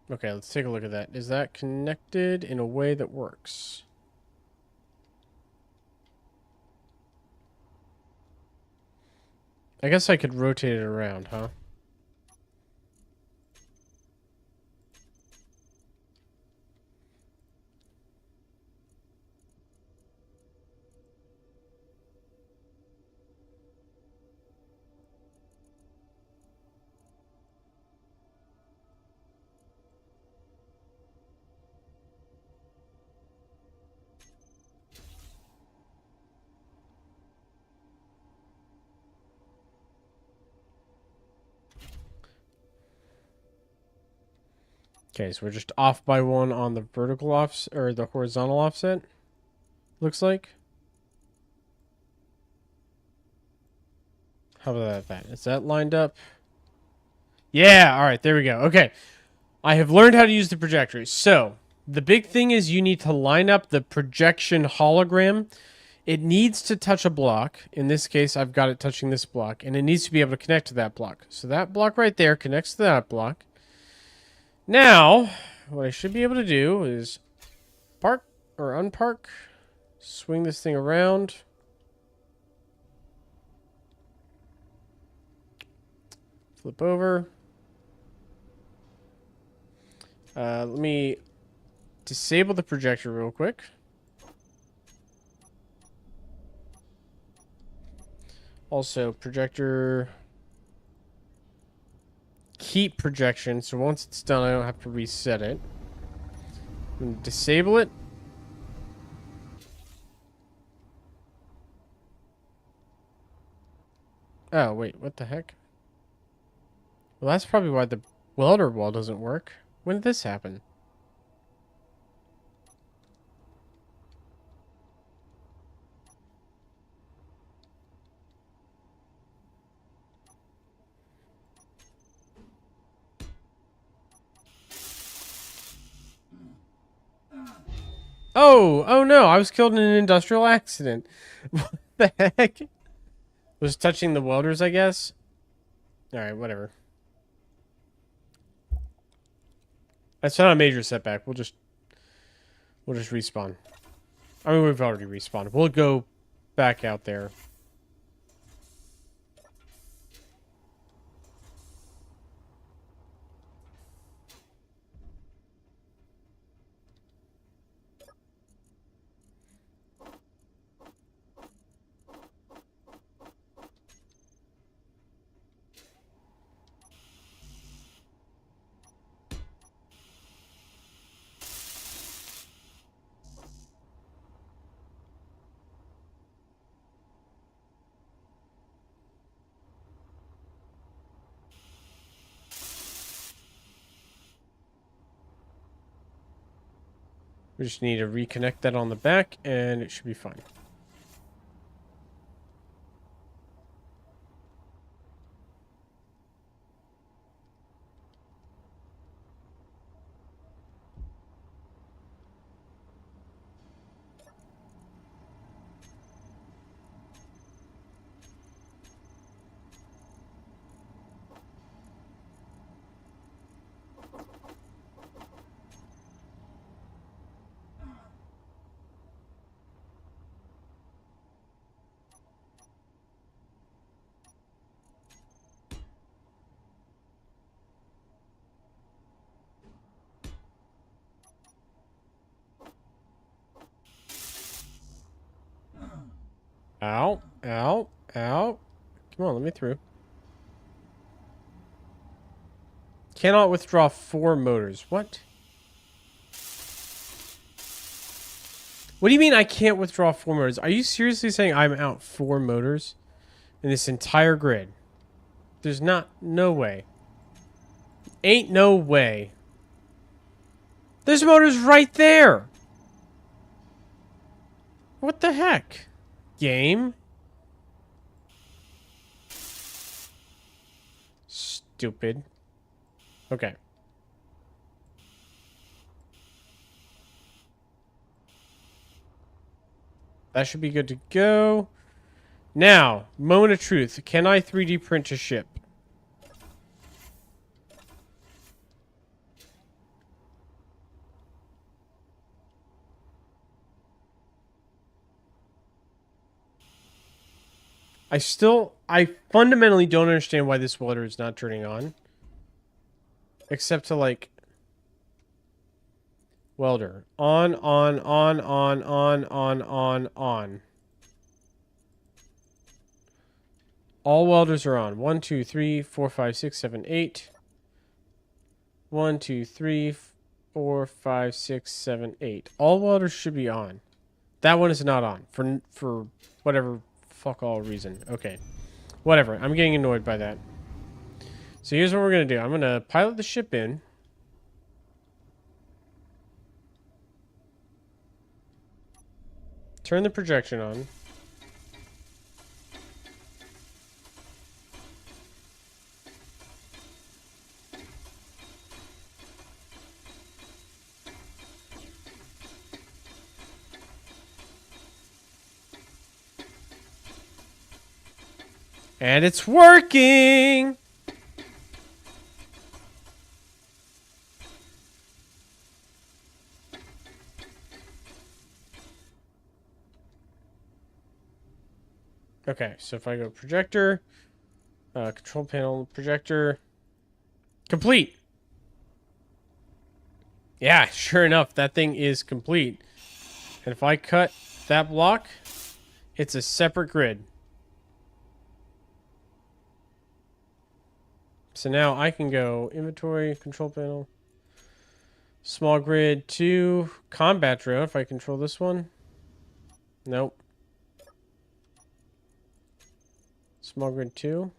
Okay, let's take a look at that. Is that connected in a way that works? I guess I could rotate it around, huh? Okay, so we're just off by one on the vertical offset, or the horizontal offset, looks like. How about that? Is that lined up? Yeah, all right, there we go. Okay, I have learned how to use the projectors. So, the big thing is you need to line up the projection hologram. It needs to touch a block. In this case, I've got it touching this block, and it needs to be able to connect to that block. So that block right there connects to that block. Now, what I should be able to do is park or unpark, swing this thing around. Flip over. Let me disable the projector real quick. Also, projector... keep projection, so once it's done, I don't have to reset it. I'm going to disable it. Oh, wait, what the heck? Well, that's probably why the welder wall doesn't work. When did this happen? Oh no, I was killed in an industrial accident. What the heck? Was touching the welders, I guess? Alright, whatever. That's not a major setback. We'll just respawn. I mean, we've already respawned. We'll go back out there. We just need to reconnect that on the back, and it should be fine. Ow, ow, ow. Come on, let me through. Cannot withdraw 4 motors. What? What do you mean I can't withdraw 4 motors? Are you seriously saying I'm out 4 motors in this entire grid? There's no way. Ain't no way. There's motors right there. What the heck? Game? Stupid. Okay. That should be good to go. Now, moment of truth. Can I 3D print a ship? I fundamentally don't understand why this welder is not turning on. Except to like... Welder. On. All welders are on. 1, 2, 3, 4, 5, 6, 7, 8. 1, 2, 3, 4, 5, 6, 7, 8. All welders should be on. That one is not on. For whatever fuck all reason. Okay. Whatever. I'm getting annoyed by that. So here's what we're going to do. I'm going to pilot the ship in. Turn the projection on. And it's working! Okay, so if I go projector, control panel, projector, complete. Yeah, sure enough, that thing is complete. And if I cut that block, it's a separate grid. So now I can go inventory, control panel, small grid 2, combat drone, if I control this one. Nope. Small grid 2.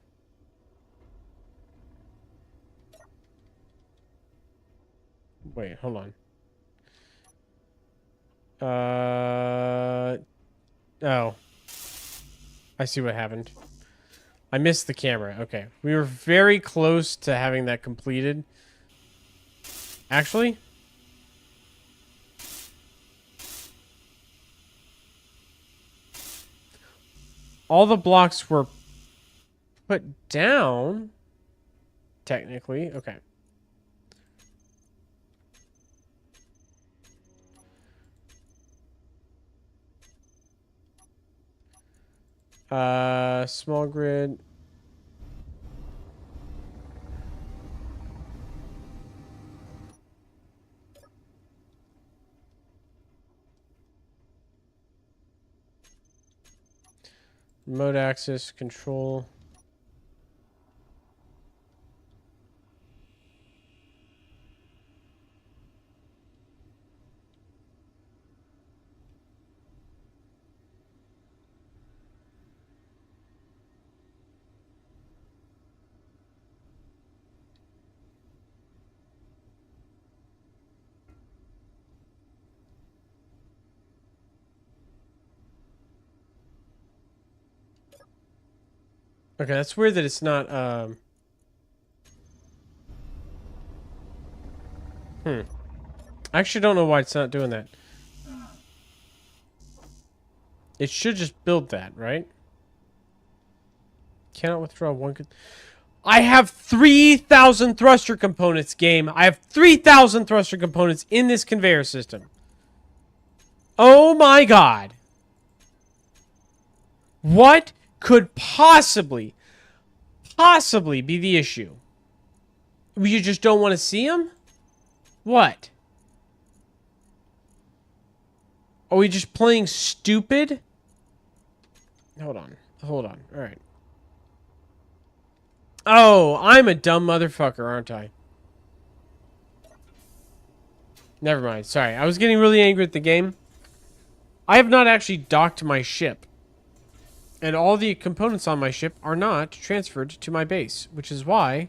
Wait, hold on. Oh. I see what happened. I missed the camera. Okay. We were very close to having that completed. Actually, all the blocks were put down. Technically. Okay. Small grid. Remote access control. Okay, that's weird that it's not, I actually don't know why it's not doing that. It should just build that, right? Cannot withdraw one. I have 3,000 thruster components, game. I have 3,000 thruster components in this conveyor system. Oh my god. What could possibly be the issue? You just don't want to see them? What? Are we just playing stupid? Hold on. Hold on. All right. Oh, I'm a dumb motherfucker, aren't I? Never mind. Sorry. I was getting really angry at the game. I have not actually docked my ship. And all the components on my ship are not transferred to my base, which is why...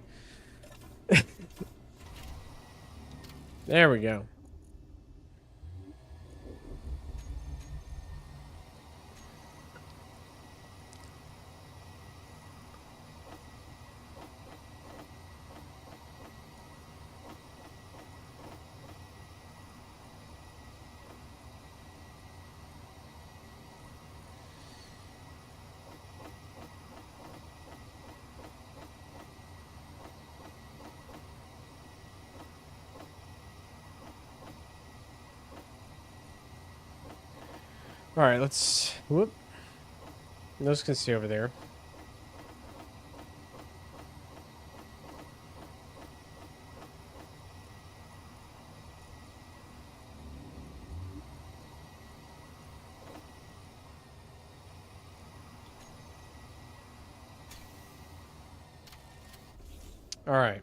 There we go. Alright, let's... Whoop. Those can stay over there. Alright.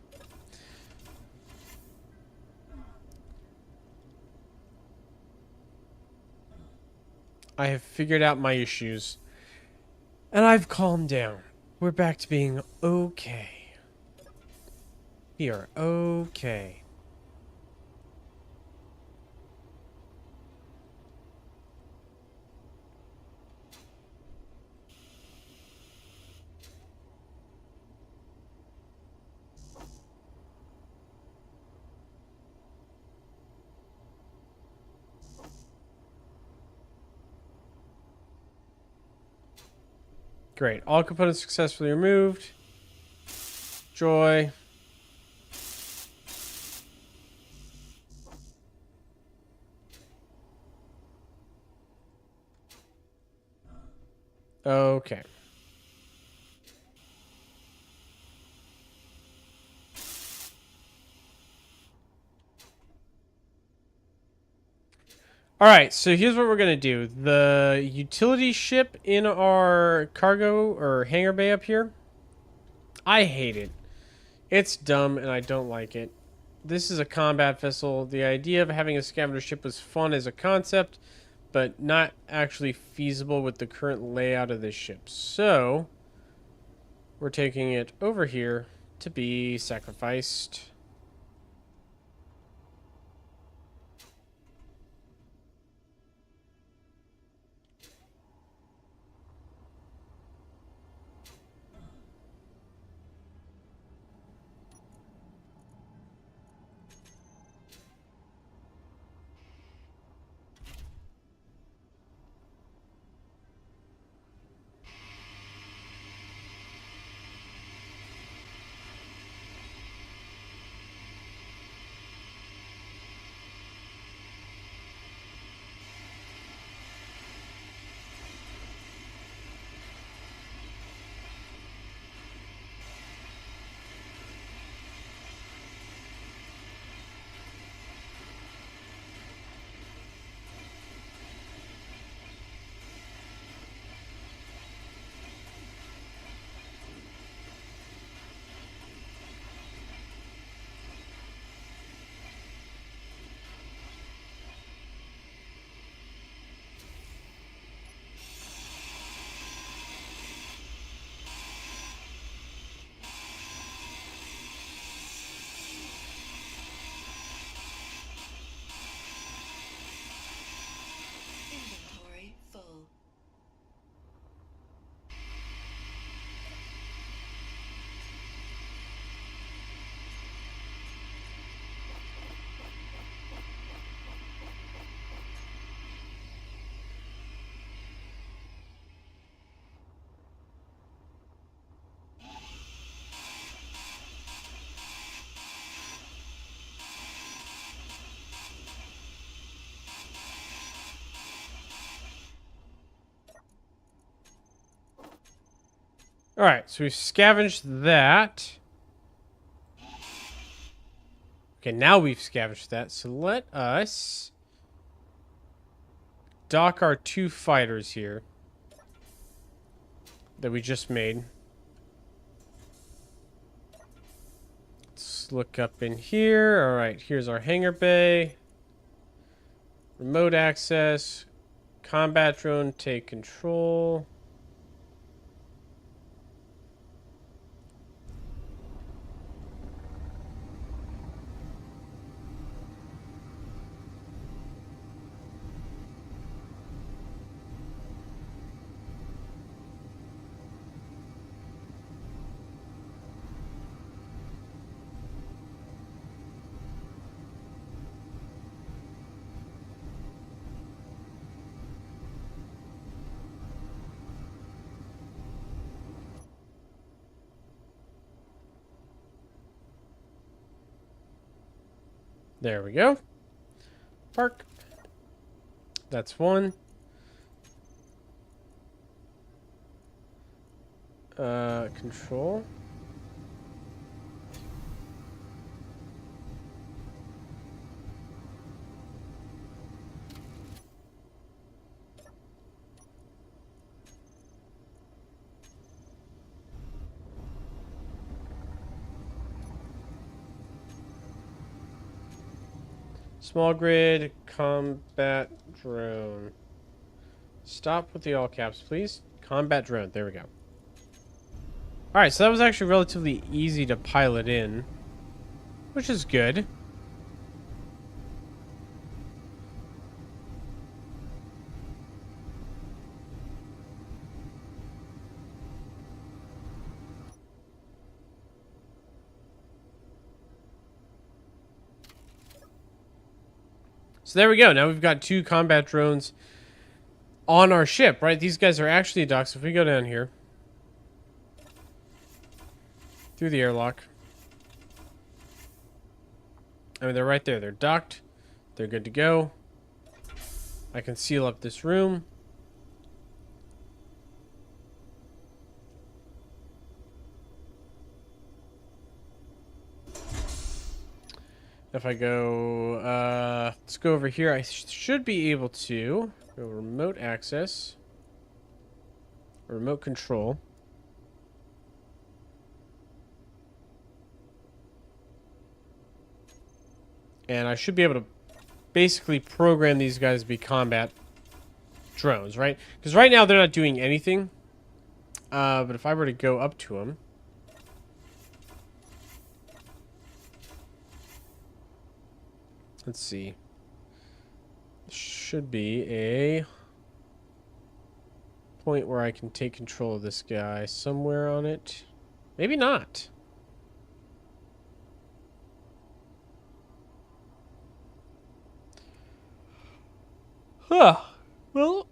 I have figured out my issues. And I've calmed down. We're back to being okay. We are okay. Great. All components successfully removed. Joy. Okay. Alright, so here's what we're going to do. The utility ship in our cargo or hangar bay up here, I hate it. It's dumb and I don't like it. This is a combat vessel. The idea of having a scavenger ship was fun as a concept, but not actually feasible with the current layout of this ship. So, we're taking it over here to be sacrificed. Alright, so we've scavenged that. Okay, now we've scavenged that. So let us dock our 2 fighters here that we just made. Let's look up in here. Alright, here's our hangar bay. Remote access. Combat drone, take control. There we go. Park. That's one. Control. Small grid, combat drone. Stop with the all caps, please. Combat drone. There we go. Alright, so that was actually relatively easy to pilot in, which is good. So there we go. Now we've got 2 combat drones on our ship, right? These guys are actually docked. So if we go down here through the airlock, I mean, they're right there. They're docked. They're good to go. I can seal up this room. If I go, let's go over here. I should be able to go remote access, remote control. And I should be able to basically program these guys to be combat drones, right? Because right now they're not doing anything. But if I were to go up to them, let's see. Should be a point where I can take control of this guy somewhere on it. Maybe not. Huh. Well,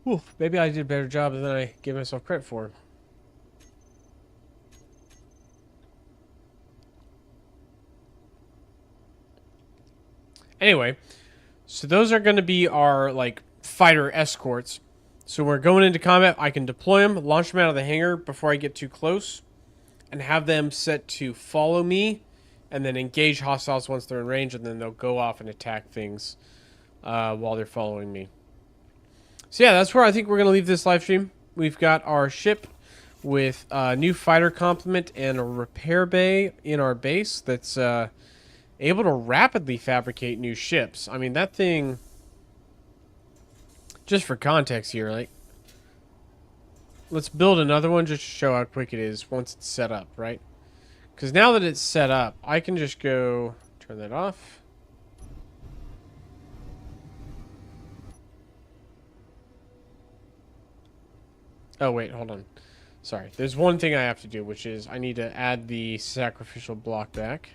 oof, maybe I did a better job than I gave myself credit for. Anyway, so those are going to be our, like, fighter escorts. So we're going into combat. I can deploy them, launch them out of the hangar before I get too close, and have them set to follow me, and then engage hostiles once they're in range, and then they'll go off and attack things while they're following me. So yeah, that's where I think we're going to leave this live stream. We've got our ship with a new fighter complement and a repair bay in our base that's able to rapidly fabricate new ships. I mean, that thing, just for context here, like, let's build another one just to show how quick it is once it's set up, right? Because now that it's set up, I can just go turn that off. Oh, wait, hold on. Sorry. There's one thing I have to do, which is I need to add the sacrificial block back.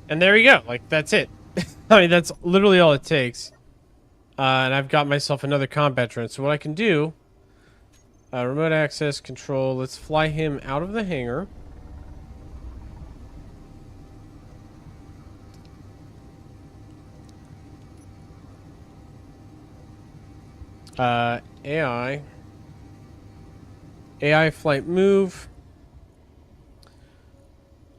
And there you go. Like, that's it. I mean, that's literally all it takes. And I've got myself another combat drone. So what I can do, remote access control. Let's fly him out of the hangar. AI. AI flight move.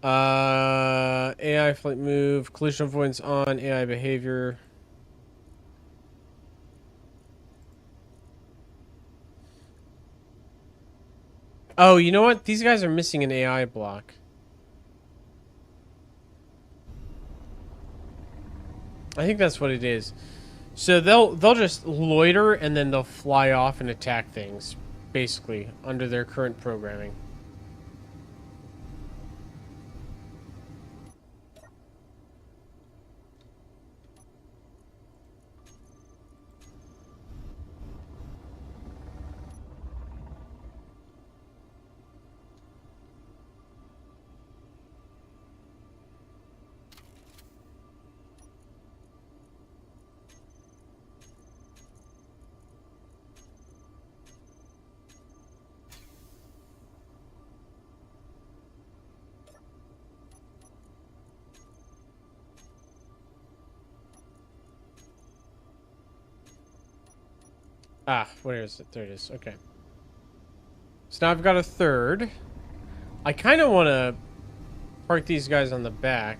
AI flight move. Collision avoidance on. AI behavior. Oh, you know what? These guys are missing an AI block. I think that's what it is. So they'll just loiter and then they'll fly off and attack things, basically, under their current programming. Ah, where is it? There it is. Okay. So now I've got a third. I kind of want to park these guys on the back.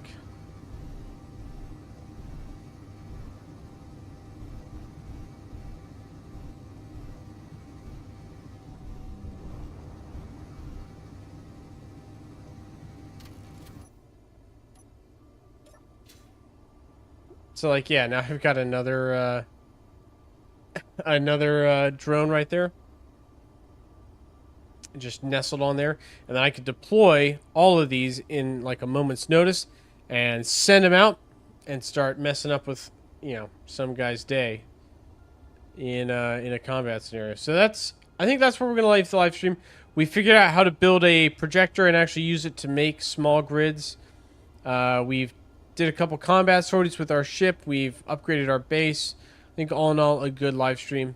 So, like, yeah, now I've got another, another drone right there. Just nestled on there. And then I could deploy all of these in, like, a moment's notice and send them out and start messing up with, you know, some guy's day in a combat scenario. So that's, I think that's where we're going to leave the live stream. We figured out how to build a projector and actually use it to make small grids. We've did a couple combat sorties with our ship. We've upgraded our base. I think all in all, a good live stream.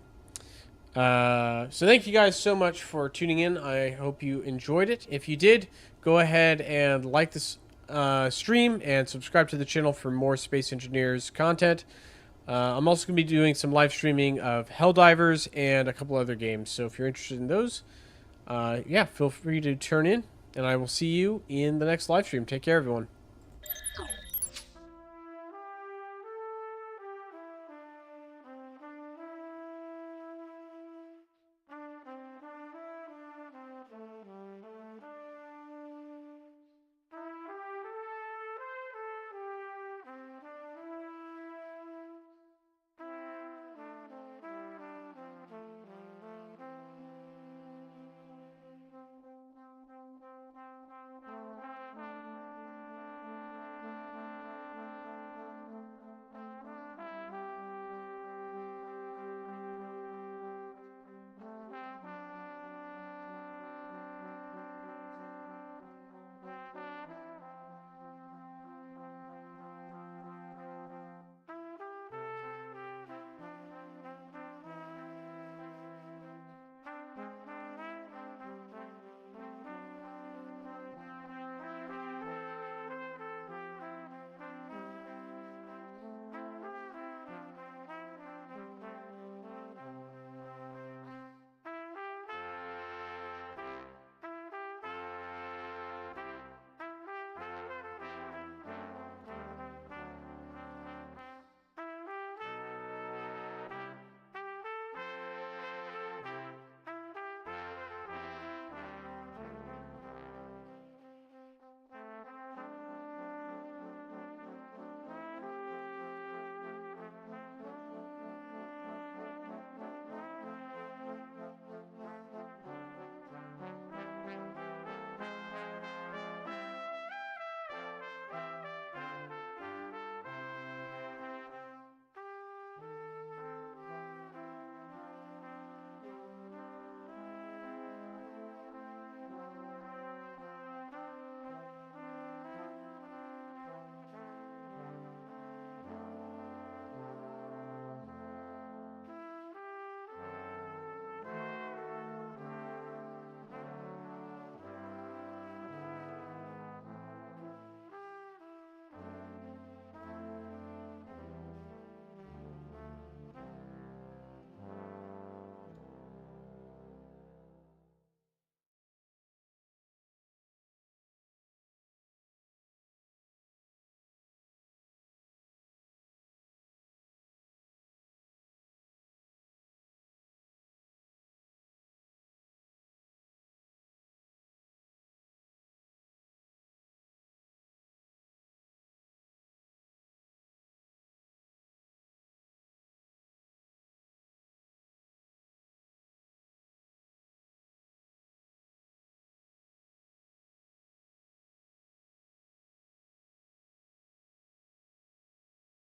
So thank you guys so much for tuning in. I hope you enjoyed it. If you did, go ahead and like this stream and subscribe to the channel for more Space Engineers content. I'm also going to be doing some live streaming of Helldivers and a couple other games. So if you're interested in those, yeah, feel free to turn in. And I will see you in the next live stream. Take care, everyone.